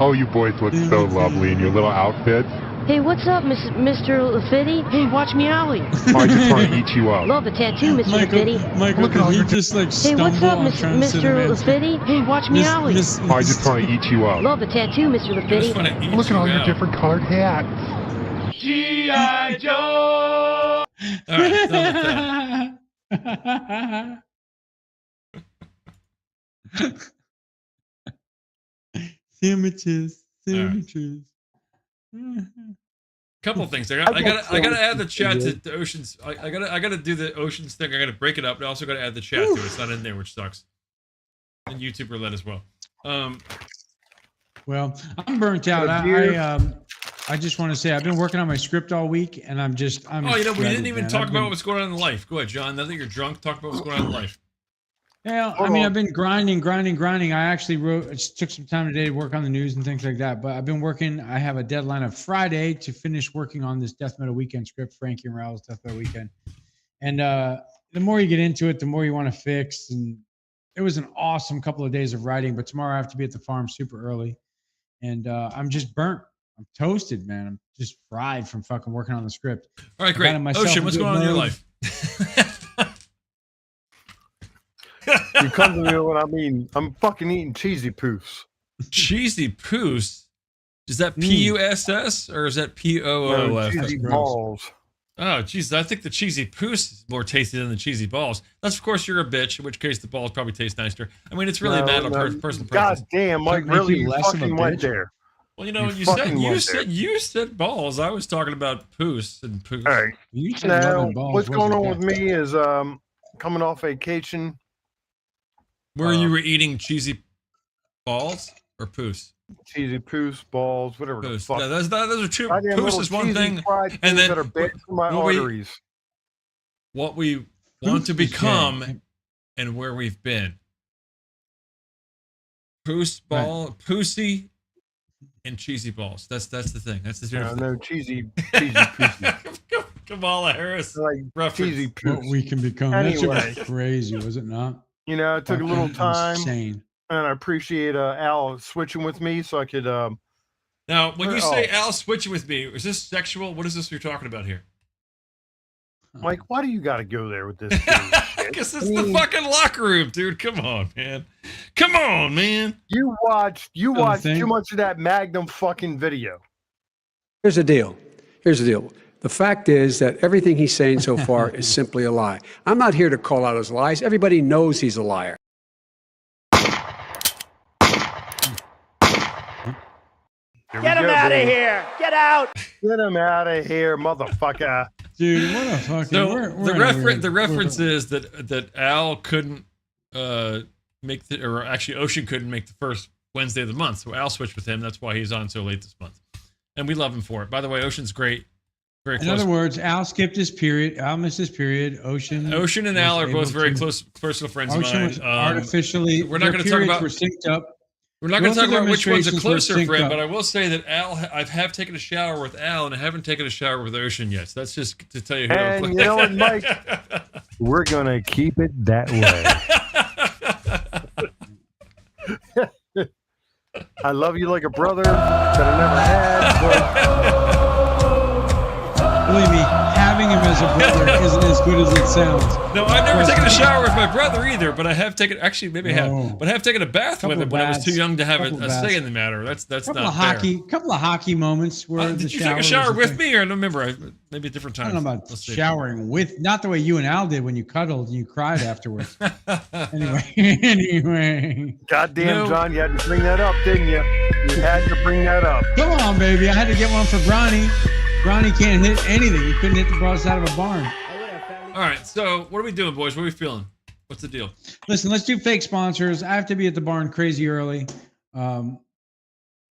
Oh, you boys look so lovely in your little outfits. Hey, what's up, Mr. Lafitte? Hey, watch me alley. I just want to eat you up. Love the tattoo, Mr. Lafitte. Michael, Look at all did he your just like Hey, stumble what's up, on trying to sit Mr. in Lafitte? Hey, watch me alley. I just want to eat you up. Love the tattoo, Mr. Lafitte. Look at all your different colored hats. G.I. Joe! All right, done with that. Sandwiches. All right. Sandwiches. Couple things. I gotta add the chat to the oceans. I gotta do the oceans thing. I gotta break it up. But I also gotta add the chat to it. It's not in there, which sucks. And YouTube roulette as well. Well, I'm burnt out. I just want to say I've been working on my script all week, and I'm we shredded, didn't even man. talk I've about been- what's going on in life. Go ahead, John. Now that you're drunk, talk about what's going on in life. Yeah, I mean, I've been grinding. I actually took some time today to work on the news and things like that. But I've been working. I have a deadline of Friday to finish working on this Death Metal Weekend script, Frankie and Raoul's Death Metal Weekend. And the more you get into it, the more you want to fix. And it was an awesome couple of days of writing, but tomorrow I have to be at the farm super early. And I'm just burnt. I'm toasted, man. I'm just fried from fucking working on the script. All right, great. Ocean, what's going on in your life? You come to me when I mean I'm fucking eating cheesy poofs. Cheesy poofs? Is that P-U-S-S or is that P-O-O-F? No, cheesy balls. Oh, Jesus. I think the cheesy poos is more tasty than the cheesy balls. Unless, of course, you're a bitch, in which case the balls probably taste nicer. I mean, it's really a matter of personal preference. God damn, Mike, really you fucking went there. Well, you know, you said balls. I was talking about poos and poos. All right. Now, what's going on with me is coming off vacation. Where you were eating cheesy balls or poos? Cheesy poos, balls, whatever the fuck. Yeah, those are two. Poos is one thing, and then that are bad for my arteries. What we want to become and where we've been. Poos, ball, poosy, and cheesy balls. That's the thing. That's the difference. No, cheesy poosy. Kamala Harris. Like cheesy poos. What we can become. Anyway. That shit was crazy, was it not? You know, it took a little time. Insane. And I appreciate Al switching with me so I could. Now, when you say Al switching with me, is this sexual? What is this you're talking about here? Mike, why do you got to go there with this? Because it's the fucking locker room, dude. Come on, man. Come on, man. You watched too much of that Magnum fucking video. Here's the deal. The fact is that everything he's saying so far is simply a lie. I'm not here to call out his lies. Everybody knows he's a liar. Get him out of here! Get out! Get him out of here, motherfucker! Dude, what a fucking. So the reference is that Al couldn't make or actually Ocean couldn't make the first Wednesday of the month, so Al switched with him. That's why he's on so late this month, and we love him for it. By the way, Ocean's great. Very close. In other words, Al skipped his period. Al missed his period. Ocean and Al are both very close personal friends of mine. Was artificially. We're not going to talk about. Were synced up. We're not going to talk about which one's a closer friend, but I will say that Al, I have taken a shower with Al, and I haven't taken a shower with Ocean yet. So that's just to tell you who. And you know what, Mike? We're gonna keep it that way. I love you like a brother that I never had. Believe me, having him as a brother isn't as good as it sounds. No, I've never taken a shower with my brother either, but I have taken. Actually, maybe I have, but I have taken a bath with him when I was too young to have a say in the matter. That's not fair. Couple of hockey moments where did you take a shower with me, or I don't remember? Maybe a different time. I don't know about showering with, not the way you and Al did when you cuddled and you cried afterwards. Anyway. Goddamn, John, you had to bring that up, didn't you? You had to bring that up. Come on, baby. I had to get one for Bronny. Bronny can't hit anything. He couldn't hit the broadside of a barn. All right, so what are we doing, boys? What are we feeling? What's the deal? Listen, let's do fake sponsors. I have to be at the barn crazy early. All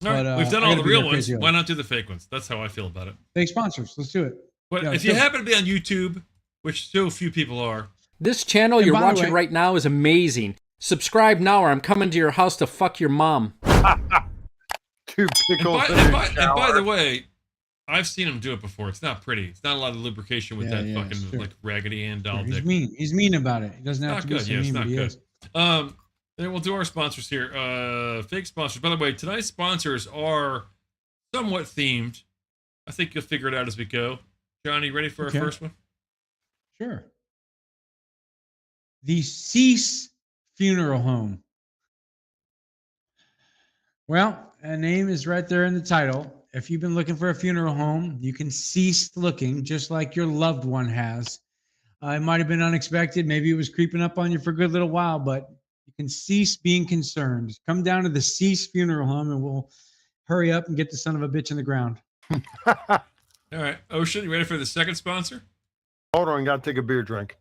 right, we've done all the real ones. Why not do the fake ones? That's how I feel about it. Fake sponsors. Let's do it. But if you happen to be on YouTube, which so few people are. This channel you're watching right now is amazing. Subscribe now or I'm coming to your house to fuck your mom. Two pickles and by the way, I've seen him do it before. It's not pretty. It's not a lot of lubrication with that fucking like raggedy hand doll dick. He's mean. He's mean about it. He doesn't have to be so mean, but he is. Then we'll do our sponsors here. Fake sponsors. By the way, tonight's sponsors are somewhat themed. I think you'll figure it out as we go. Johnny, ready for our first one? Sure. The Cease Funeral Home. Well, a name is right there in the title. If you've been looking for a funeral home, you can cease looking just like your loved one has. It might have been unexpected. Maybe it was creeping up on you for a good little while, but you can cease being concerned. Come down to the Cease Funeral Home and we'll hurry up and get the son of a bitch in the ground. All right. Ocean, you ready for the second sponsor? Hold on, gotta take a beer drink.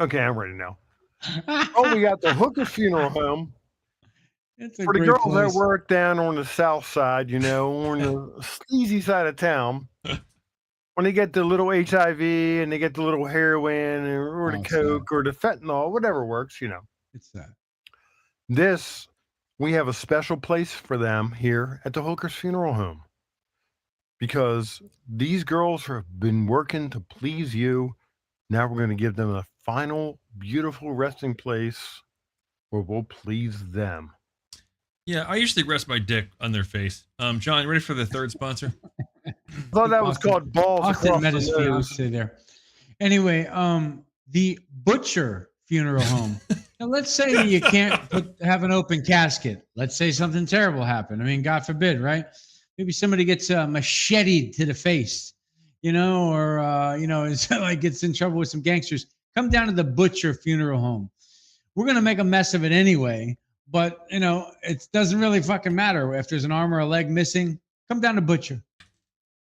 Okay, I'm ready now. Oh, we got the Hooker Funeral Home. For the girls that work down on the south side, you know, on the sleazy side of town, when they get the little HIV and they get the little heroin or the coke or the fentanyl, whatever works, you know. It's that. We have a special place for them here at the Hooker's Funeral Home. because these girls have been working to please you. Now we're going to give them a final, beautiful resting place where we'll please them. Yeah, I usually rest my dick on their face. John, you ready for the third sponsor? I thought that was called balls Austin across met the his nose. fiance there. Anyway, the Butcher Funeral Home. Now, let's say you can't have an open casket. Let's say something terrible happened. I mean, God forbid, right? Maybe somebody gets macheted to the face, or like gets in trouble with some gangsters. Come down to the Butcher Funeral Home. We're gonna make a mess of it anyway, but it doesn't really fucking matter if there's an arm or a leg missing. Come down to Butcher.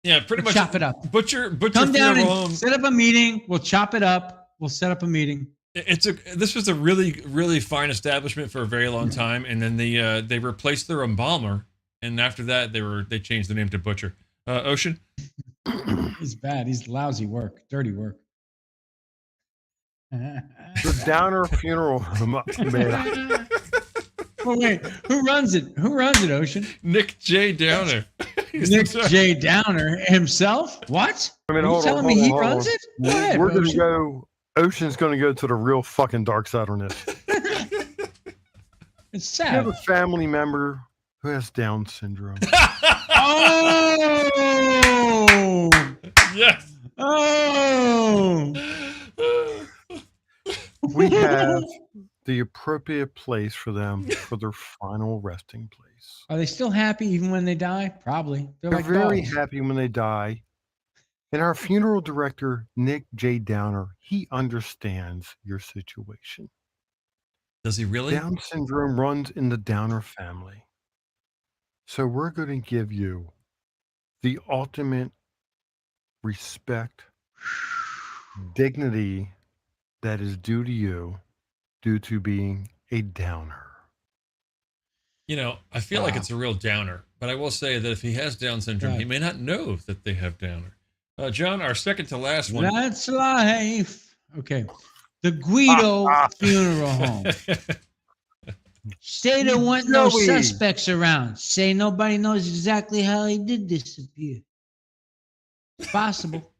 Yeah, pretty much. Chop it up. Butcher Come down Funeral and Home. set up a meeting. We'll chop it up. We'll set up a meeting. This was a really, really fine establishment for a very long time, and then they replaced their embalmer, and after that they changed the name to Butcher. Ocean. He's bad. He's lousy work. Dirty work. The Downer Funeral Home. Man. Well, wait, who runs it? Who runs it, Ocean? Nick J. Downer. Nick J. Downer himself? What? I mean, Are you hold telling on, me he hold on, runs hold it? on. Go ahead, We're going to Ocean. go. Ocean's going to go to the real fucking dark side on this. It's You have sad. a family member who has Down syndrome. Oh! Yes. Oh! We have the appropriate place for them for their final resting place. Are they still happy even when they die? Probably. They're They're like very dogs. happy when they die. And our funeral director, Nick J. Downer, he understands your situation. Does he really? Down syndrome runs in the Downer family. So we're going to give you the ultimate respect, dignity that is due to you due to being a Downer. I feel like it's a real downer, but I will say that if he has Down syndrome, Right. he may not know that they have Downer. John, our second to last one. That's life. Okay. The Guido Funeral Home. Say there weren't no Joey. suspects around. Say nobody knows exactly how he did disappear. It's possible.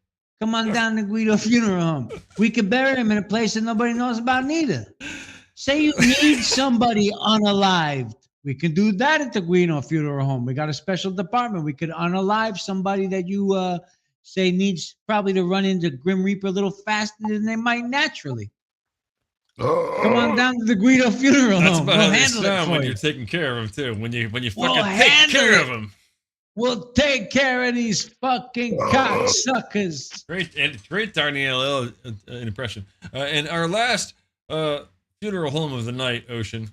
Come on down to Guido Funeral Home. We could bury him in a place that nobody knows about neither. Say you need somebody unalived. We can do that at the Guido Funeral Home. We got a special department. We could unalive somebody that you say needs probably to run into Grim Reaper a little faster than they might naturally. Come on down to the Guido Funeral That's Home. about We'll how they handle it sound for when you. you're taking care of them too. When you We'll fucking take handle care it. of them. We'll take care of these fucking cocksuckers. Great Darnell impression. And our last funeral home of the night, Ocean.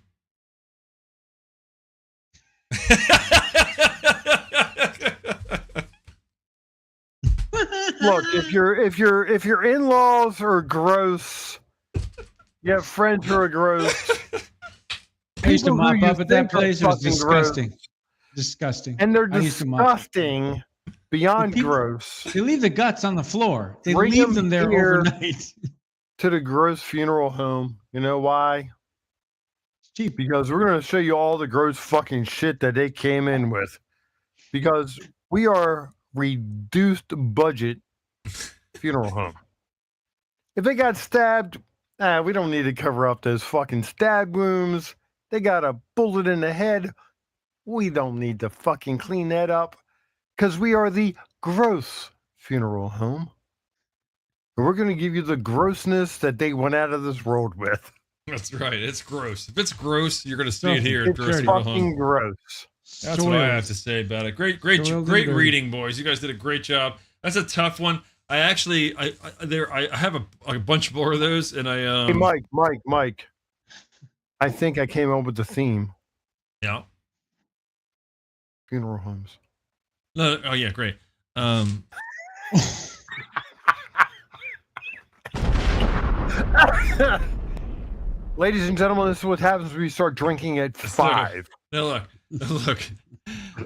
Look, if your in-laws are gross, you have friends who are gross. I used to people who mop you up at that think are place. It was fucking gross, disgusting. Disgusting. and they're I used to mop. disgusting beyond people- gross. They leave the guts on the floor. They Bring leave them there here overnight. to the gross funeral home. You know why? It's cheap. Because we're going to show you all the gross fucking shit that they came in with. Because we are reduced budget funeral home. If they got stabbed, we don't need to cover up those fucking stab wounds. They got a bullet in the head. We don't need to fucking clean that up. Because we are the gross funeral home. And we're going to give you the grossness that they went out of this world with. That's right. It's gross. If it's gross, you're going to see it Filthy. here at It's Gross Funeral fucking Home. gross. That's what I have to say about it. Great Soiled and dirty. reading, boys. You guys did a great job. That's a tough one. I actually, I have a bunch more of those, and I Hey, Mike. I think I came up with the theme. Yeah. Funeral homes. No. Oh yeah. Great. Ladies and gentlemen, this is what happens when we start drinking at 5. No, look.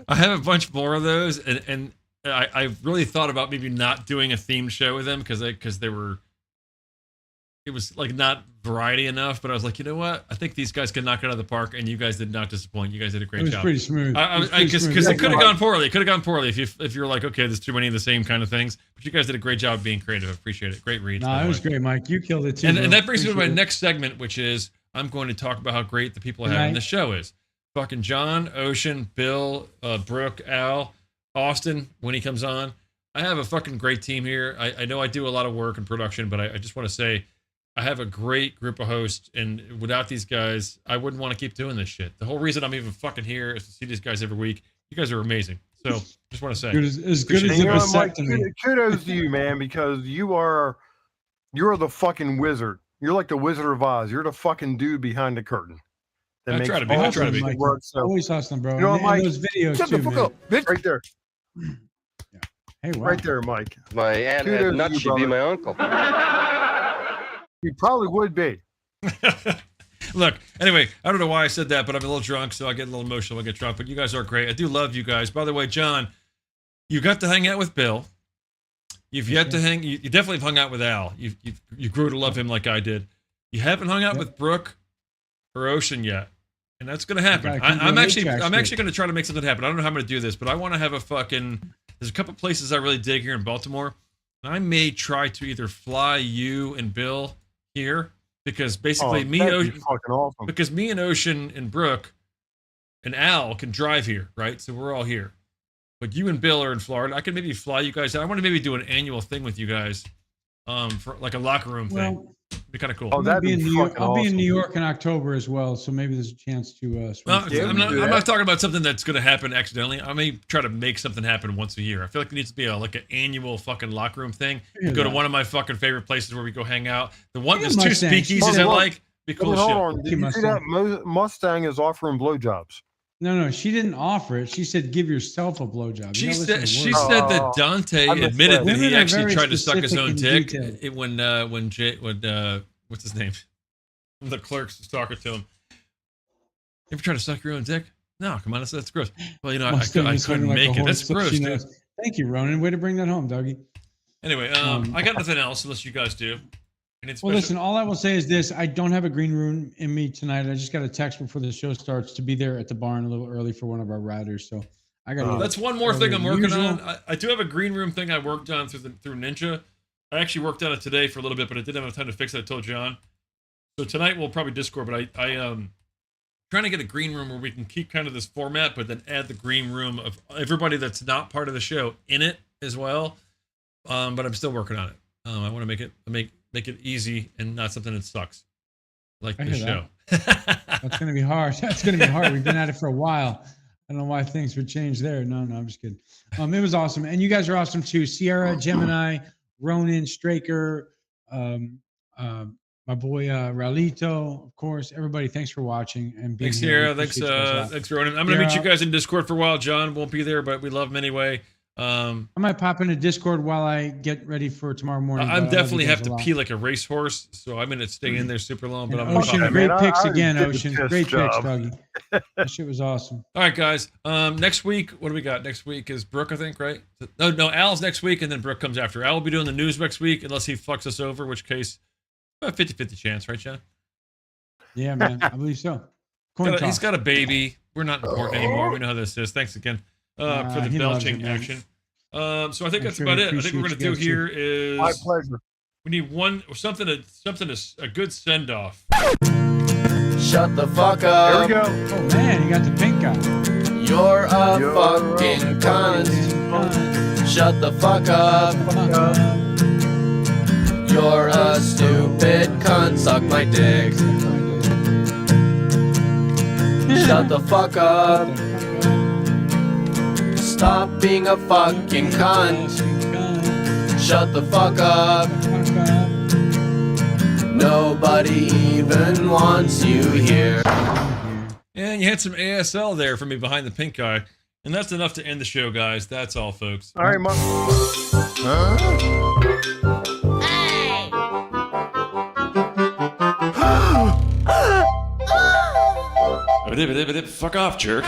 I have a bunch more of those, and I really thought about maybe not doing a themed show with them because they were it was like not variety enough, but I was like, you know what? I think these guys can knock it out of the park, and you guys did not disappoint. You guys did a great job. It was pretty smooth. Because it could have gone poorly. It could have gone poorly if you're like, okay, there's too many of the same kind of things. But you guys did a great job being creative. I appreciate it. Great read. No, it was great, Mike. You killed it too. And that brings me to my next segment, which is I'm going to talk about how great the people I have on this show is. Fucking John, Ocean, Bill, Brooke, Al, Austin when he comes on. I have a fucking great team here. I know I do a lot of work in production, but I just want to say I have a great group of hosts, and without these guys, I wouldn't want to keep doing this shit. The whole reason I'm even fucking here is to see these guys every week. You guys are amazing. So just want to say, as good as the vasectomy. Kudos to you, man, because you're the fucking wizard. You're like the Wizard of Oz. You're the fucking dude behind the curtain. I try to be. I try to be. Work, so. Always awesome, bro. You know, Mike, those videos shut too, the fuck man. up, bitch. Right there. Hey, wow. Right there, Mike. My aunt had nuts. She'd be my uncle. He probably would be. Look, anyway, I don't know why I said that, but I'm a little drunk, so I get a little emotional. I get drunk, but you guys are great. I do love you guys. By the way, John, you got to hang out with Bill. You've yet to hang. You definitely have hung out with Al. You grew to love him like I did. You haven't hung out with Brooke or Ocean yet, and that's going to happen. I'm actually going to try to make something happen. I don't know how I'm going to do this, but I want to have a fucking. There's a couple places I really dig here in Baltimore. And I may try to either fly you and Bill here because basically me and Ocean and Brooke and Al can drive here, right? So we're all here. But you and Bill are in Florida. I could maybe fly you guys out. I want to maybe do an annual thing with you guys, for like a locker room thing. It'd be kind of cool. I'll be in New York in October as well, so maybe there's a chance to. I'm not talking about something that's going to happen accidentally. I may try to make something happen once a year. I feel like it needs to be like an annual fucking locker room thing. Go to one of my fucking favorite places where we go hang out. There's two speakeasies I like. Be cool hold shit. on. Did you see that Mustang is offering blowjobs? No, she didn't offer it. She said, "Give yourself a blowjob." She said that Dante admitted that he actually tried to suck his own dick when what's his name? The clerks was talking to him. You ever try to suck your own dick? No, come on, that's gross. Well, you know, I couldn't make it. That's gross, dude. Thank you, Ronan. Way to bring that home, Dougie. Anyway, I got nothing else unless you guys do. Well, listen, all I will say is this. I don't have a green room in me tonight. I just got a text before the show starts to be there at the barn a little early for one of our riders. So I got that's one more thing I'm working on. I do have a green room thing I worked on through Ninja. I actually worked on it today for a little bit, but I didn't have time to fix it. I told John. So tonight we'll probably Discord, but I trying to get a green room where we can keep kind of this format, but then add the green room of everybody that's not part of the show in it as well. But I'm still working on it. I want to make it easy and not something that sucks, like this show. That's going to be hard. That's going to be hard. We've been at it for a while. I don't know why things would change there. No, I'm just kidding. It was awesome. And you guys are awesome too. Sierra, Gemini, Ronan, Straker, my boy Raulito, of course. Everybody, thanks for watching and being Sierra. here. Thanks, Ronan. I'm going to meet you guys in Discord for a while. John won't be there, but we love him anyway. I might pop into Discord while I get ready for tomorrow morning. I'm definitely have to pee like a racehorse, so I'm going to stay in there super long. But I'm Ocean, great picks again, Ocean. Great picks, Dougie. That shit was awesome. All right, guys. Next week, what do we got? Next week is Brooke, I think, right? No, Al's next week, and then Brooke comes after. Al will be doing the news next week, unless he fucks us over, which case, about 50-50 chance, right, John? Yeah, man. I believe so. He's got a baby. We're not important anymore. We know how this is. Thanks again. For the belching action. So I think that's about it. I think what we're gonna do here is my pleasure. We need a good send off. Shut the fuck up. There we go. Oh man, you got the pink guy. You're a fucking cunt. Shut the fuck up. You're a stupid cunt. Suck my dick. Shut the fuck up. Stop being a fucking cunt. Shut the fuck up. Nobody even wants you here. And you had some ASL there for me behind the pink guy. And that's enough to end the show, guys. That's all, folks. All right, Mark. Fuck off, jerk.